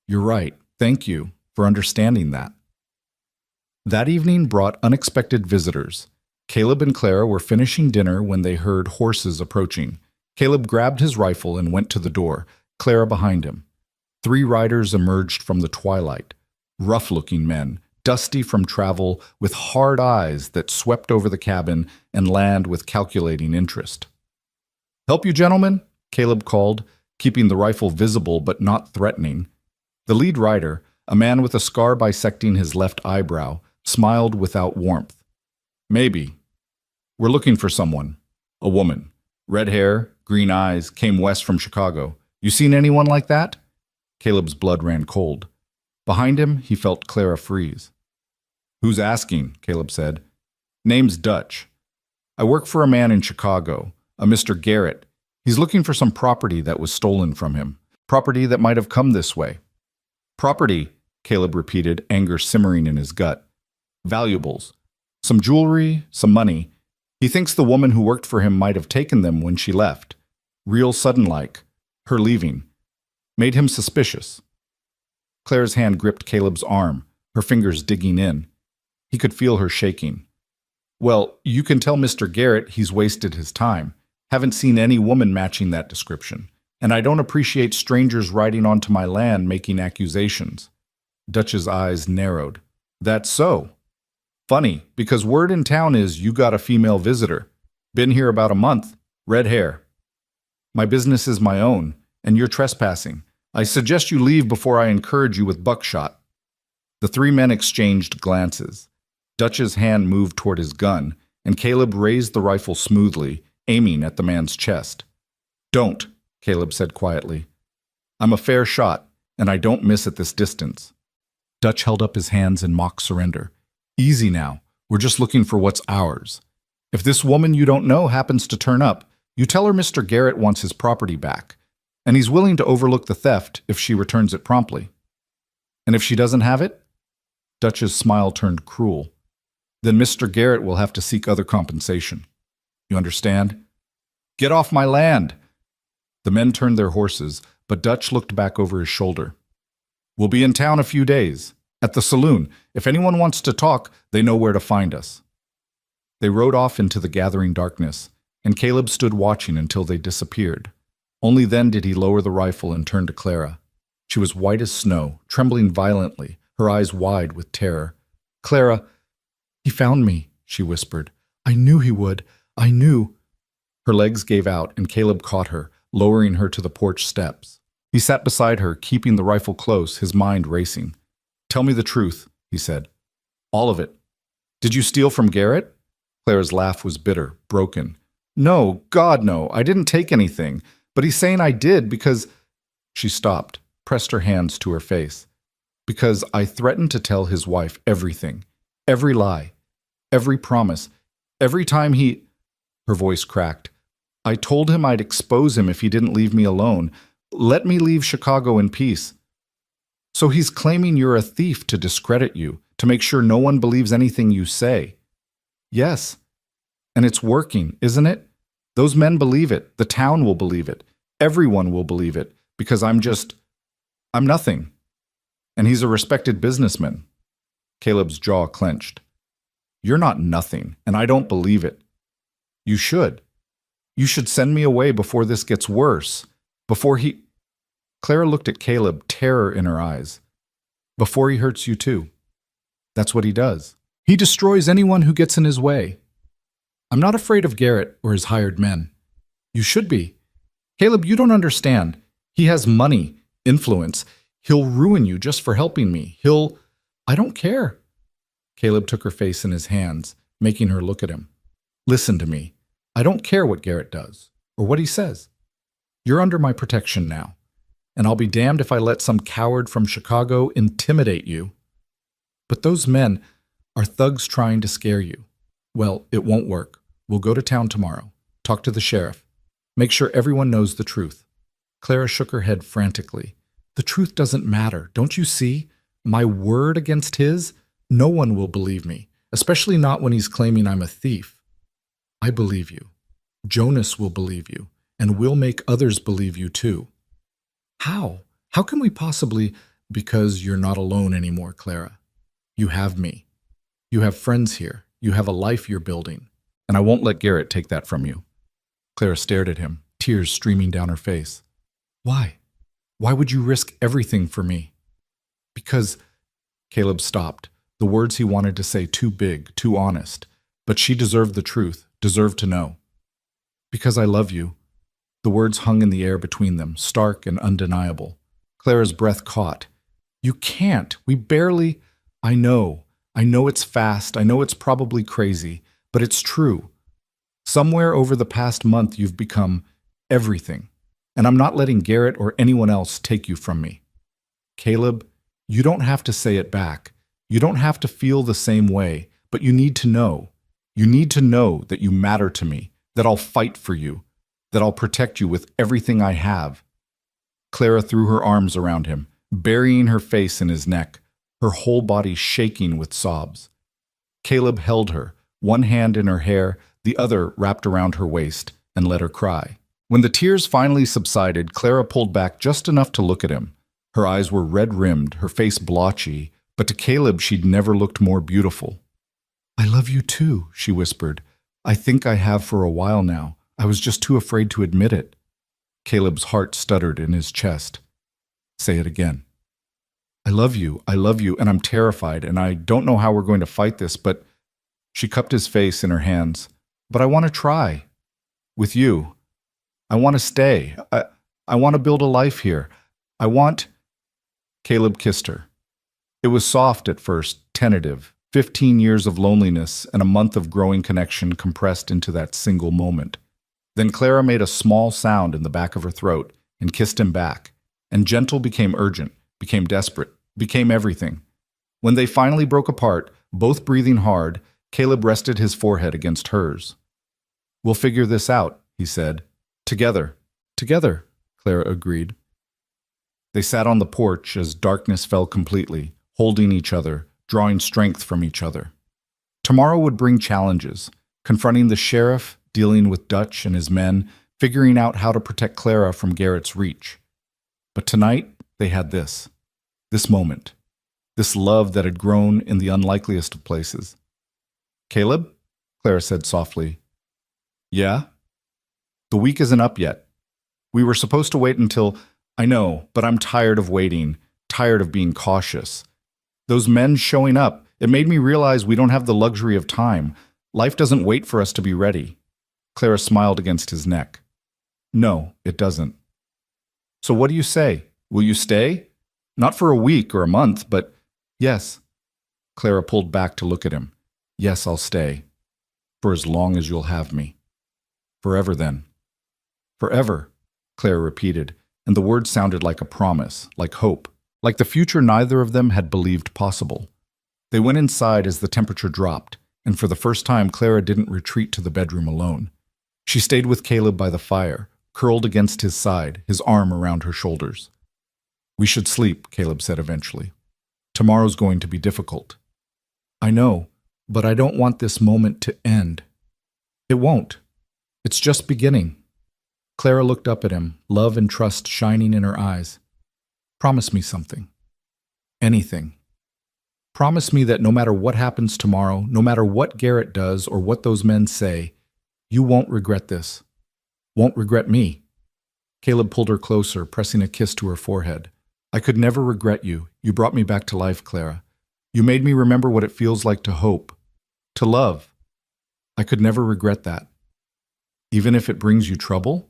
You're right. Thank you for understanding that. That evening brought unexpected visitors. Caleb and Clara were finishing dinner when they heard horses approaching. Caleb grabbed his rifle and went to the door, Clara behind him. 3 riders emerged from the twilight, rough-looking men, dusty from travel, with hard eyes that swept over the cabin and land with calculating interest. Help you, gentlemen? Caleb called, keeping the rifle visible but not threatening. The lead rider, a man with a scar bisecting his left eyebrow, smiled without warmth. Maybe. We're looking for someone. A woman. Red hair, green eyes, came west from Chicago. You seen anyone like that? Caleb's blood ran cold. Behind him, he felt Clara freeze. Who's asking? Caleb said. Name's Dutch. I work for a man in Chicago, a Mr. Garrett. He's looking for some property that was stolen from him. Property that might have come this way. Property, Caleb repeated, anger simmering in his gut. Valuables. Some jewelry, some money. He thinks the woman who worked for him might have taken them when she left. Real sudden-like. Her leaving. Made him suspicious. Clara's hand gripped Caleb's arm, her fingers digging in. He could feel her shaking. Well, you can tell Mr. Garrett he's wasted his time. Haven't seen any woman matching that description. And I don't appreciate strangers riding onto my land making accusations. Dutch's eyes narrowed. That's so. Funny, because word in town is you got a female visitor. Been here about a month. Red hair. My business is my own, and you're trespassing. I suggest you leave before I encourage you with buckshot. The 3 men exchanged glances. Dutch's hand moved toward his gun, and Caleb raised the rifle smoothly, aiming at the man's chest. Don't, Caleb said quietly. I'm a fair shot, and I don't miss at this distance. Dutch held up his hands in mock surrender. Easy now. We're just looking for what's ours. If this woman you don't know happens to turn up, you tell her Mr. Garrett wants his property back, and he's willing to overlook the theft if she returns it promptly. And if she doesn't have it? Dutch's smile turned cruel. Then Mr. Garrett will have to seek other compensation. You understand? Get off my land! The men turned their horses, but Dutch looked back over his shoulder. We'll be in town a few days. At the saloon. If anyone wants to talk, they know where to find us. They rode off into the gathering darkness, and Caleb stood watching until they disappeared. Only then did he lower the rifle and turn to Clara. She was white as snow, trembling violently, her eyes wide with terror. Clara, he found me, she whispered. I knew he would. I knew. Her legs gave out, and Caleb caught her, lowering her to the porch steps. He sat beside her, keeping the rifle close, his mind racing. Tell me the truth, he said. All of it. Did you steal from Garrett? Claire's laugh was bitter, broken. No, God, no, I didn't take anything. But he's saying I did because… She stopped, pressed her hands to her face. Because I threatened to tell his wife everything. Every lie. Every promise. Every time he… Her voice cracked. I told him I'd expose him if he didn't leave me alone. Let me leave Chicago in peace. So he's claiming you're a thief to discredit you, to make sure no one believes anything you say. Yes. And it's working, isn't it? Those men believe it. The town will believe it. Everyone will believe it. Because I'm nothing. And he's a respected businessman. Caleb's jaw clenched. You're not nothing, and I don't believe it. You should. You should send me away before this gets worse. Before he… Clara looked at Caleb, terror in her eyes. Before he hurts you too. That's what he does. He destroys anyone who gets in his way. I'm not afraid of Garrett or his hired men. You should be. Caleb, you don't understand. He has money, influence. He'll ruin you just for helping me. I don't care. Caleb took her face in his hands, making her look at him. Listen to me. I don't care what Garrett does, or what he says. You're under my protection now, and I'll be damned if I let some coward from Chicago intimidate you. But those men are thugs trying to scare you. Well, it won't work. We'll go to town tomorrow, talk to the sheriff, make sure everyone knows the truth. Clara shook her head frantically. The truth doesn't matter, don't you see? My word against his? No one will believe me, especially not when he's claiming I'm a thief. I believe you. Jonas will believe you, and we'll make others believe you too. How? How can we possibly… Because you're not alone anymore, Clara. You have me. You have friends here. You have a life you're building. And I won't let Garrett take that from you. Clara stared at him, tears streaming down her face. Why? Why would you risk everything for me? Because… Caleb stopped, the words he wanted to say too big, too honest. But she deserved the truth, deserved to know. Because I love you. The words hung in the air between them, stark and undeniable. Clara's breath caught. You can't. We barely… I know it's fast. I know it's probably crazy. But it's true. Somewhere over the past month you've become everything. And I'm not letting Garrett or anyone else take you from me. Caleb, you don't have to say it back. You don't have to feel the same way. But you need to know. You need to know that you matter to me, that I'll fight for you, that I'll protect you with everything I have. Clara threw her arms around him, burying her face in his neck, her whole body shaking with sobs. Caleb held her, one hand in her hair, the other wrapped around her waist, and let her cry. When the tears finally subsided, Clara pulled back just enough to look at him. Her eyes were red-rimmed, her face blotchy, but to Caleb she'd never looked more beautiful. I love you too, she whispered. I think I have for a while now. I was just too afraid to admit it. Caleb's heart stuttered in his chest. Say it again. I love you, and I'm terrified, and I don't know how we're going to fight this, but… She cupped his face in her hands. But I want to try. With you. I want to stay. I want to build a life here. I want… Caleb kissed her. It was soft at first, tentative. 15 years of loneliness and a month of growing connection compressed into that single moment. Then Clara made a small sound in the back of her throat and kissed him back. And gentle became urgent, became desperate, became everything. When they finally broke apart, both breathing hard, Caleb rested his forehead against hers. We'll figure this out, he said. Together. Together, Clara agreed. They sat on the porch as darkness fell completely, holding each other, drawing strength from each other. Tomorrow would bring challenges, confronting the sheriff, dealing with Dutch and his men, figuring out how to protect Clara from Garrett's reach. But tonight, they had this moment, this love that had grown in the unlikeliest of places. Caleb? Clara said softly. Yeah? The week isn't up yet. We were supposed to wait until… I know, but I'm tired of waiting, tired of being cautious. Those men showing up, it made me realize we don't have the luxury of time. Life doesn't wait for us to be ready. Clara smiled against his neck. No, it doesn't. So what do you say? Will you stay? Not for a week or a month, but… Yes. Clara pulled back to look at him. Yes, I'll stay. For as long as you'll have me. Forever then. Forever, Clara repeated, and the words sounded like a promise, like hope, like the future neither of them had believed possible. They went inside as the temperature dropped, and for the first time Clara didn't retreat to the bedroom alone. She stayed with Caleb by the fire, curled against his side, his arm around her shoulders. "We should sleep," Caleb said eventually. "Tomorrow's going to be difficult." "I know, but I don't want this moment to end." "It won't. It's just beginning." Clara looked up at him, love and trust shining in her eyes. "Promise me something. Anything. Promise me that no matter what happens tomorrow, no matter what Garrett does or what those men say, you won't regret this. Won't regret me." Caleb pulled her closer, pressing a kiss to her forehead. "I could never regret you. You brought me back to life, Clara. You made me remember what it feels like to hope, to love. I could never regret that. Even if it brings you trouble?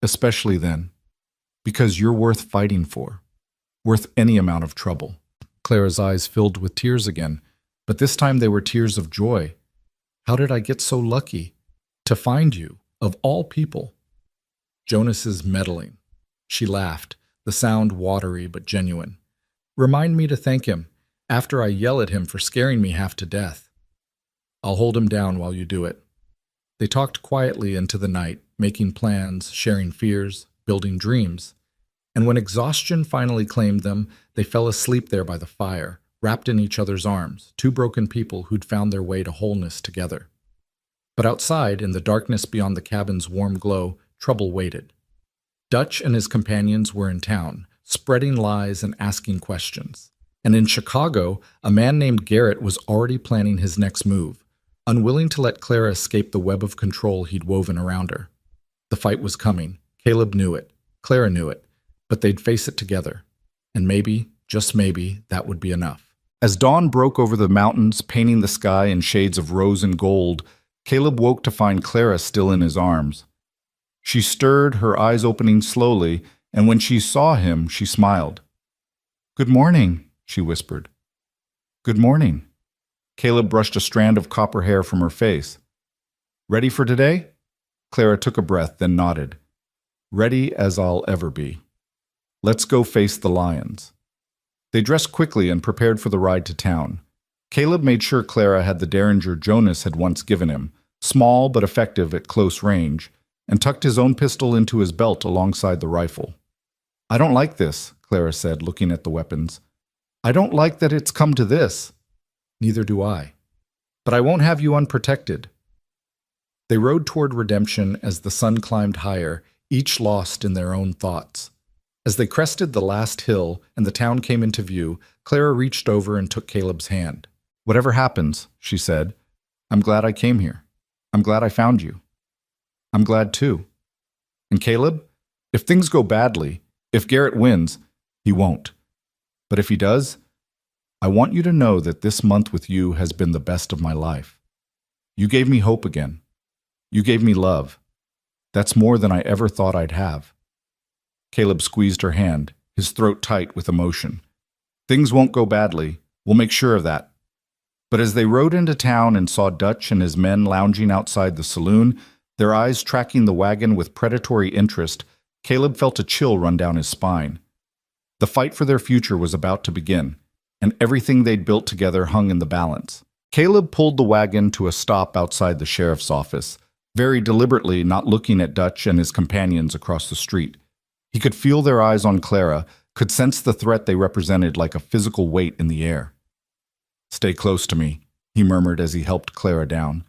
Especially then. Because you're worth fighting for. Worth any amount of trouble." Clara's eyes filled with tears again, but this time they were tears of joy. "How did I get so lucky? To find you, of all people." "Jonas's meddling." She laughed, the sound watery but genuine. "Remind me to thank him, after I yell at him for scaring me half to death." "I'll hold him down while you do it." They talked quietly into the night, making plans, sharing fears, building dreams. And when exhaustion finally claimed them, they fell asleep there by the fire, wrapped in each other's arms, two broken people who'd found their way to wholeness together. But outside, in the darkness beyond the cabin's warm glow, trouble waited. Dutch and his companions were in town, spreading lies and asking questions. And in Chicago, a man named Garrett was already planning his next move, unwilling to let Clara escape the web of control he'd woven around her. The fight was coming. Caleb knew it. Clara knew it. But they'd face it together. And maybe, just maybe, that would be enough. As dawn broke over the mountains, painting the sky in shades of rose and gold, Caleb woke to find Clara still in his arms. She stirred, her eyes opening slowly, and when she saw him, she smiled. "Good morning," she whispered. "Good morning." Caleb brushed a strand of copper hair from her face. "Ready for today?" Clara took a breath, then nodded. "Ready as I'll ever be. Let's go face the lions." They dressed quickly and prepared for the ride to town. Caleb made sure Clara had the derringer Jonas had once given him, small but effective at close range, and tucked his own pistol into his belt alongside the rifle. "I don't like this," Clara said, looking at the weapons. "I don't like that it's come to this." "Neither do I. But I won't have you unprotected." They rode toward redemption as the sun climbed higher, each lost in their own thoughts. As they crested the last hill and the town came into view, Clara reached over and took Caleb's hand. "Whatever happens," she said, "I'm glad I came here. I'm glad I found you. I'm glad too. And Caleb, if things go badly, if Garrett wins, he won't. But if he does, I want you to know that this month with you has been the best of my life. You gave me hope again. You gave me love. That's more than I ever thought I'd have." Caleb squeezed her hand, his throat tight with emotion. "Things won't go badly. We'll make sure of that." But as they rode into town and saw Dutch and his men lounging outside the saloon, their eyes tracking the wagon with predatory interest, Caleb felt a chill run down his spine. The fight for their future was about to begin, and everything they'd built together hung in the balance. Caleb pulled the wagon to a stop outside the sheriff's office, very deliberately not looking at Dutch and his companions across the street. He could feel their eyes on Clara, could sense the threat they represented like a physical weight in the air. "Stay close to me," he murmured as he helped Clara down.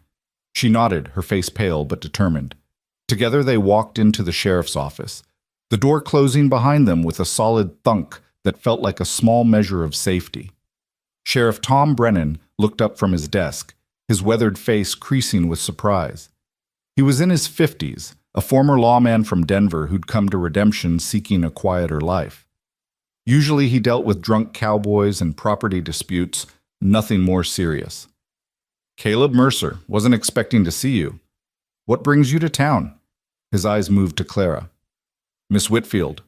She nodded, her face pale but determined. Together they walked into the sheriff's office, the door closing behind them with a solid thunk that felt like a small measure of safety. Sheriff Tom Brennan looked up from his desk, his weathered face creasing with surprise. He was in his 50s, a former lawman from Denver who'd come to redemption seeking a quieter life. Usually he dealt with drunk cowboys and property disputes, nothing more serious. "Caleb Mercer, wasn't expecting to see you. What brings you to town?" His eyes moved to Clara. "Miss Whitfield."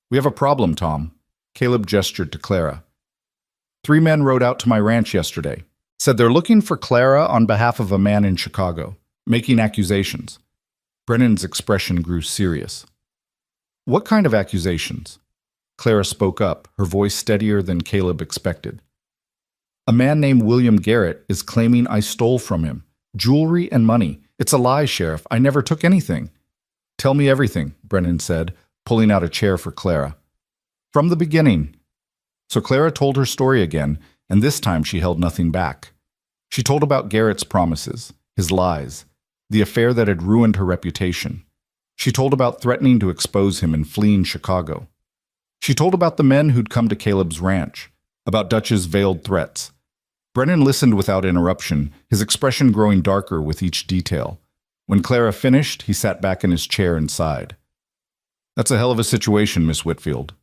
"We have a problem, Tom." Caleb gestured to Clara. 3 men rode out to my ranch yesterday. Said they're looking for Clara on behalf of a man in Chicago, making accusations. Brennan's expression grew serious. What kind of accusations? Clara spoke up, her voice steadier than Caleb expected. A man named William Garrett is claiming I stole from him. Jewelry and money. It's a lie, Sheriff. I never took anything. Tell me everything, Brennan said, pulling out a chair for Clara. From the beginning. So Clara told her story again, and this time she held nothing back. She told about Garrett's promises, his lies, the affair that had ruined her reputation. She told about threatening to expose him and fleeing Chicago. She told about the men who'd come to Caleb's ranch, about Dutch's veiled threats. Brennan listened without interruption, his expression growing darker with each detail. When Clara finished, he sat back in his chair and sighed. That's a hell of a situation, Miss Whitfield.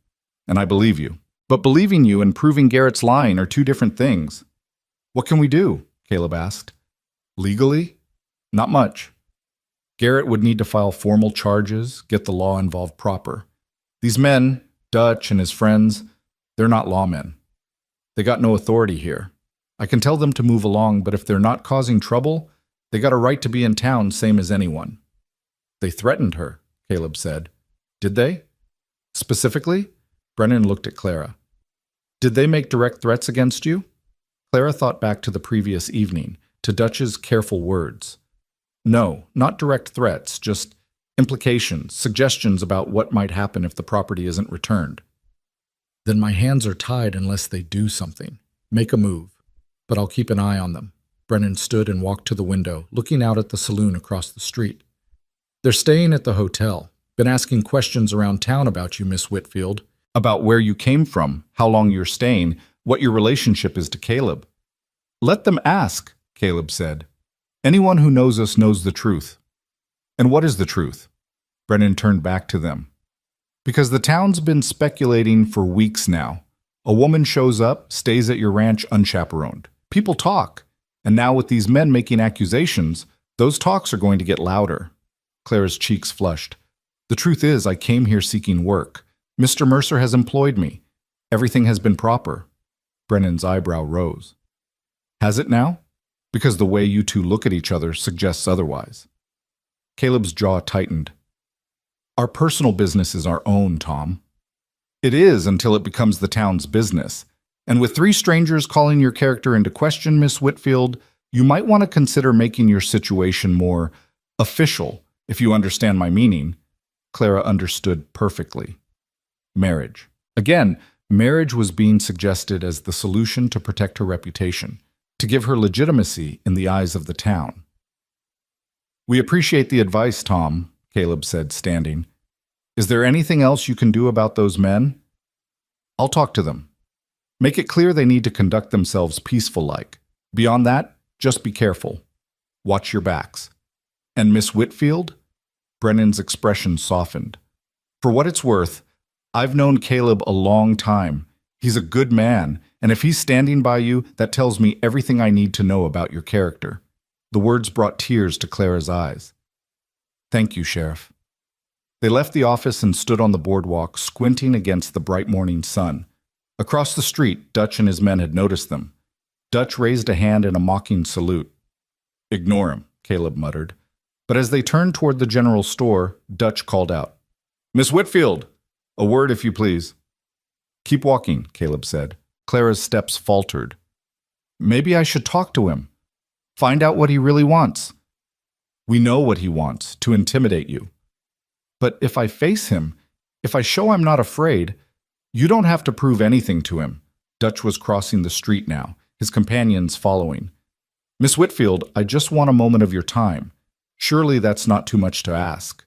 And I believe you. But believing you and proving Garrett's lying are two different things. What can we do? Caleb asked. Legally? Not much. Garrett would need to file formal charges, get the law involved proper. These men, Dutch and his friends, they're not lawmen. They got no authority here. I can tell them to move along, but if they're not causing trouble, they got a right to be in town, same as anyone. They threatened her, Caleb said. Did they? Specifically? Brennan looked at Clara. Did they make direct threats against you? Clara thought back to the previous evening, to Dutch's careful words. No, not direct threats, just implications, suggestions about what might happen if the property isn't returned. Then my hands are tied unless they do something. Make a move. But I'll keep an eye on them. Brennan stood and walked to the window, looking out at the saloon across the street. They're staying at the hotel. Been asking questions around town about you, Miss Whitfield. About where you came from, how long you're staying, what your relationship is to Caleb. Let them ask, Caleb said. Anyone who knows us knows the truth. And what is the truth? Brennan turned back to them. Because the town's been speculating for weeks now. A woman shows up, stays at your ranch unchaperoned. People talk. And now with these men making accusations, those talks are going to get louder. Clara's cheeks flushed. The truth is, I came here seeking work. Mr. Mercer has employed me. Everything has been proper. Brennan's eyebrow rose. Has it now? Because the way you two look at each other suggests otherwise. Caleb's jaw tightened. Our personal business is our own, Tom. It is until it becomes the town's business. And with 3 strangers calling your character into question, Miss Whitfield, you might want to consider making your situation more official, if you understand my meaning. Clara understood perfectly. Marriage. Again, marriage was being suggested as the solution to protect her reputation, to give her legitimacy in the eyes of the town. We appreciate the advice, Tom, Caleb said, standing. Is there anything else you can do about those men? I'll talk to them. Make it clear they need to conduct themselves peaceful-like. Beyond that, just be careful. Watch your backs. And Miss Whitfield? Brennan's expression softened. For what it's worth, I've known Caleb a long time. He's a good man, and if he's standing by you, that tells me everything I need to know about your character. The words brought tears to Clara's eyes. Thank you, Sheriff. They left the office and stood on the boardwalk, squinting against the bright morning sun. Across the street, Dutch and his men had noticed them. Dutch raised a hand in a mocking salute. Ignore him, Caleb muttered. But as they turned toward the general store, Dutch called out, Miss Whitfield, a word if you please. Keep walking, Caleb said. Clara's steps faltered. Maybe I should talk to him. Find out what he really wants. We know what he wants, to intimidate you. But if I face him, if I show I'm not afraid, you don't have to prove anything to him. Dutch was crossing the street now, his companions following. Miss Whitfield, I just want a moment of your time. Surely that's not too much to ask.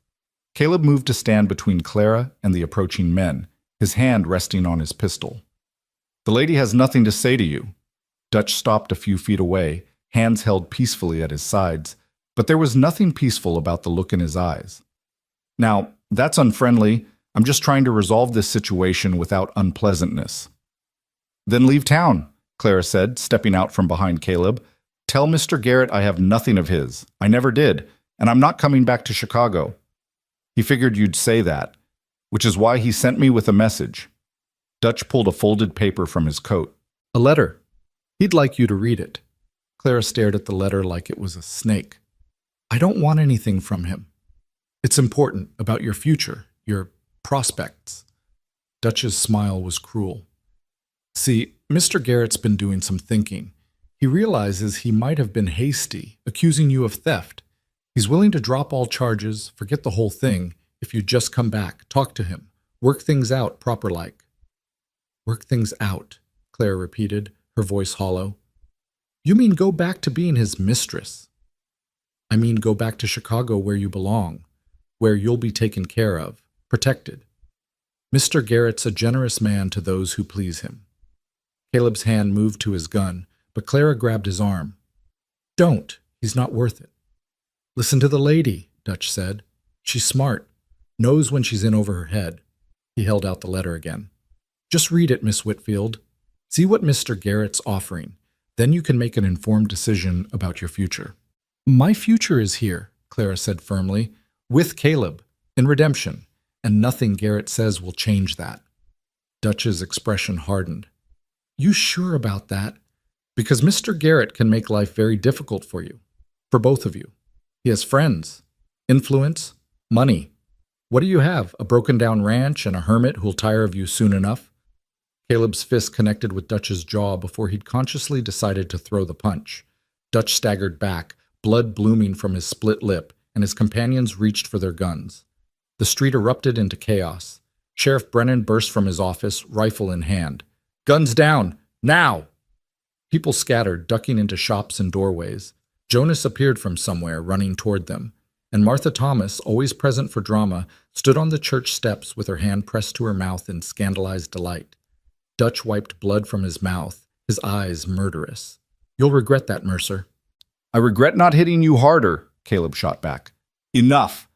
Caleb moved to stand between Clara and the approaching men, his hand resting on his pistol. The lady has nothing to say to you. Dutch stopped a few feet away, hands held peacefully at his sides, but there was nothing peaceful about the look in his eyes. Now, that's unfriendly. I'm just trying to resolve this situation without unpleasantness. Then leave town, Clara said, stepping out from behind Caleb. Tell Mr. Garrett I have nothing of his. I never did, and I'm not coming back to Chicago. He figured you'd say that, which is why he sent me with a message. Dutch pulled a folded paper from his coat. A letter. He'd like you to read it. Clara stared at the letter like it was a snake. I don't want anything from him. It's important about your future, your prospects. Dutch's smile was cruel. See, Mr. Garrett's been doing some thinking. He realizes he might have been hasty, accusing you of theft. He's willing to drop all charges, forget the whole thing, if you just come back, talk to him, work things out proper-like. Work things out, Clara repeated, her voice hollow. You mean go back to being his mistress? I mean go back to Chicago where you belong, where you'll be taken care of, protected. Mr. Garrett's a generous man to those who please him. Caleb's hand moved to his gun, but Clara grabbed his arm. Don't. He's not worth it. Listen to the lady, Dutch said. She's smart, knows when she's in over her head. He held out the letter again. Just read it, Miss Whitfield. See what Mr. Garrett's offering. Then you can make an informed decision about your future. My future is here, Clara said firmly, with Caleb, in redemption, and nothing Garrett says will change that. Dutch's expression hardened. You sure about that? Because Mr. Garrett can make life very difficult for you, for both of you. He has friends, influence, money. What do you have, a broken-down ranch and a hermit who'll tire of you soon enough? Caleb's fist connected with Dutch's jaw before he'd consciously decided to throw the punch. Dutch staggered back, blood blooming from his split lip, and his companions reached for their guns. The street erupted into chaos. Sheriff Brennan burst from his office, rifle in hand. Guns down! Now! People scattered, ducking into shops and doorways. Jonas appeared from somewhere, running toward them, and Martha Thomas, always present for drama, stood on the church steps with her hand pressed to her mouth in scandalized delight. Dutch wiped blood from his mouth, his eyes murderous. You'll regret that, Mercer. I regret not hitting you harder, Caleb shot back. Enough!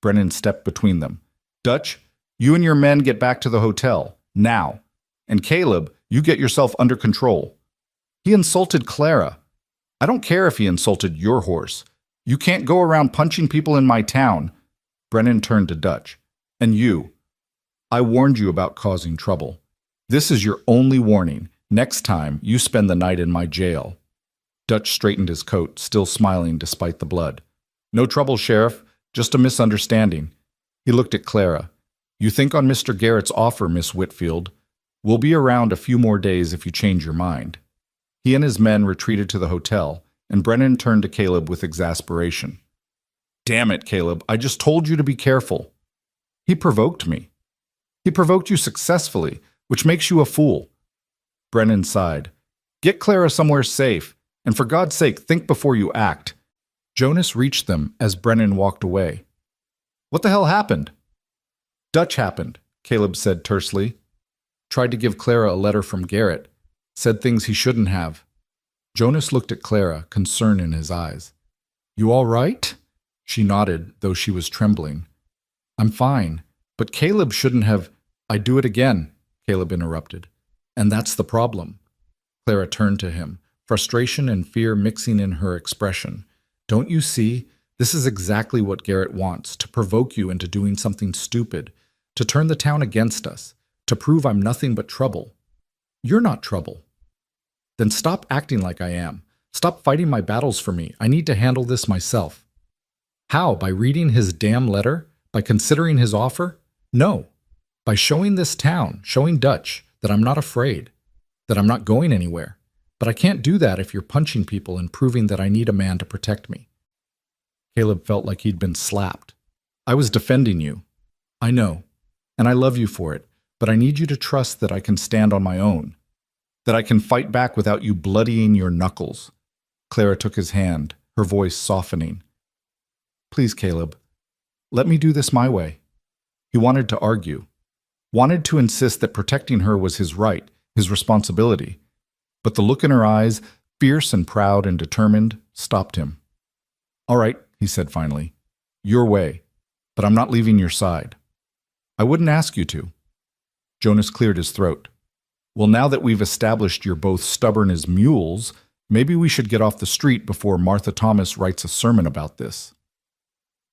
Brennan stepped between them. Dutch, you and your men get back to the hotel, now. And Caleb, you get yourself under control. He insulted Clara. I don't care if he insulted your horse. You can't go around punching people in my town. Brennan turned to Dutch. And you. I warned you about causing trouble. This is your only warning. Next time, you spend the night in my jail. Dutch straightened his coat, still smiling despite the blood. No trouble, Sheriff. Just a misunderstanding. He looked at Clara. You think on Mr. Garrett's offer, Miss Whitfield. We'll be around a few more days if you change your mind. He and his men retreated to the hotel, and Brennan turned to Caleb with exasperation. Damn it, Caleb, I just told you to be careful. He provoked me. He provoked you successfully, which makes you a fool. Brennan sighed. Get Clara somewhere safe, and for God's sake, think before you act. Jonas reached them as Brennan walked away. What the hell happened? Dutch happened, Caleb said tersely. Tried to give Clara a letter from Garrett. Said things he shouldn't have. Jonas looked at Clara, concern in his eyes. You all right? She nodded, though she was trembling. I'm fine, but Caleb shouldn't have... I'd do it again, Caleb interrupted. And that's the problem. Clara turned to him, frustration and fear mixing in her expression. Don't you see? This is exactly what Garrett wants, to provoke you into doing something stupid, to turn the town against us, to prove I'm nothing but trouble. You're not trouble. Then stop acting like I am. Stop fighting my battles for me. I need to handle this myself. How? By reading his damn letter? By considering his offer? No. By showing this town, showing Dutch, that I'm not afraid, that I'm not going anywhere. But I can't do that if you're punching people and proving that I need a man to protect me. Caleb felt like he'd been slapped. I was defending you. I know, and I love you for it, but I need you to trust that I can stand on my own, that I can fight back without you bloodying your knuckles. Clara took his hand, her voice softening. Please, Caleb, let me do this my way. He wanted to argue, wanted to insist that protecting her was his right, his responsibility. But the look in her eyes, fierce and proud and determined, stopped him. All right, he said finally, your way, but I'm not leaving your side. I wouldn't ask you to. Jonas cleared his throat. Well, now that we've established you're both stubborn as mules, maybe we should get off the street before Martha Thomas writes a sermon about this.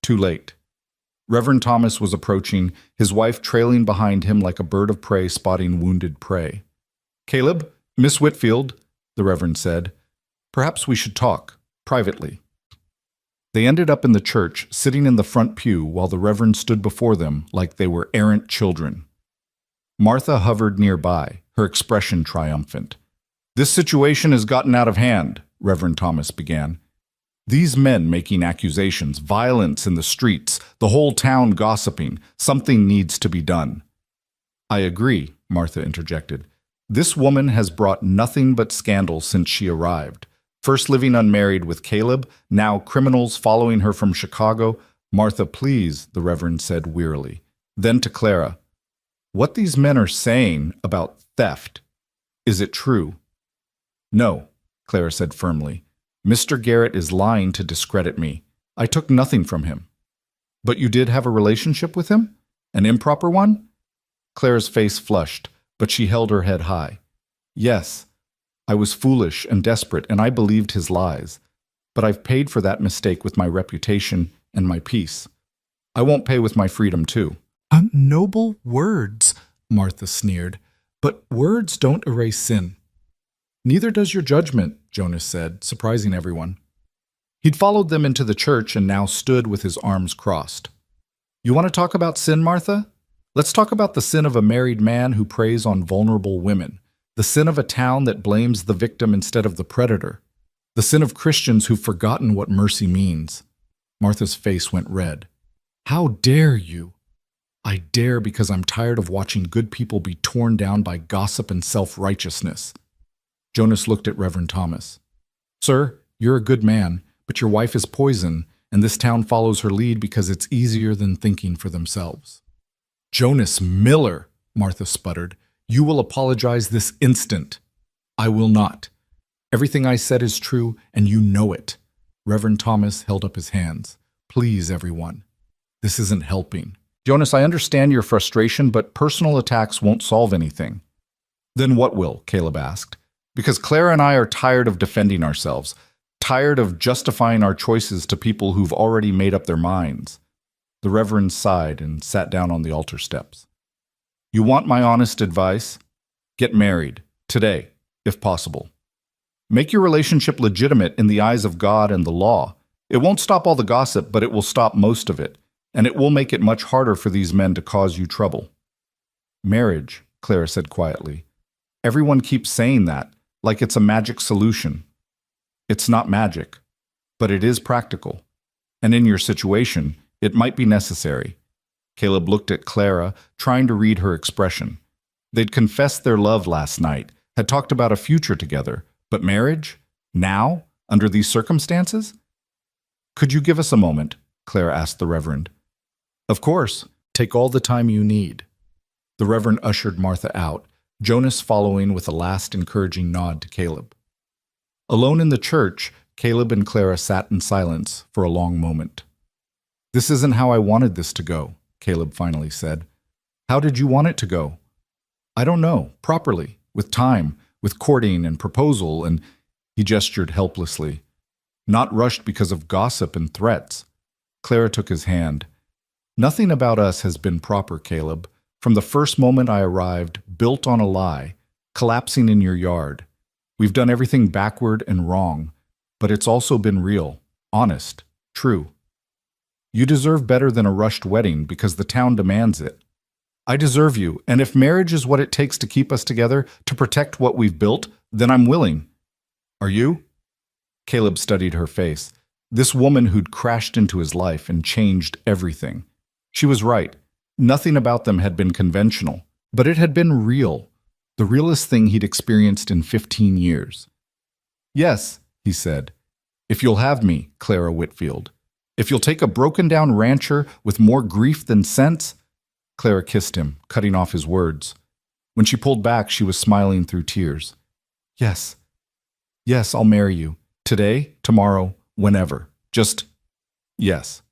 Too late. Reverend Thomas was approaching, his wife trailing behind him like a bird of prey spotting wounded prey. Caleb, Miss Whitfield, the Reverend said, Perhaps we should talk, privately. They ended up in the church, sitting in the front pew while the Reverend stood before them like they were errant children. Martha hovered nearby, her expression triumphant. "This situation has gotten out of hand," Reverend Thomas began. "These men making accusations, violence in the streets, the whole town gossiping. Something needs to be done." "I agree," Martha interjected. "This woman has brought nothing but scandal since she arrived. First living unmarried with Caleb, now criminals following her from Chicago." "Martha, please," the Reverend said wearily. Then to Clara, "What these men are saying about theft, is it true?" "No," Clara said firmly. "Mr. Garrett is lying to discredit me. I took nothing from him." "But you did have a relationship with him? An improper one?" Clara's face flushed, but she held her head high. "Yes, I was foolish and desperate, and I believed his lies. But I've paid for that mistake with my reputation and my peace. I won't pay with my freedom, too." "Noble words," Martha sneered. "But words don't erase sin." "Neither does your judgment," Jonas said, surprising everyone. He'd followed them into the church and now stood with his arms crossed. "You want to talk about sin, Martha? Let's talk about the sin of a married man who preys on vulnerable women, the sin of a town that blames the victim instead of the predator, the sin of Christians who've forgotten what mercy means." Martha's face went red. "How dare you?" "I dare because I'm tired of watching good people be torn down by gossip and self-righteousness." Jonas looked at Reverend Thomas. "Sir, you're a good man, but your wife is poison, and this town follows her lead because it's easier than thinking for themselves." "Jonas Miller," Martha sputtered, "you will apologize this instant." "I will not. Everything I said is true, and you know it." Reverend Thomas held up his hands. "Please, everyone. This isn't helping." "Jonas, I understand your frustration, but personal attacks won't solve anything." "Then what will?" Caleb asked. "Because Clara and I are tired of defending ourselves, tired of justifying our choices to people who've already made up their minds." The Reverend sighed and sat down on the altar steps. "You want my honest advice? Get married, today, if possible. Make your relationship legitimate in the eyes of God and the law. It won't stop all the gossip, but it will stop most of it, and it will make it much harder for these men to cause you trouble." "Marriage," Clara said quietly. "Everyone keeps saying that, like it's a magic solution. It's not magic, but it is practical. And in your situation, it might be necessary." Caleb looked at Clara, trying to read her expression. They'd confessed their love last night, had talked about a future together, but marriage? Now? Under these circumstances? "Could you give us a moment?" Clara asked the Reverend. "Of course. Take all the time you need." The Reverend ushered Martha out, Jonas following with a last encouraging nod to Caleb. Alone in the church, Caleb and Clara sat in silence for a long moment. "This isn't how I wanted this to go," Caleb finally said. "How did you want it to go?" "I don't know, properly, with time, with courting and proposal," and he gestured helplessly. "Not rushed because of gossip and threats." Clara took his hand. "Nothing about us has been proper, Caleb. From the first moment I arrived, built on a lie, collapsing in your yard. We've done everything backward and wrong, but it's also been real, honest, true. You deserve better than a rushed wedding because the town demands it. I deserve you, and if marriage is what it takes to keep us together, to protect what we've built, then I'm willing. Are you?" Caleb studied her face. This woman who'd crashed into his life and changed everything. She was right. Nothing about them had been conventional, but it had been real, the realest thing he'd experienced in 15 years. "Yes," he said. "If you'll have me, Clara Whitfield. If you'll take a broken-down rancher with more grief than sense." Clara kissed him, cutting off his words. When she pulled back, she was smiling through tears. "Yes. Yes, I'll marry you. Today, tomorrow, whenever. Just, yes."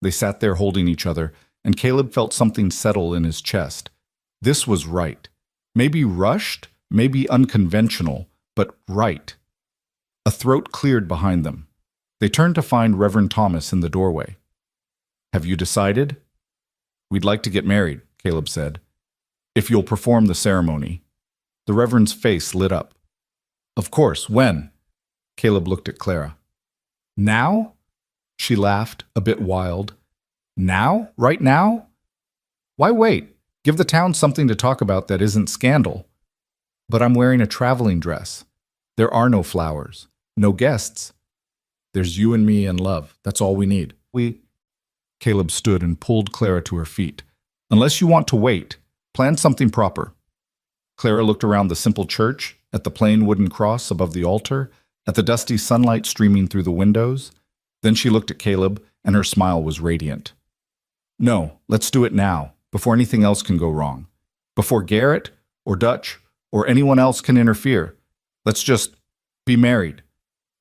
They sat there holding each other, and Caleb felt something settle in his chest. This was right. Maybe rushed, maybe unconventional, but right. A throat cleared behind them. They turned to find Reverend Thomas in the doorway. "Have you decided?" "We'd like to get married," Caleb said. "If you'll perform the ceremony." The Reverend's face lit up. "Of course, when?" Caleb looked at Clara. Now? She laughed, a bit wild. Now? Right now? Why wait? Give the town something to talk about that isn't scandal. But I'm wearing a traveling dress. There are no flowers, no guests. There's you and me and love. That's all we need. Caleb stood and pulled Clara to her feet. Unless you want to wait, plan something proper. Clara looked around the simple church, at the plain wooden cross above the altar, at the dusty sunlight streaming through the windows. Then she looked at Caleb, and her smile was radiant. No, let's do it now, before anything else can go wrong. Before Garrett, or Dutch, or anyone else can interfere. Let's just be married.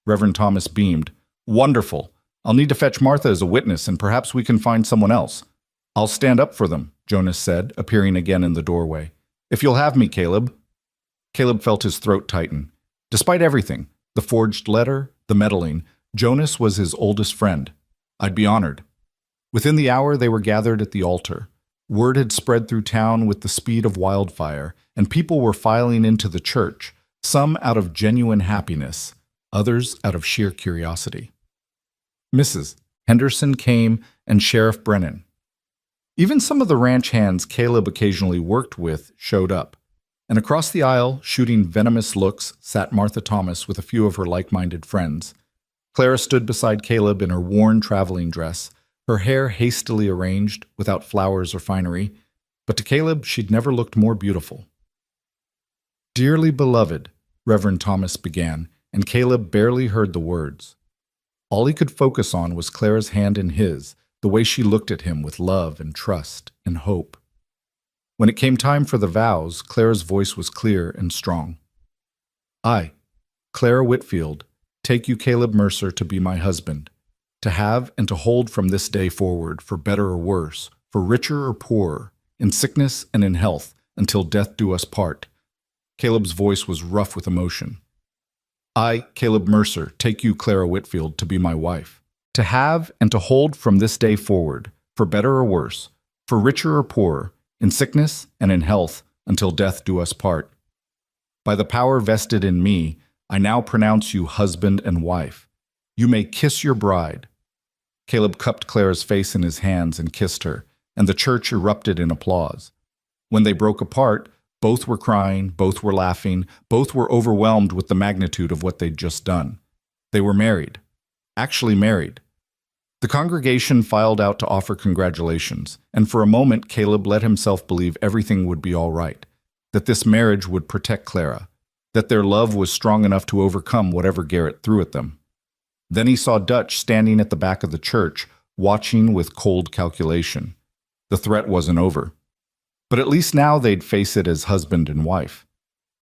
Reverend Thomas beamed. Wonderful. I'll need to fetch Martha as a witness, and perhaps we can find someone else. I'll stand up for them, Jonas said, appearing again in the doorway. If you'll have me, Caleb. Caleb felt his throat tighten. Despite everything, the forged letter, the meddling, Jonas was his oldest friend. I'd be honored. Within the hour, they were gathered at the altar. Word had spread through town with the speed of wildfire, and people were filing into the church, some out of genuine happiness, others out of sheer curiosity. Mrs. Henderson came, and Sheriff Brennan. Even some of the ranch hands Caleb occasionally worked with showed up, and across the aisle, shooting venomous looks, sat Martha Thomas with a few of her like-minded friends. Clara stood beside Caleb in her worn traveling dress, her hair hastily arranged, without flowers or finery, but to Caleb she'd never looked more beautiful. Dearly beloved, Reverend Thomas began, and Caleb barely heard the words. All he could focus on was Clara's hand in his, the way she looked at him with love and trust and hope. When it came time for the vows, Clara's voice was clear and strong. I, Clara Whitfield, take you, Caleb Mercer, to be my husband, to have and to hold from this day forward, for better or worse, for richer or poorer, in sickness and in health, until death do us part. Caleb's voice was rough with emotion. I, Caleb Mercer, take you, Clara Whitfield, to be my wife, to have and to hold from this day forward, for better or worse, for richer or poorer, in sickness and in health, until death do us part. By the power vested in me, I now pronounce you husband and wife. You may kiss your bride. Caleb cupped Clara's face in his hands and kissed her, and the church erupted in applause. When they broke apart, both were crying, both were laughing, both were overwhelmed with the magnitude of what they'd just done. They were married. Actually married. The congregation filed out to offer congratulations, and for a moment Caleb let himself believe everything would be all right, that this marriage would protect Clara, that their love was strong enough to overcome whatever Garrett threw at them. Then he saw Dutch standing at the back of the church, watching with cold calculation. The threat wasn't over. But at least now they'd face it as husband and wife.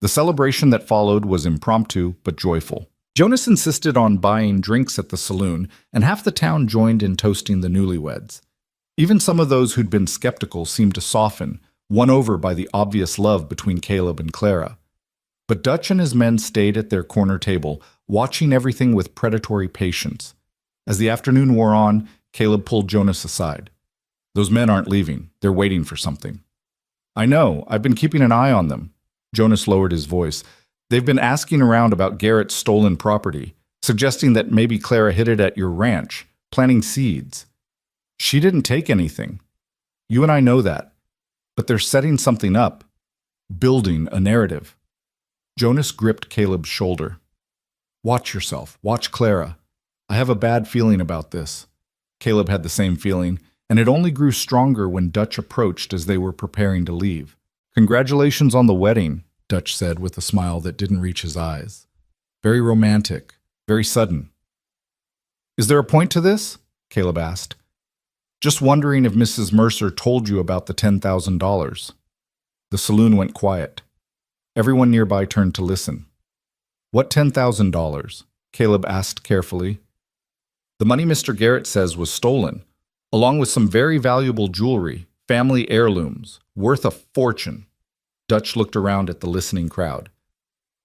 The celebration that followed was impromptu but joyful. Jonas insisted on buying drinks at the saloon, and half the town joined in toasting the newlyweds. Even some of those who'd been skeptical seemed to soften, won over by the obvious love between Caleb and Clara. But Dutch and his men stayed at their corner table, watching everything with predatory patience. As the afternoon wore on, Caleb pulled Jonas aside. Those men aren't leaving. They're waiting for something. I know. I've been keeping an eye on them. Jonas lowered his voice. They've been asking around about Garrett's stolen property, suggesting that maybe Clara hid it at your ranch, planting seeds. She didn't take anything. You and I know that. But they're setting something up, building a narrative. Jonas gripped Caleb's shoulder. Watch yourself. Watch Clara. I have a bad feeling about this. Caleb had the same feeling, and it only grew stronger when Dutch approached as they were preparing to leave. Congratulations on the wedding, Dutch said with a smile that didn't reach his eyes. Very romantic, very sudden. Is there a point to this? Caleb asked. Just wondering if Mrs. Mercer told you about the $10,000. The saloon went quiet. Everyone nearby turned to listen. What $10,000? Caleb asked carefully. The money Mr. Garrett says was stolen, along with some very valuable jewelry, family heirlooms, worth a fortune. Dutch looked around at the listening crowd.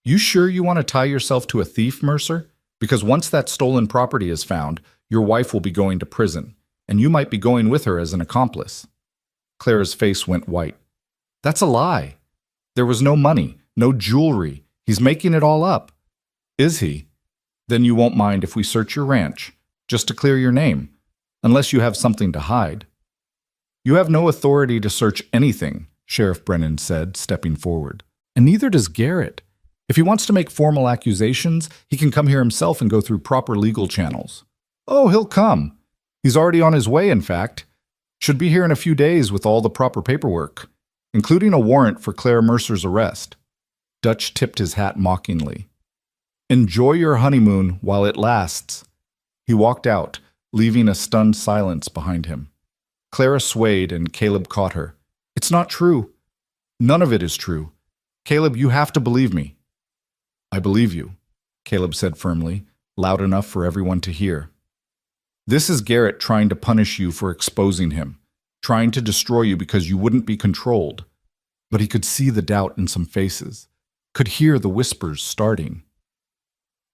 You sure you want to tie yourself to a thief, Mercer? Because once that stolen property is found, your wife will be going to prison, and you might be going with her as an accomplice. Clara's face went white. That's a lie. There was no money, no jewelry. He's making it all up. Is he? Then you won't mind if we search your ranch, just to clear your name, unless you have something to hide. You have no authority to search anything, Sheriff Brennan said, stepping forward. And neither does Garrett. If he wants to make formal accusations, he can come here himself and go through proper legal channels. Oh, he'll come. He's already on his way, in fact. Should be here in a few days with all the proper paperwork, including a warrant for Clara Mercer's arrest. Dutch tipped his hat mockingly. Enjoy your honeymoon while it lasts. He walked out, leaving a stunned silence behind him. Clara swayed and Caleb caught her. It's not true. None of it is true. Caleb, you have to believe me. I believe you, Caleb said firmly, loud enough for everyone to hear. This is Garrett trying to punish you for exposing him, trying to destroy you because you wouldn't be controlled. But he could see the doubt in some faces, could hear the whispers starting.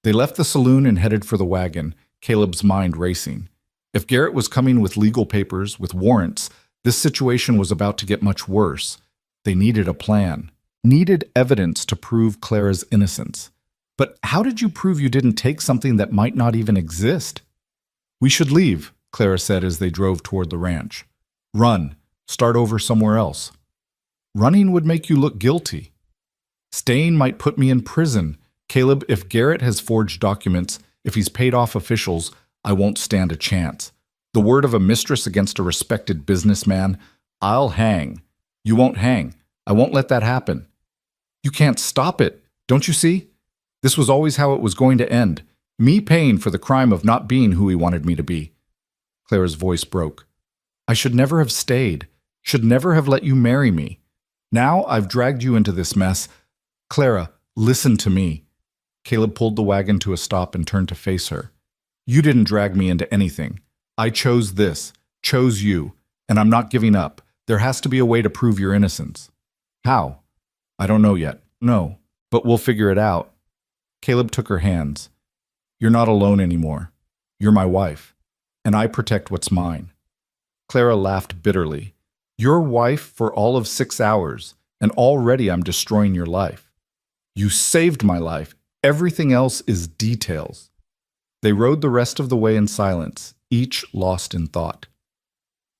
They left the saloon and headed for the wagon, Caleb's mind racing. If Garrett was coming with legal papers, with warrants, this situation was about to get much worse. They needed a plan, needed evidence to prove Clara's innocence. But how did you prove you didn't take something that might not even exist? We should leave, Clara said as they drove toward the ranch. Run. Start over somewhere else. Running would make you look guilty. Staying might put me in prison. Caleb, if Garrett has forged documents, if he's paid off officials, I won't stand a chance. The word of a mistress against a respected businessman, I'll hang. You won't hang. I won't let that happen. You can't stop it, don't you see? This was always how it was going to end. Me paying for the crime of not being who he wanted me to be. Clara's voice broke. I should never have stayed. Should never have let you marry me. Now I've dragged you into this mess. Clara, listen to me. Caleb pulled the wagon to a stop and turned to face her. You didn't drag me into anything. I chose this, chose you, and I'm not giving up. There has to be a way to prove your innocence. How? I don't know yet. No, but we'll figure it out. Caleb took her hands. You're not alone anymore. You're my wife, and I protect what's mine. Clara laughed bitterly. Your wife for all of 6 hours, and already I'm destroying your life. You saved my life. Everything else is details. They rode the rest of the way in silence, each lost in thought.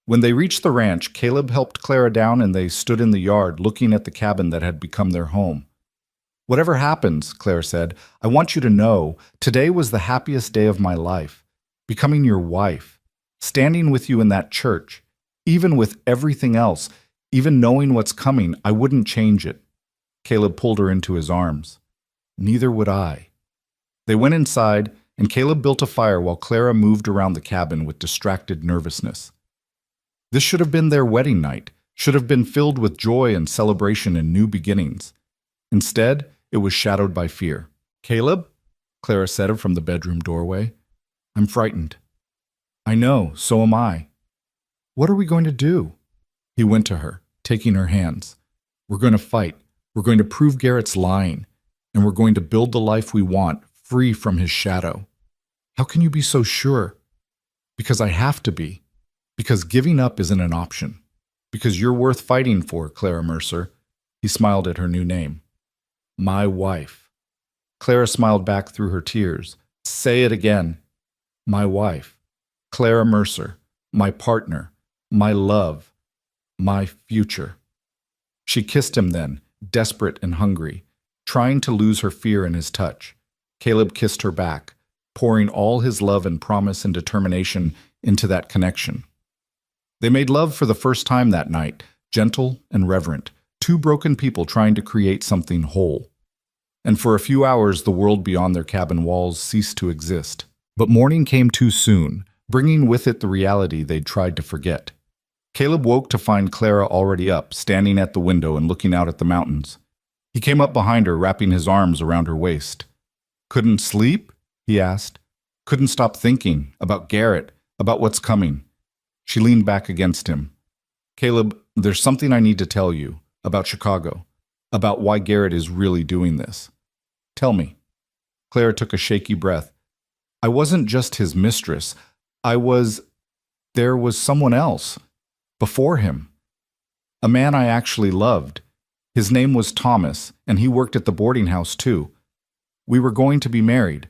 When they reached the ranch, Caleb helped Clara down and they stood in the yard looking at the cabin that had become their home. Whatever happens, Clara said, I want you to know today was the happiest day of my life. Becoming your wife, standing with you in that church, even with everything else, even knowing what's coming, I wouldn't change it. Caleb pulled her into his arms. Neither would I. They went inside, and Caleb built a fire while Clara moved around the cabin with distracted nervousness. This should have been their wedding night, should have been filled with joy and celebration and new beginnings. Instead, it was shadowed by fear. Caleb? Clara said from the bedroom doorway. I'm frightened. I know, so am I. What are we going to do? He went to her, taking her hands. We're going to fight. We're going to prove Garrett's lying. And we're going to build the life we want, free from his shadow. How can you be so sure? Because I have to be. Because giving up isn't an option. Because you're worth fighting for, Clara Mercer. He smiled at her new name. My wife. Clara smiled back through her tears. Say it again. My wife. Clara Mercer. My partner. My love. My future. She kissed him then, desperate and hungry, trying to lose her fear in his touch. Caleb kissed her back, pouring all his love and promise and determination into that connection. They made love for the first time that night, gentle and reverent, two broken people trying to create something whole. And for a few hours, the world beyond their cabin walls ceased to exist. But morning came too soon, bringing with it the reality they'd tried to forget. Caleb woke to find Clara already up, standing at the window and looking out at the mountains. He came up behind her, wrapping his arms around her waist. Couldn't sleep? He asked. Couldn't stop thinking about Garrett, about what's coming. She leaned back against him. Caleb, there's something I need to tell you about Chicago, about why Garrett is really doing this. Tell me. Clara took a shaky breath. I wasn't just his mistress. There was someone else, before him. A man I actually loved. His name was Thomas, and he worked at the boarding house too. We were going to be married.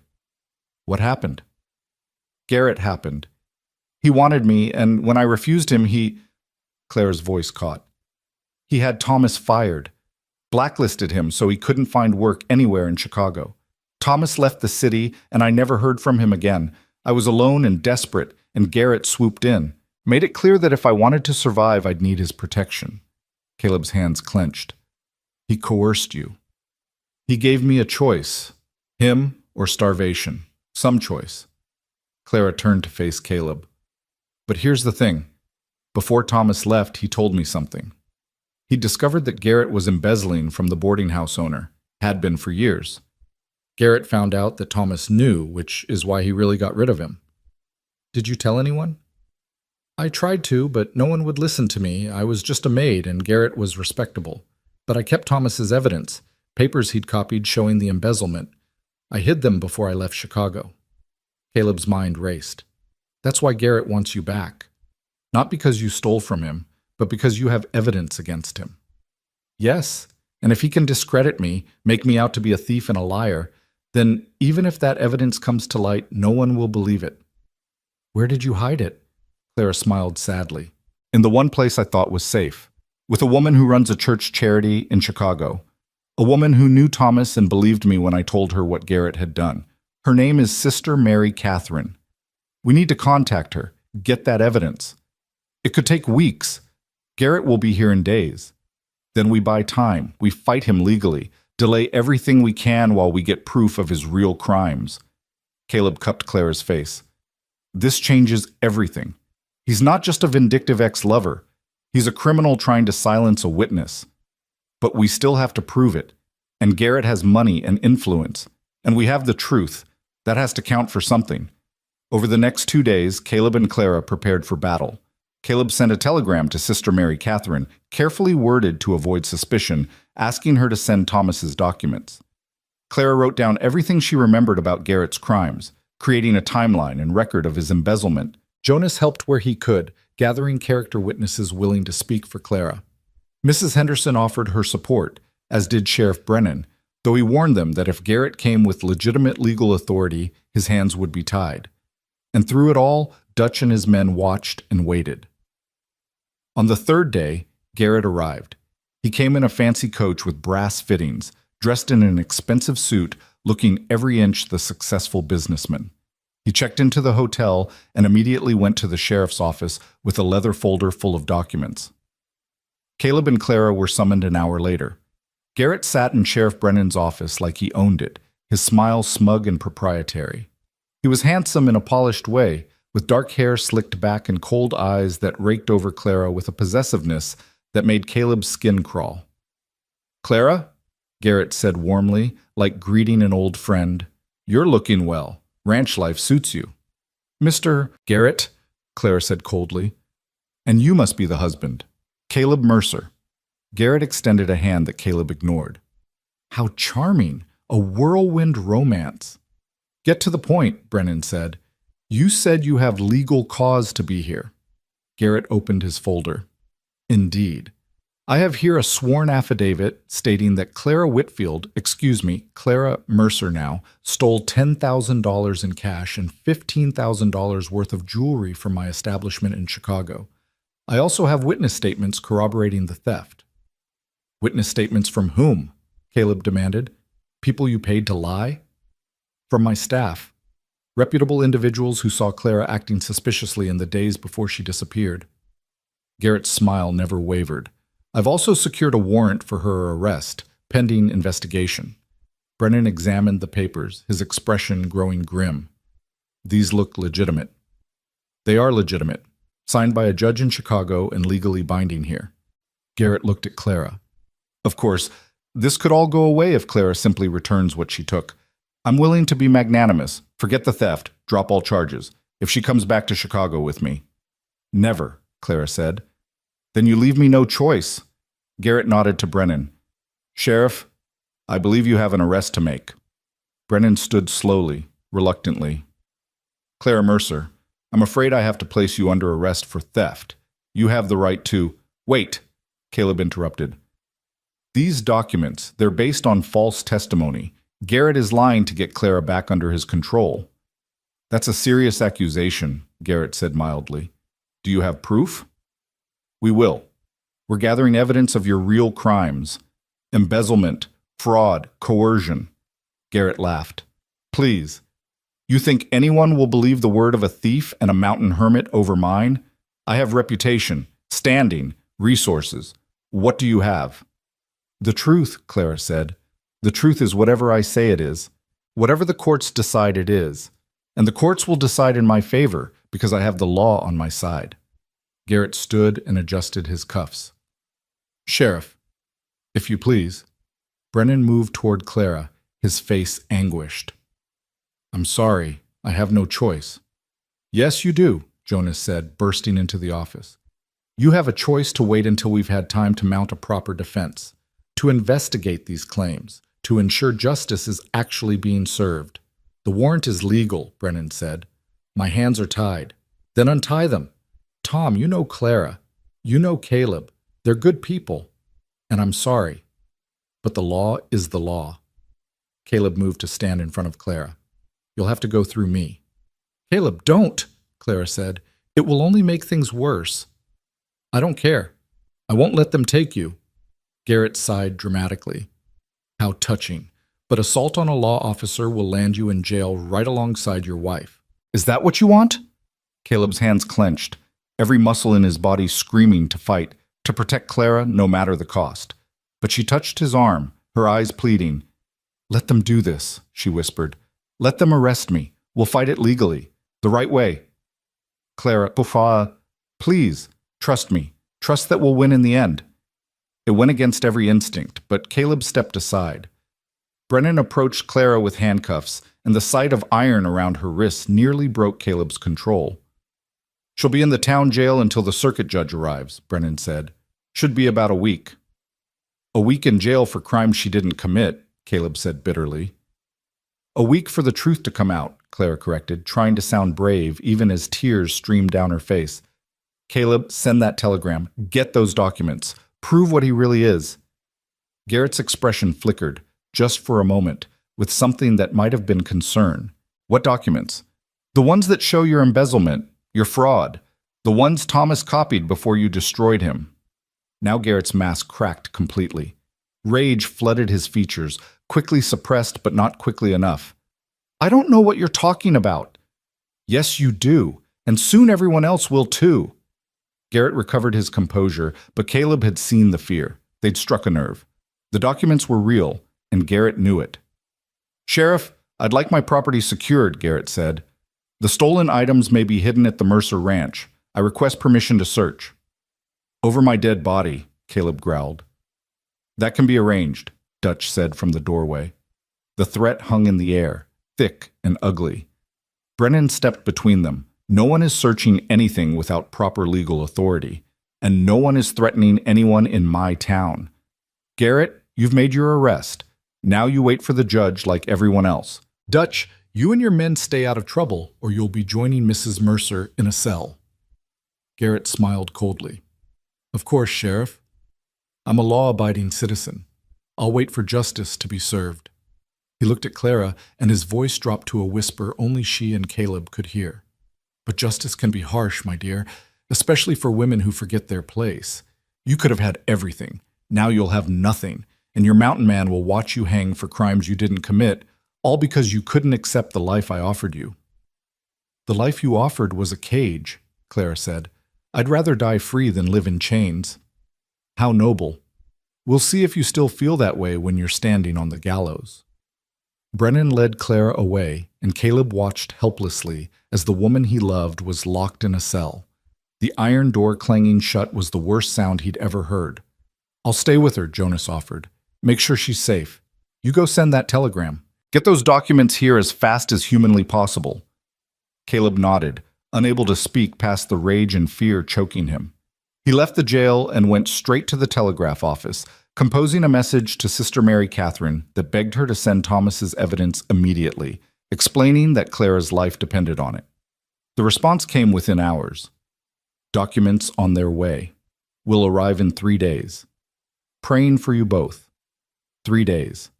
What happened? Garrett happened. He wanted me, and when I refused him, Claire's voice caught. He had Thomas fired, blacklisted him so he couldn't find work anywhere in Chicago. Thomas left the city, and I never heard from him again. I was alone and desperate, and Garrett swooped in, made it clear that if I wanted to survive, I'd need his protection. Caleb's hands clenched. He coerced you. He gave me a choice, him or starvation, some choice. Clara turned to face Caleb. But here's the thing. Before Thomas left, he told me something. He discovered that Garrett was embezzling from the boarding house owner, had been for years. Garrett found out that Thomas knew, which is why he really got rid of him. Did you tell anyone? I tried to, but no one would listen to me. I was just a maid, and Garrett was respectable. But I kept Thomas's evidence, papers he'd copied showing the embezzlement. I hid them before I left Chicago. Caleb's mind raced. That's why Garrett wants you back. Not because you stole from him, but because you have evidence against him. Yes, and if he can discredit me, make me out to be a thief and a liar, then even if that evidence comes to light, no one will believe it. Where did you hide it? Clara smiled sadly. In the one place I thought was safe, with a woman who runs a church charity in Chicago. A woman who knew Thomas and believed me when I told her what Garrett had done. Her name is Sister Mary Catherine. We need to contact her, get that evidence. It could take weeks. Garrett will be here in days. Then we buy time, we fight him legally, delay everything we can while we get proof of his real crimes. Caleb cupped Clara's face. This changes everything. He's not just a vindictive ex-lover. He's a criminal trying to silence a witness. But we still have to prove it. And Garrett has money and influence. And we have the truth. That has to count for something. Over the next 2 days, Caleb and Clara prepared for battle. Caleb sent a telegram to Sister Mary Catherine, carefully worded to avoid suspicion, asking her to send Thomas's documents. Clara wrote down everything she remembered about Garrett's crimes, creating a timeline and record of his embezzlement. Jonas helped where he could, gathering character witnesses willing to speak for Clara. Mrs. Henderson offered her support, as did Sheriff Brennan, though he warned them that if Garrett came with legitimate legal authority, his hands would be tied. And through it all, Dutch and his men watched and waited. On the third day, Garrett arrived. He came in a fancy coach with brass fittings, dressed in an expensive suit, looking every inch the successful businessman. He checked into the hotel and immediately went to the sheriff's office with a leather folder full of documents. Caleb and Clara were summoned an hour later. Garrett sat in Sheriff Brennan's office like he owned it, his smile smug and proprietary. He was handsome in a polished way, with dark hair slicked back and cold eyes that raked over Clara with a possessiveness that made Caleb's skin crawl. "Clara," Garrett said warmly, like greeting an old friend, "you're looking well. Ranch life suits you." "Mr. Garrett," Clara said coldly, "and you must be the husband. Caleb Mercer." Garrett extended a hand that Caleb ignored. "How charming! A whirlwind romance." "Get to the point," Brennan said. "You said you have legal cause to be here." Garrett opened his folder. "Indeed. I have here a sworn affidavit stating that Clara Mercer now, stole $10,000 in cash and $15,000 worth of jewelry from my establishment in Chicago. I also have witness statements corroborating the theft." "Witness statements from whom?" Caleb demanded. "People you paid to lie?" "From my staff. Reputable individuals who saw Clara acting suspiciously in the days before she disappeared." Garrett's smile never wavered. "I've also secured a warrant for her arrest, pending investigation." Brennan examined the papers, his expression growing grim. "These look legitimate." "They are legitimate, signed by a judge in Chicago and legally binding here." Garrett looked at Clara. "Of course, this could all go away if Clara simply returns what she took. I'm willing to be magnanimous. Forget the theft. Drop all charges. If she comes back to Chicago with me." "Never," Clara said. "Then you leave me no choice." Garrett nodded to Brennan. "Sheriff, I believe you have an arrest to make." Brennan stood slowly, reluctantly. "Clara Mercer, I'm afraid I have to place you under arrest for theft. You have the right to—" "Wait," Caleb interrupted. "These documents, they're based on false testimony. Garrett is lying to get Clara back under his control. That's a serious accusation, Garrett said mildly. Do you have proof? We will. We're gathering evidence of your real crimes. Embezzlement, fraud, coercion. Garrett laughed. Please. You think anyone will believe the word of a thief and a mountain hermit over mine? I have reputation, standing, resources. What do you have? The truth, Clara said. The truth is whatever I say it is. Whatever the courts decide it is. And the courts will decide in my favor because I have the law on my side. Garrett stood and adjusted his cuffs. Sheriff, if you please. Brennan moved toward Clara, his face anguished. I'm sorry, I have no choice. Yes, you do, Jonas said, bursting into the office. You have a choice to wait until we've had time to mount a proper defense, to investigate these claims, to ensure justice is actually being served. The warrant is legal, Brennan said. My hands are tied. Then untie them. Tom, you know Clara. You know Caleb. They're good people. And I'm sorry. But the law is the law. Caleb moved to stand in front of Clara. You'll have to go through me. Caleb, don't, Clara said. It will only make things worse. I don't care. I won't let them take you. Garrett sighed dramatically. How touching. But assault on a law officer will land you in jail right alongside your wife. Is that what you want? Caleb's hands clenched, every muscle in his body screaming to fight, to protect Clara no matter the cost. But she touched his arm, her eyes pleading. Let them do this, she whispered. Let them arrest me. We'll fight it legally, the right way. Clara, please, trust me. Trust that we'll win in the end. It went against every instinct, but Caleb stepped aside. Brennan approached Clara with handcuffs, and the sight of iron around her wrists nearly broke Caleb's control. She'll be in the town jail until the circuit judge arrives, Brennan said. Should be about a week. A week in jail for crimes she didn't commit, Caleb said bitterly. A week for the truth to come out, Clara corrected, trying to sound brave even as tears streamed down her face. Caleb, send that telegram. Get those documents. Prove what he really is. Garrett's expression flickered, just for a moment, with something that might have been concern. What documents? The ones that show your embezzlement, your fraud, the ones Thomas copied before you destroyed him. Now Garrett's mask cracked completely. Rage flooded his features, quickly suppressed but not quickly enough. I don't know what you're talking about. Yes, you do, and soon everyone else will too. Garrett recovered his composure, but Caleb had seen the fear. They'd struck a nerve. The documents were real, and Garrett knew it. Sheriff, I'd like my property secured, Garrett said. The stolen items may be hidden at the Mercer Ranch. I request permission to search. Over my dead body, Caleb growled. That can be arranged, Dutch said from the doorway. The threat hung in the air, thick and ugly. Brennan stepped between them. No one is searching anything without proper legal authority, and no one is threatening anyone in my town. Garrett, you've made your arrest. Now you wait for the judge like everyone else. Dutch, you and your men stay out of trouble, or you'll be joining Mrs. Mercer in a cell. Garrett smiled coldly. Of course, Sheriff. I'm a law-abiding citizen. I'll wait for justice to be served. He looked at Clara, and his voice dropped to a whisper only she and Caleb could hear. But justice can be harsh, my dear, especially for women who forget their place. You could have had everything. Now you'll have nothing, and your mountain man will watch you hang for crimes you didn't commit, all because you couldn't accept the life I offered you. The life you offered was a cage, Clara said. I'd rather die free than live in chains. How noble. We'll see if you still feel that way when you're standing on the gallows. Brennan led Clara away, and Caleb watched helplessly as the woman he loved was locked in a cell. The iron door clanging shut was the worst sound he'd ever heard. I'll stay with her, Jonas offered. Make sure she's safe. You go send that telegram. Get those documents here as fast as humanly possible. Caleb nodded, unable to speak past the rage and fear choking him. He left the jail and went straight to the telegraph office, composing a message to Sister Mary Catherine that begged her to send Thomas's evidence immediately, explaining that Clara's life depended on it. The response came within hours. Documents on their way. Will arrive in 3 days. Praying for you both. 3 days.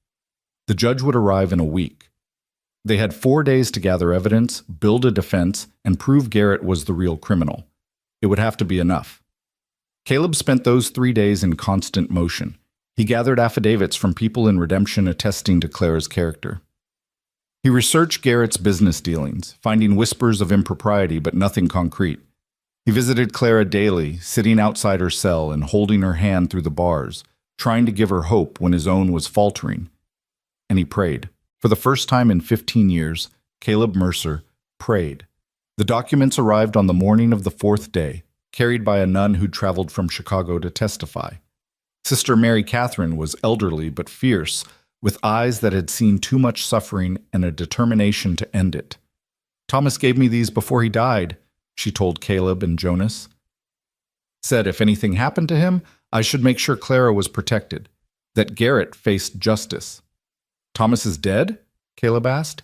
The judge would arrive in a week. They had 4 days to gather evidence, build a defense, and prove Garrett was the real criminal. It would have to be enough. Caleb spent those 3 days in constant motion. He gathered affidavits from people in redemption attesting to Clara's character. He researched Garrett's business dealings, finding whispers of impropriety but nothing concrete. He visited Clara daily, sitting outside her cell and holding her hand through the bars, trying to give her hope when his own was faltering. And he prayed. For the first time in 15 years, Caleb Mercer prayed. The documents arrived on the morning of the 4th day, carried by a nun who'd traveled from Chicago to testify. Sister Mary Catherine was elderly but fierce, with eyes that had seen too much suffering and a determination to end it. "Thomas gave me these before he died," she told Caleb and Jonas. Said if anything happened to him, I should make sure Clara was protected, that Garrett faced justice. "Thomas is dead?" Caleb asked.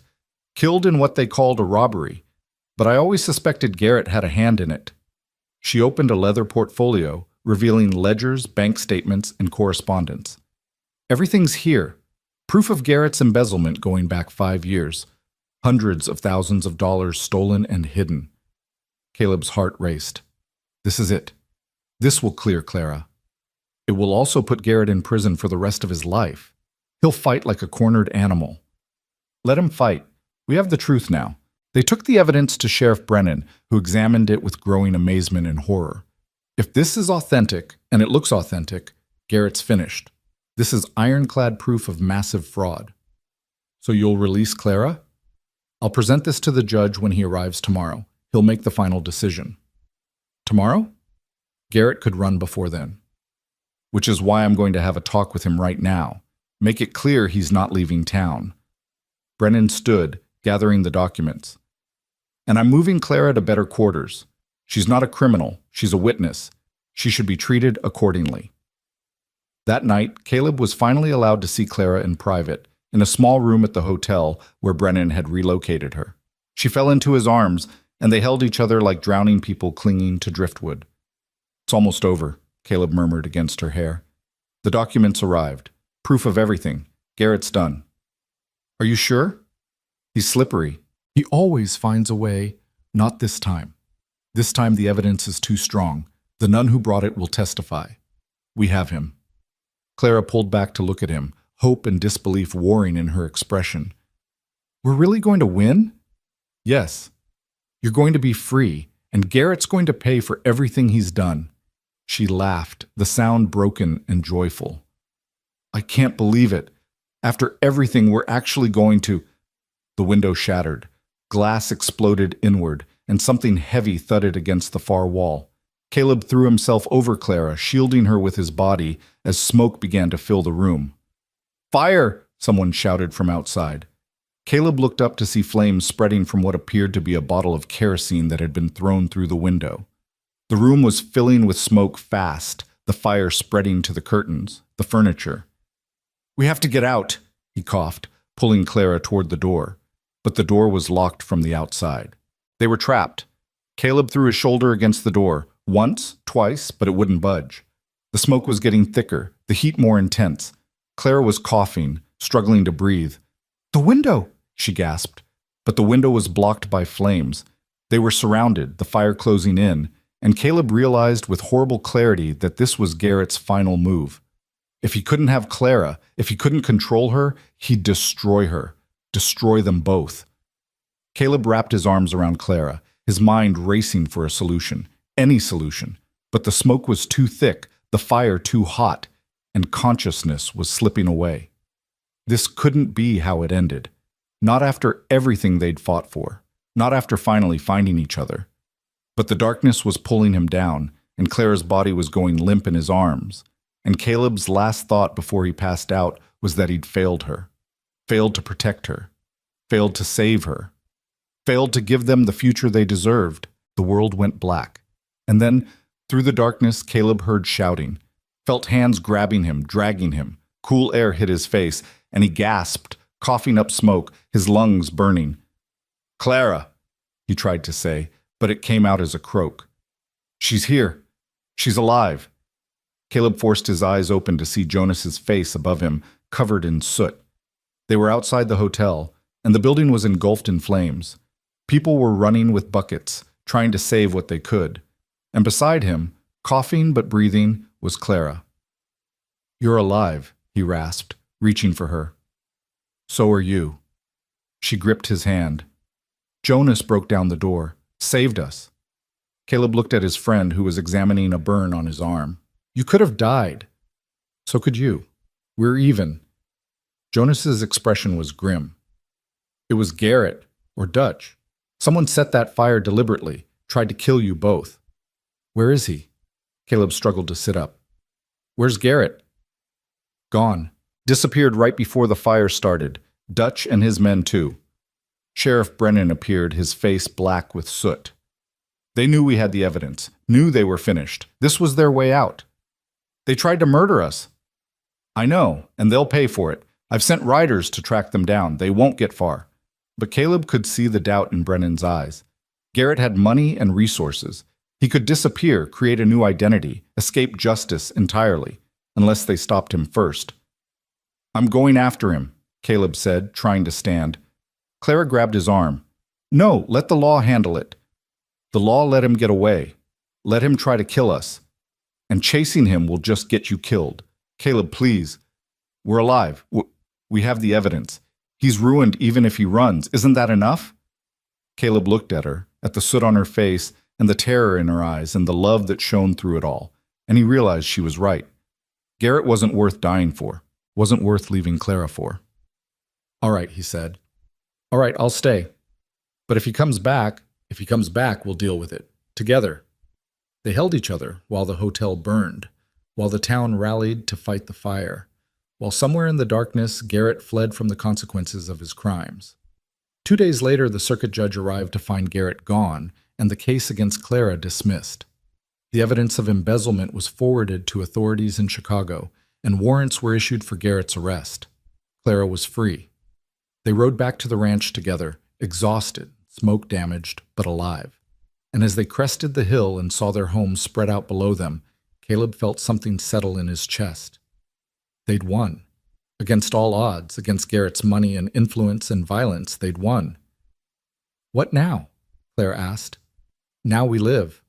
"Killed in what they called a robbery, but I always suspected Garrett had a hand in it." She opened a leather portfolio, revealing ledgers, bank statements, and correspondence. "Everything's here. Proof of Garrett's embezzlement going back 5 years. Hundreds of thousands of dollars stolen and hidden." Caleb's heart raced. This is it. This will clear Clara. It will also put Garrett in prison for the rest of his life. He'll fight like a cornered animal. Let him fight. We have the truth now. They took the evidence to Sheriff Brennan, who examined it with growing amazement and horror. If this is authentic, and it looks authentic, Garrett's finished. This is ironclad proof of massive fraud. So you'll release Clara? I'll present this to the judge when he arrives tomorrow. He'll make the final decision. Tomorrow? Garrett could run before then. Which is why I'm going to have a talk with him right now. Make it clear he's not leaving town. Brennan stood, gathering the documents. And I'm moving Clara to better quarters. She's not a criminal. She's a witness. She should be treated accordingly. That night, Caleb was finally allowed to see Clara in private, in a small room at the hotel where Brennan had relocated her. She fell into his arms, and they held each other like drowning people clinging to driftwood. "It's almost over," Caleb murmured against her hair. "The documents arrived. Proof of everything. Garrett's done." "Are you sure?" "He's slippery. He always finds a way. Not this time. This time the evidence is too strong. The nun who brought it will testify. We have him." Clara pulled back to look at him, hope and disbelief warring in her expression. "We're really going to win?" "Yes. You're going to be free, and Garrett's going to pay for everything he's done." She laughed, the sound broken and joyful. "I can't believe it. After everything, we're actually going to—" The window shattered. Glass exploded inward, and something heavy thudded against the far wall. Caleb threw himself over Clara, shielding her with his body as smoke began to fill the room. "Fire!" someone shouted from outside. Caleb looked up to see flames spreading from what appeared to be a bottle of kerosene that had been thrown through the window. The room was filling with smoke fast, the fire spreading to the curtains, the furniture. "We have to get out," he coughed, pulling Clara toward the door. But the door was locked from the outside. They were trapped. Caleb threw his shoulder against the door, once, twice, but it wouldn't budge. The smoke was getting thicker, the heat more intense. Clara was coughing, struggling to breathe. "The window!" she gasped. But the window was blocked by flames. They were surrounded, the fire closing in, and Caleb realized with horrible clarity that this was Garrett's final move. If he couldn't have Clara, if he couldn't control her, he'd destroy her, destroy them both. Caleb wrapped his arms around Clara, his mind racing for a solution, any solution. But the smoke was too thick, the fire too hot, and consciousness was slipping away. This couldn't be how it ended. Not after everything they'd fought for, not after finally finding each other. But the darkness was pulling him down, and Clara's body was going limp in his arms. And Caleb's last thought before he passed out was that he'd failed her. Failed to protect her. Failed to save her. Failed to give them the future they deserved. The world went black. And then, through the darkness, Caleb heard shouting. Felt hands grabbing him, dragging him. Cool air hit his face, and he gasped, coughing up smoke, his lungs burning. "Clara," he tried to say, but it came out as a croak. "She's here. She's alive." Caleb forced his eyes open to see Jonas's face above him, covered in soot. They were outside the hotel, and the building was engulfed in flames. People were running with buckets, trying to save what they could. And beside him, coughing but breathing, was Clara. "You're alive," he rasped, reaching for her. "So are you." She gripped his hand. "Jonas broke down the door, saved us." Caleb looked at his friend who was examining a burn on his arm. "You could have died. So could you. We're even." Jonas's expression was grim. "It was Garrett, or Dutch. Someone set that fire deliberately, tried to kill you both." "Where is he?" Caleb struggled to sit up. "Where's Garrett?" "Gone. Disappeared right before the fire started. Dutch and his men too." Sheriff Brennan appeared, his face black with soot. "They knew we had the evidence, knew they were finished. This was their way out. They tried to murder us." "I know, and they'll pay for it. I've sent riders to track them down. They won't get far." But Caleb could see the doubt in Brennan's eyes. Garrett had money and resources. He could disappear, create a new identity, escape justice entirely, unless they stopped him first. "I'm going after him," Caleb said, trying to stand. Clara grabbed his arm. "No, let the law handle it. The law let him get away. Let him try to kill us. And chasing him will just get you killed. Caleb, please. We're alive. We have the evidence. He's ruined even if he runs. Isn't that enough?" Caleb looked at her, at the soot on her face, and the terror in her eyes, and the love that shone through it all, and he realized she was right. Garrett wasn't worth dying for, wasn't worth leaving Clara for. "All right," he said. "All right, I'll stay. But if he comes back, we'll deal with it. Together." They held each other while the hotel burned, while the town rallied to fight the fire, while somewhere in the darkness Garrett fled from the consequences of his crimes. 2 days later, the circuit judge arrived to find Garrett gone and the case against Clara dismissed. The evidence of embezzlement was forwarded to authorities in Chicago, and warrants were issued for Garrett's arrest. Clara was free. They rode back to the ranch together, exhausted, smoke-damaged, but alive. And as they crested the hill and saw their home spread out below them, Caleb felt something settle in his chest. They'd won. Against all odds, against Garrett's money and influence and violence, they'd won. "What now?" Clara asked. "Now we live.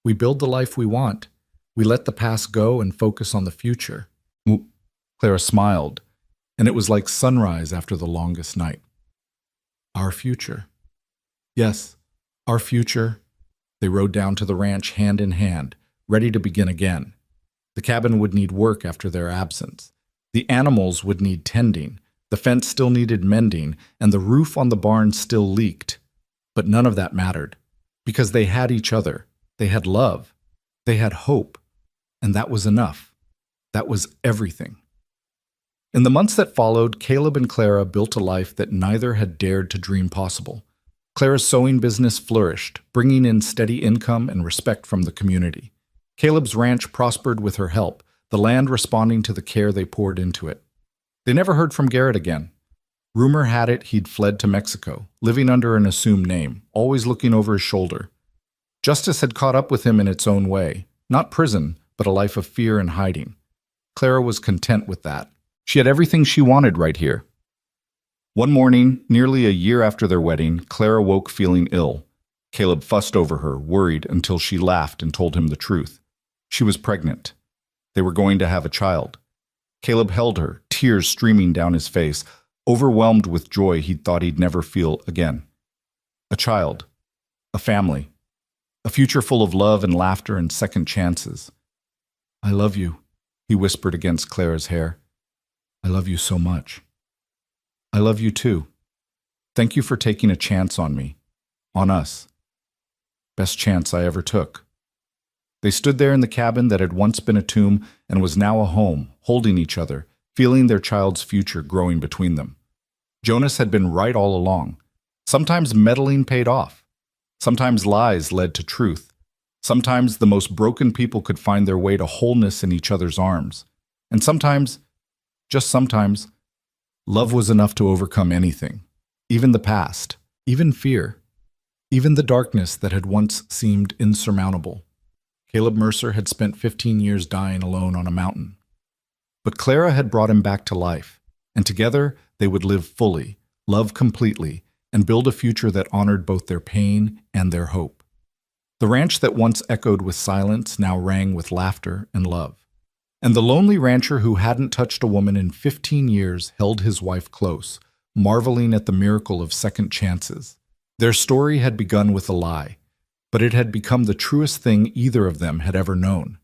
We build the life we want. We let the past go and focus on the future." Clara smiled, and it was like sunrise after the longest night. "Our future." "Yes, our future." They rode down to the ranch hand in hand, ready to begin again. The cabin would need work after their absence. The animals would need tending. The fence still needed mending, and the roof on the barn still leaked. But none of that mattered, because they had each other. They had love. They had hope. And that was enough. That was everything. In the months that followed, Caleb and Clara built a life that neither had dared to dream possible. Clara's sewing business flourished, bringing in steady income and respect from the community. Caleb's ranch prospered with her help, the land responding to the care they poured into it. They never heard from Garrett again. Rumor had it he'd fled to Mexico, living under an assumed name, always looking over his shoulder. Justice had caught up with him in its own way, not prison, but a life of fear and hiding. Clara was content with that. She had everything she wanted right here. One morning, nearly a year after their wedding, Clara woke feeling ill. Caleb fussed over her, worried, until she laughed and told him the truth. She was pregnant. They were going to have a child. Caleb held her, tears streaming down his face, overwhelmed with joy he'd thought he'd never feel again. A child. A family. A future full of love and laughter and second chances. "I love you," he whispered against Clara's hair. "I love you so much." "I love you too. Thank you for taking a chance on me. On us. Best chance I ever took." They stood there in the cabin that had once been a tomb and was now a home, holding each other, feeling their child's future growing between them. Jonas had been right all along. Sometimes meddling paid off. Sometimes lies led to truth. Sometimes the most broken people could find their way to wholeness in each other's arms. And sometimes, just sometimes, love was enough to overcome anything, even the past, even fear, even the darkness that had once seemed insurmountable. Caleb Mercer had spent 15 years dying alone on a mountain. But Clara had brought him back to life, and together they would live fully, love completely, and build a future that honored both their pain and their hope. The ranch that once echoed with silence now rang with laughter and love. And the lonely rancher who hadn't touched a woman in 15 years held his wife close, marveling at the miracle of second chances. Their story had begun with a lie, but it had become the truest thing either of them had ever known.